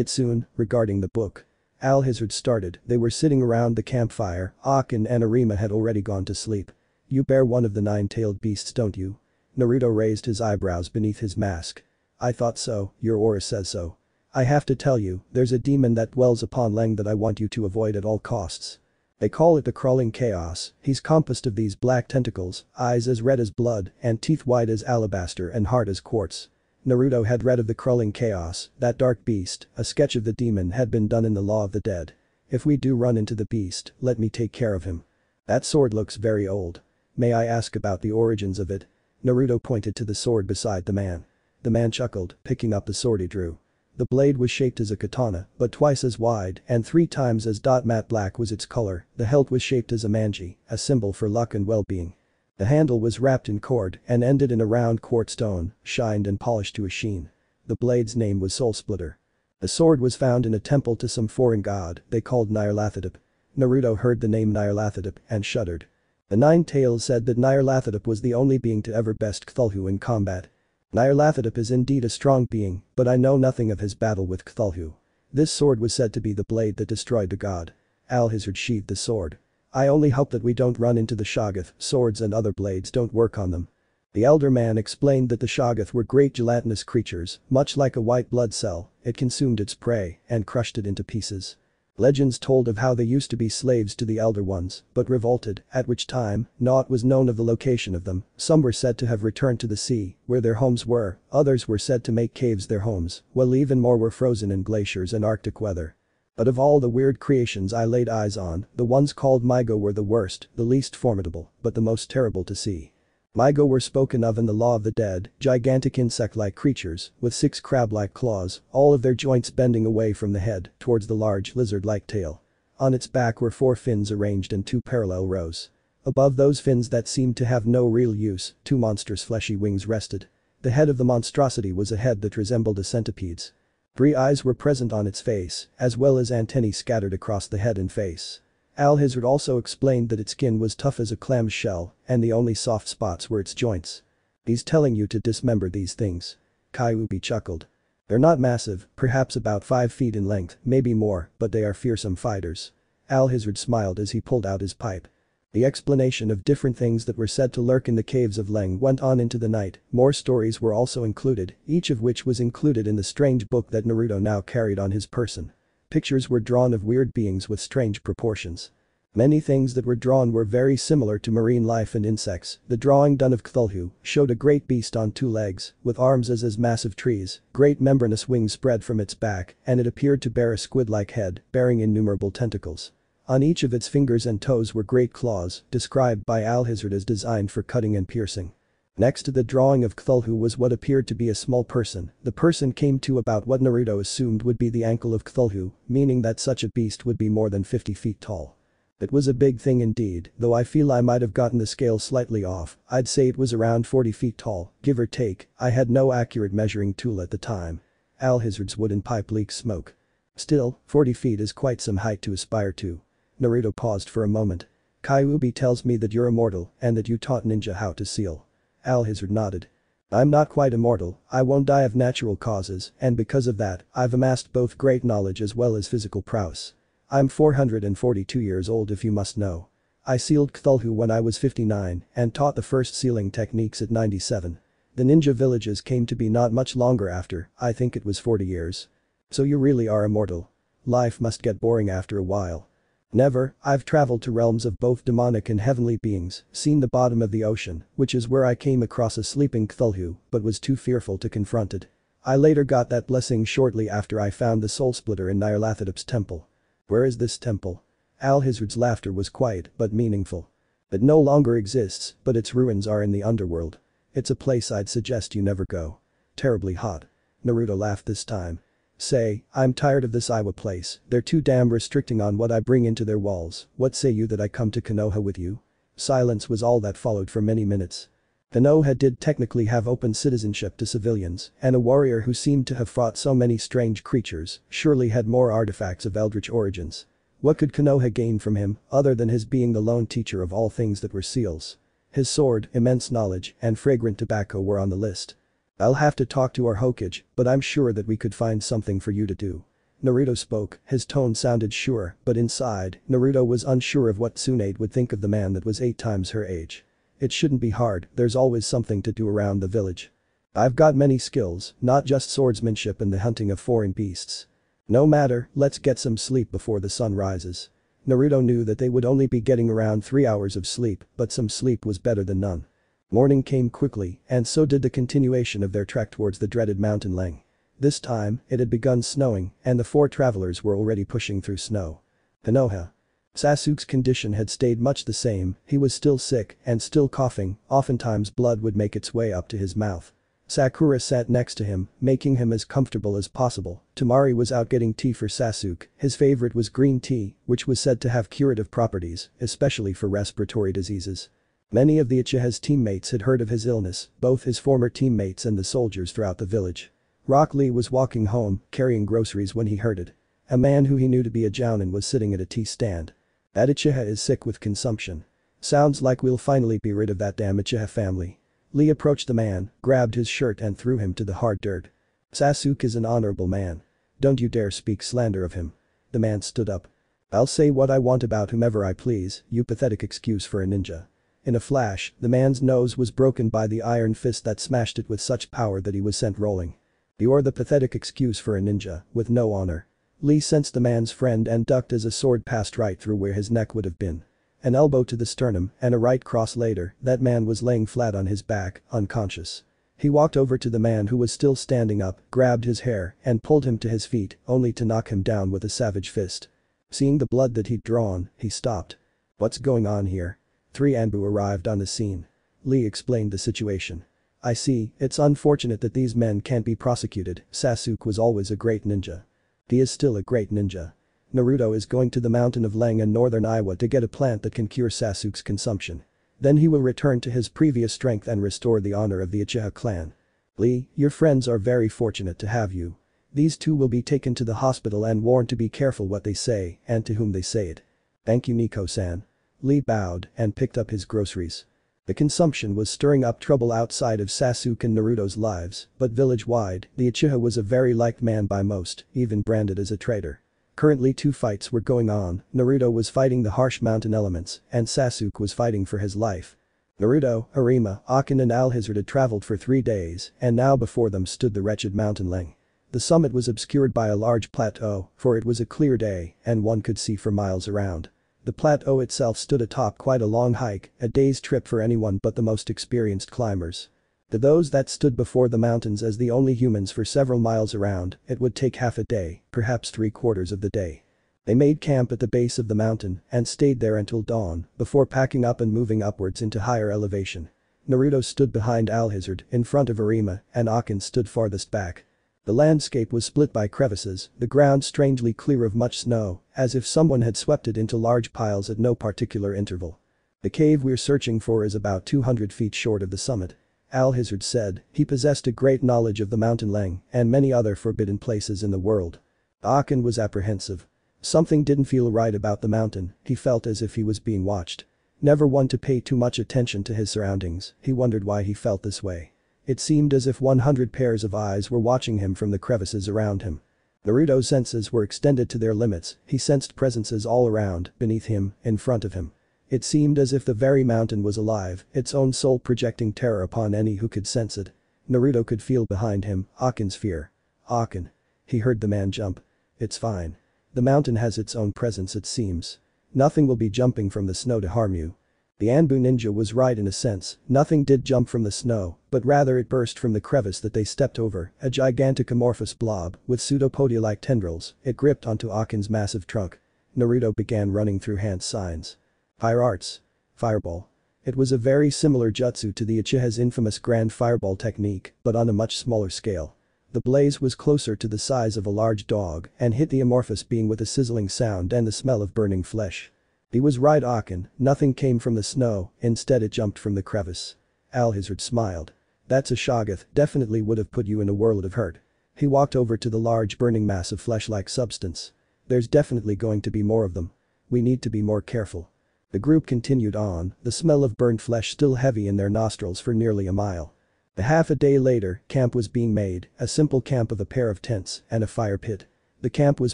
Soon, regarding the book. Alhazred started, they were sitting around the campfire, Akin and Arima had already gone to sleep. You bear one of the 9-tailed beasts, don't you? Naruto raised his eyebrows beneath his mask. I thought so, your aura says so. I have to tell you, there's a demon that dwells upon Leng that I want you to avoid at all costs. They call it the crawling chaos, he's composed of these black tentacles, eyes as red as blood, and teeth white as alabaster and hard as quartz. Naruto had read of the crawling chaos, that dark beast, a sketch of the demon had been done in the Law of the Dead. If we do run into the beast, let me take care of him. That sword looks very old. May I ask about the origins of it? Naruto pointed to the sword beside the man. The man chuckled, picking up the sword he drew. The blade was shaped as a katana, but twice as wide and 3 times as matte black was its color. The hilt was shaped as a manji, a symbol for luck and well-being. The handle was wrapped in cord and ended in a round quartz stone, shined and polished to a sheen. The blade's name was Soul Splitter. The sword was found in a temple to some foreign god they called Nyarlathotep. Naruto heard the name Nyarlathotep and shuddered. The 9 Tails said that Nyarlathotep was the only being to ever best Cthulhu in combat. Nyarlathotep is indeed a strong being, but I know nothing of his battle with Cthulhu. This sword was said to be the blade that destroyed the god. Alhazred sheathed the sword. I only hope that we don't run into the Shoggoth, swords and other blades don't work on them. The elder man explained that the Shoggoth were great gelatinous creatures, much like a white blood cell, it consumed its prey and crushed it into pieces. Legends told of how they used to be slaves to the Elder Ones, but revolted, at which time, naught was known of the location of them. Some were said to have returned to the sea, where their homes were, others were said to make caves their homes, while even more were frozen in glaciers and Arctic weather. But of all the weird creations I laid eyes on, the ones called Mygo were the worst, the least formidable, but the most terrible to see. Mygo were spoken of in the Law of the Dead, gigantic insect-like creatures, with 6 crab-like claws, all of their joints bending away from the head, towards the large lizard-like tail. On its back were 4 fins arranged in 2 parallel rows. Above those fins that seemed to have no real use, 2 monstrous fleshy wings rested. The head of the monstrosity was a head that resembled a centipede's. 3 eyes were present on its face, as well as antennae scattered across the head and face. Alhazred also explained that its skin was tough as a clam's shell, and the only soft spots were its joints. He's telling you to dismember these things. Kyuubi chuckled. They're not massive, perhaps about 5 feet in length, maybe more, but they are fearsome fighters. Alhazred smiled as he pulled out his pipe. The explanation of different things that were said to lurk in the caves of Leng went on into the night. More stories were also included, each of which was included in the strange book that Naruto now carried on his person. Pictures were drawn of weird beings with strange proportions. Many things that were drawn were very similar to marine life and insects. The drawing done of Cthulhu showed a great beast on two legs, with arms as massive trees, great membranous wings spread from its back, and it appeared to bear a squid-like head, bearing innumerable tentacles. On each of its fingers and toes were great claws, described by Alhazred as designed for cutting and piercing. Next to the drawing of Cthulhu was what appeared to be a small person. The person came to about what Naruto assumed would be the ankle of Cthulhu, meaning that such a beast would be more than 50 feet tall. It was a big thing indeed, though I feel I might have gotten the scale slightly off. I'd say it was around 40 feet tall, give or take. I had no accurate measuring tool at the time. Alhazred's wooden pipe leaks smoke. Still, 40 feet is quite some height to aspire to. Naruto paused for a moment. Kyuubi tells me that you're immortal and that you taught ninja how to seal. Alhazred nodded. I'm not quite immortal, I won't die of natural causes, and because of that, I've amassed both great knowledge as well as physical prowess. I'm 442 years old if you must know. I sealed Cthulhu when I was 59 and taught the first sealing techniques at 97. The ninja villages came to be not much longer after, I think it was 40 years. So you really are immortal. Life must get boring after a while. Never, I've traveled to realms of both demonic and heavenly beings, seen the bottom of the ocean, which is where I came across a sleeping Cthulhu, but was too fearful to confront it. I later got that blessing shortly after I found the soul splitter in Nyarlathotep's temple. Where is this temple? Alhazred's laughter was quiet but meaningful. It no longer exists, but its ruins are in the underworld. It's a place I'd suggest you never go. Terribly hot. Naruto laughed this time. Say, I'm tired of this Iowa place, they're too damn restricting on what I bring into their walls. What say you that I come to Konoha with you? Silence was all that followed for many minutes. Konoha did technically have open citizenship to civilians, and a warrior who seemed to have fought so many strange creatures surely had more artifacts of eldritch origins. What could Konoha gain from him, other than his being the lone teacher of all things that were seals? His sword, immense knowledge, and fragrant tobacco were on the list. I'll have to talk to our Hokage, but I'm sure that we could find something for you to do. Naruto spoke, his tone sounded sure, but inside, Naruto was unsure of what Tsunade would think of the man that was 8 times her age. It shouldn't be hard, there's always something to do around the village. I've got many skills, not just swordsmanship and the hunting of foreign beasts. No matter, let's get some sleep before the sun rises. Naruto knew that they would only be getting around 3 hours of sleep, but some sleep was better than none. Morning came quickly, and so did the continuation of their trek towards the dreaded mountain Leng. This time, it had begun snowing, and the 4 travelers were already pushing through snow. Konoha. Sasuke's condition had stayed much the same, he was still sick and still coughing, oftentimes blood would make its way up to his mouth. Sakura sat next to him, making him as comfortable as possible. Temari was out getting tea for Sasuke, his favorite was green tea, which was said to have curative properties, especially for respiratory diseases. Many of the Uchiha's teammates had heard of his illness, both his former teammates and the soldiers throughout the village. Rock Lee was walking home, carrying groceries when he heard it. A man who he knew to be a Jounin was sitting at a tea stand. That Uchiha is sick with consumption. Sounds like we'll finally be rid of that damn Uchiha family. Lee approached the man, grabbed his shirt and threw him to the hard dirt. Sasuke is an honorable man. Don't you dare speak slander of him. The man stood up. I'll say what I want about whomever I please, you pathetic excuse for a ninja. In a flash, the man's nose was broken by the iron fist that smashed it with such power that he was sent rolling. You're the pathetic excuse for a ninja, with no honor. Lee sensed the man's friend and ducked as a sword passed right through where his neck would have been. An elbow to the sternum and a right cross later, that man was laying flat on his back, unconscious. He walked over to the man who was still standing up, grabbed his hair, and pulled him to his feet, only to knock him down with a savage fist. Seeing the blood that he'd drawn, he stopped. What's going on here? 3 Anbu arrived on the scene. Lee explained the situation. I see, it's unfortunate that these men can't be prosecuted. Sasuke was always a great ninja. He is still a great ninja. Naruto is going to the mountain of Leng in northern Iowa to get a plant that can cure Sasuke's consumption. Then he will return to his previous strength and restore the honor of the Uchiha clan. Lee, your friends are very fortunate to have you. These 2 will be taken to the hospital and warned to be careful what they say and to whom they say it. Thank you Nico-san. Lee bowed and picked up his groceries. The consumption was stirring up trouble outside of Sasuke and Naruto's lives, but village-wide, the Uchiha was a very liked man by most, even branded as a traitor. Currently 2 fights were going on, Naruto was fighting the harsh mountain elements, and Sasuke was fighting for his life. Naruto, Harima, Akin and Alhazred had traveled for 3 days, and now before them stood the wretched mountain Leng. The summit was obscured by a large plateau, for it was a clear day, and one could see for miles around. The plateau itself stood atop quite a long hike, a day's trip for anyone but the most experienced climbers. To those that stood before the mountains as the only humans for several miles around, it would take half a day, perhaps 3/4 of the day. They made camp at the base of the mountain and stayed there until dawn before packing up and moving upwards into higher elevation. Naruto stood behind Alhazred, in front of Arima, and Aachen stood farthest back. The landscape was split by crevices, the ground strangely clear of much snow, as if someone had swept it into large piles at no particular interval. The cave we're searching for is about 200 feet short of the summit. Alhazred said. He possessed a great knowledge of the mountain Leng and many other forbidden places in the world. Aachen was apprehensive. Something didn't feel right about the mountain, he felt as if he was being watched. Never one to pay too much attention to his surroundings, he wondered why he felt this way. It seemed as if 100 pairs of eyes were watching him from the crevices around him. Naruto's senses were extended to their limits, he sensed presences all around, beneath him, in front of him. It seemed as if the very mountain was alive, its own soul projecting terror upon any who could sense it. Naruto could feel behind him, Aachen's fear. Aachen. He heard the man jump. It's fine. The mountain has its own presence it seems. Nothing will be jumping from the snow to harm you. The Anbu ninja was right in a sense, nothing did jump from the snow, but rather it burst from the crevice that they stepped over, a gigantic amorphous blob with pseudopodia-like tendrils, it gripped onto Aachen's massive trunk. Naruto began running through hand signs. Fire arts. Fireball. It was a very similar jutsu to the Uchiha's infamous grand fireball technique, but on a much smaller scale. The blaze was closer to the size of a large dog and hit the amorphous being with a sizzling sound and the smell of burning flesh. He was right Aachen, nothing came from the snow, instead it jumped from the crevice. Alhazred smiled. That's a Shoggoth, definitely would have put you in a world of hurt. He walked over to the large burning mass of flesh-like substance. There's definitely going to be more of them. We need to be more careful. The group continued on, the smell of burned flesh still heavy in their nostrils for nearly a mile. A half a day later, camp was being made, a simple camp of a pair of tents and a fire pit. The camp was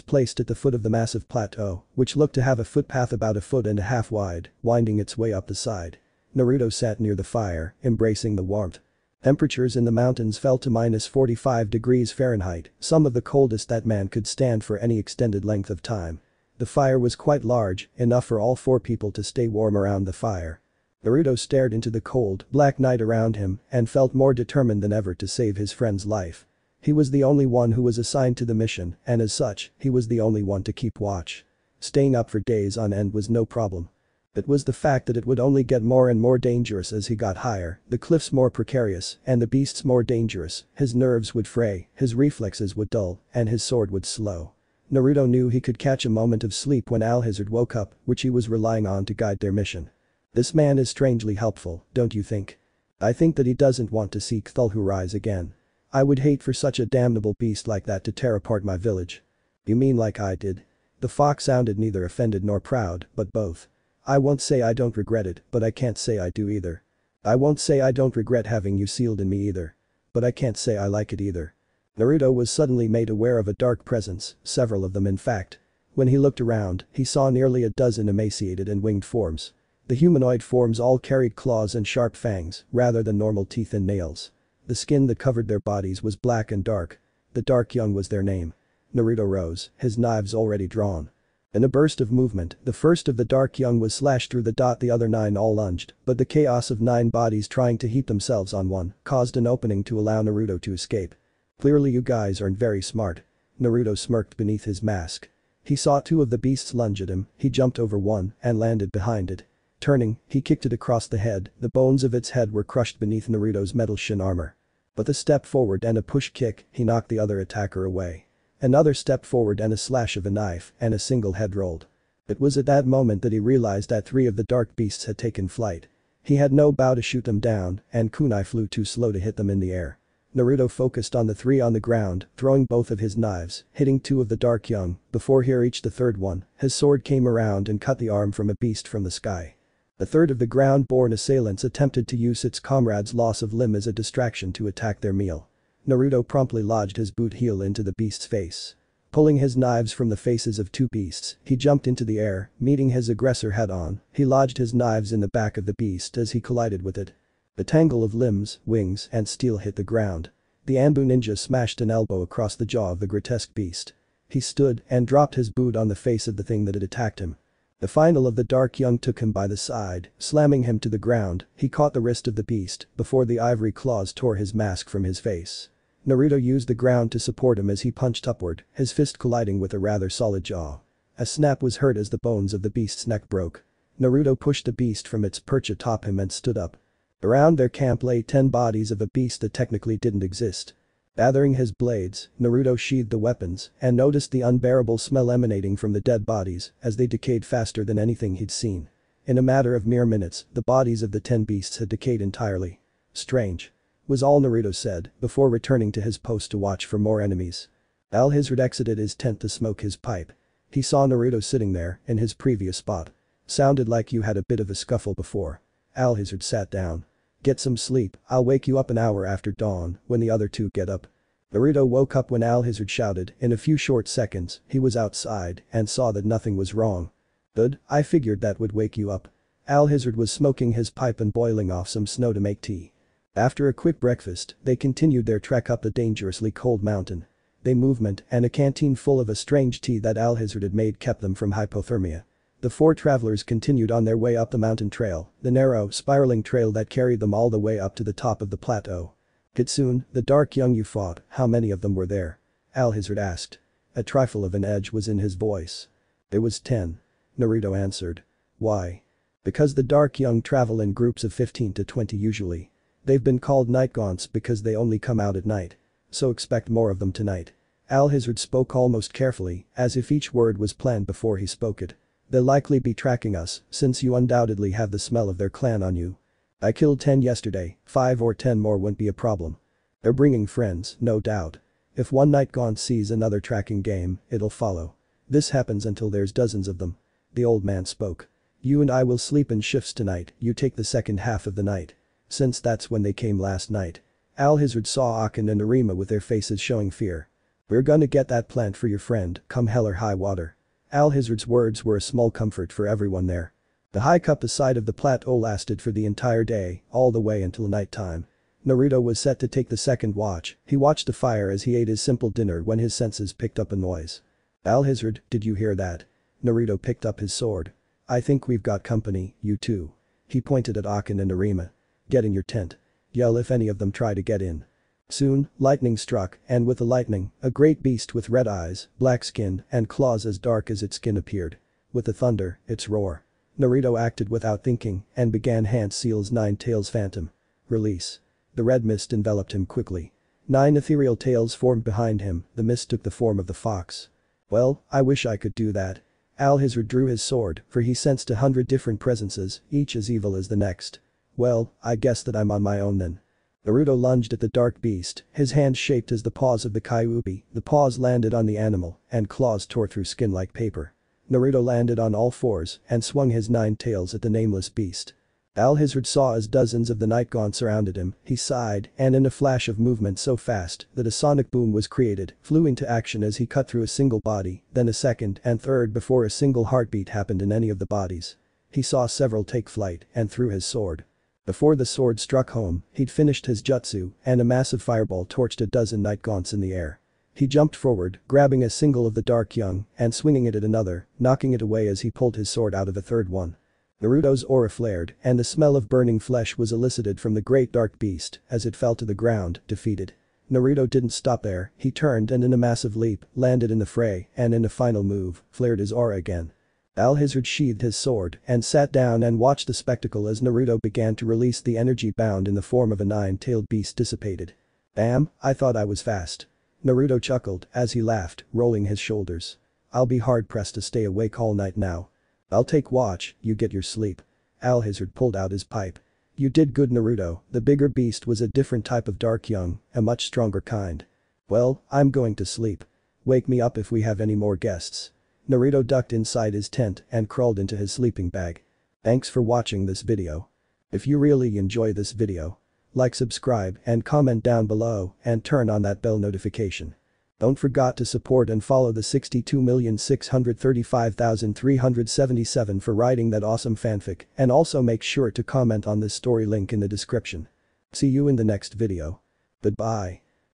placed at the foot of the massive plateau, which looked to have a footpath about 1.5 feet wide, winding its way up the side. Naruto sat near the fire, embracing the warmth. Temperatures in the mountains fell to -45 degrees Fahrenheit, some of the coldest that man could stand for any extended length of time. The fire was quite large, enough for all 4 people to stay warm around the fire. Naruto stared into the cold, black night around him and felt more determined than ever to save his friend's life. He was the only one who was assigned to the mission, and as such, he was the only one to keep watch. Staying up for days on end was no problem. It was the fact that it would only get more and more dangerous as he got higher, the cliffs more precarious and the beasts more dangerous, his nerves would fray, his reflexes would dull, and his sword would slow. Naruto knew he could catch a moment of sleep when Alhazred woke up, which he was relying on to guide their mission. This man is strangely helpful, don't you think? I think that he doesn't want to see Cthulhu rise again. I would hate for such a damnable beast like that to tear apart my village. You mean like I did? The fox sounded neither offended nor proud, but both. I won't say I don't regret it, but I can't say I do either. I won't say I don't regret having you sealed in me either. But I can't say I like it either. Naruto was suddenly made aware of a dark presence, several of them in fact. When he looked around, he saw nearly a dozen emaciated and winged forms. The humanoid forms all carried claws and sharp fangs, rather than normal teeth and nails. The skin that covered their bodies was black and dark. The Dark Young was their name. Naruto rose, his knives already drawn. In a burst of movement, the first of the Dark Young was slashed through the other 9 all lunged, but the chaos of 9 bodies trying to heap themselves on one caused an opening to allow Naruto to escape. Clearly you guys aren't very smart. Naruto smirked beneath his mask. He saw 2 of the beasts lunge at him, he jumped over one and landed behind it. Turning, he kicked it across the head, the bones of its head were crushed beneath Naruto's metal shin armor. With a step forward and a push kick, he knocked the other attacker away. Another step forward and a slash of a knife, and a single head rolled. It was at that moment that he realized that 3 of the dark beasts had taken flight. He had no bow to shoot them down, and kunai flew too slow to hit them in the air. Naruto focused on the 3 on the ground, throwing both of his knives, hitting 2 of the Dark Young, before he reached the third one, his sword came around and cut the arm from a beast from the sky. A third of the ground-borne assailants attempted to use its comrade's loss of limb as a distraction to attack their meal. Naruto promptly lodged his boot heel into the beast's face. Pulling his knives from the faces of 2 beasts, he jumped into the air, meeting his aggressor head-on, he lodged his knives in the back of the beast as he collided with it. A tangle of limbs, wings, and steel hit the ground. The Anbu ninja smashed an elbow across the jaw of the grotesque beast. He stood and dropped his boot on the face of the thing that had attacked him. The final of the Dark Young took him by the side, slamming him to the ground. He caught the wrist of the beast before the ivory claws tore his mask from his face. Naruto used the ground to support him as he punched upward, his fist colliding with a rather solid jaw. A snap was heard as the bones of the beast's neck broke. Naruto pushed the beast from its perch atop him and stood up. Around their camp lay 10 bodies of a beast that technically didn't exist. Bathering his blades, Naruto sheathed the weapons and noticed the unbearable smell emanating from the dead bodies as they decayed faster than anything he'd seen. In a matter of mere minutes, the bodies of the 10 beasts had decayed entirely. Strange. Was all Naruto said before returning to his post to watch for more enemies. Alhazred exited his tent to smoke his pipe. He saw Naruto sitting there in his previous spot. Sounded like you had a bit of a scuffle before. Alhazred sat down. Get some sleep, I'll wake you up an hour after dawn when the other two get up. Naruto woke up when Alhazred shouted. In a few short seconds, he was outside and saw that nothing was wrong. Good, I figured that would wake you up. Alhazred was smoking his pipe and boiling off some snow to make tea. After a quick breakfast, they continued their trek up the dangerously cold mountain. Their movement and a canteen full of a strange tea that Alhazred had made kept them from hypothermia. The 4 travelers continued on their way up the mountain trail, the narrow, spiraling trail that carried them all the way up to the top of the plateau. Kitsune, the Dark Young you fought, how many of them were there? Alhazred asked. A trifle of an edge was in his voice. There was 10. Naruto answered. Why? Because the Dark Young travel in groups of 15 to 20 usually. They've been called night gaunts because they only come out at night. So expect more of them tonight. Alhazred spoke almost carefully, as if each word was planned before he spoke it. They'll likely be tracking us, since you undoubtedly have the smell of their clan on you. I killed 10 yesterday, 5 or 10 more wouldn't be a problem. They're bringing friends, no doubt. If one night gaunt sees another tracking game, it'll follow. This happens until there's dozens of them. The old man spoke. You and I will sleep in shifts tonight, you take the second half of the night. Since that's when they came last night. Alhazred saw Akin and Arima with their faces showing fear. We're gonna get that plant for your friend, come hell or high water. Alhazred's words were a small comfort for everyone there. The hike up the side of the plateau lasted for the entire day, all the way until nighttime. Naruto was set to take the second watch. He watched the fire as he ate his simple dinner when his senses picked up a noise. Alhazred, did you hear that? Naruto picked up his sword. I think we've got company, you two. He pointed at Akin and Arima. Get in your tent. Yell if any of them try to get in. Soon, lightning struck, and with the lightning, a great beast with red eyes, black skin, and claws as dark as its skin appeared. With the thunder, its roar. Naruto acted without thinking and began Hand Seal's 9 Tails Phantom. Release. The red mist enveloped him quickly. 9 ethereal tails formed behind him, the mist took the form of the fox. Well, I wish I could do that. Alhazred drew his sword, for he sensed 100 different presences, each as evil as the next. Well, I guess that I'm on my own then. Naruto lunged at the dark beast, his hands shaped as the paws of the Kyuubi. The paws landed on the animal, and claws tore through skin like paper. Naruto landed on all fours and swung his 9 tails at the nameless beast. Alhazred saw as dozens of the night gaunts surrounded him, he sighed, and in a flash of movement so fast that a sonic boom was created, flew into action as he cut through a single body, then a second and third before a single heartbeat happened in any of the bodies. He saw several take flight and threw his sword. Before the sword struck home, he'd finished his jutsu, and a massive fireball torched a dozen night gaunts in the air. He jumped forward, grabbing a single of the Dark Young and swinging it at another, knocking it away as he pulled his sword out of a third one. Naruto's aura flared, and the smell of burning flesh was elicited from the great dark beast as it fell to the ground, defeated. Naruto didn't stop there, he turned and in a massive leap, landed in the fray, and in a final move, flared his aura again. Alhazred sheathed his sword and sat down and watched the spectacle as Naruto began to release the energy bound in the form of a 9-tailed beast dissipated. Damn, I thought I was fast. Naruto chuckled as he laughed, rolling his shoulders. I'll be hard pressed to stay awake all night now. I'll take watch, you get your sleep. Alhazred pulled out his pipe. You did good Naruto, the bigger beast was a different type of Dark Young, a much stronger kind. Well, I'm going to sleep. Wake me up if we have any more guests. Naruto ducked inside his tent and crawled into his sleeping bag. Thanks for watching this video. If you really enjoy this video, like, subscribe and comment down below and turn on that bell notification. Don't forget to support and follow the 62,635,377 for writing that awesome fanfic, and also make sure to comment on this story, link in the description. See you in the next video. Goodbye.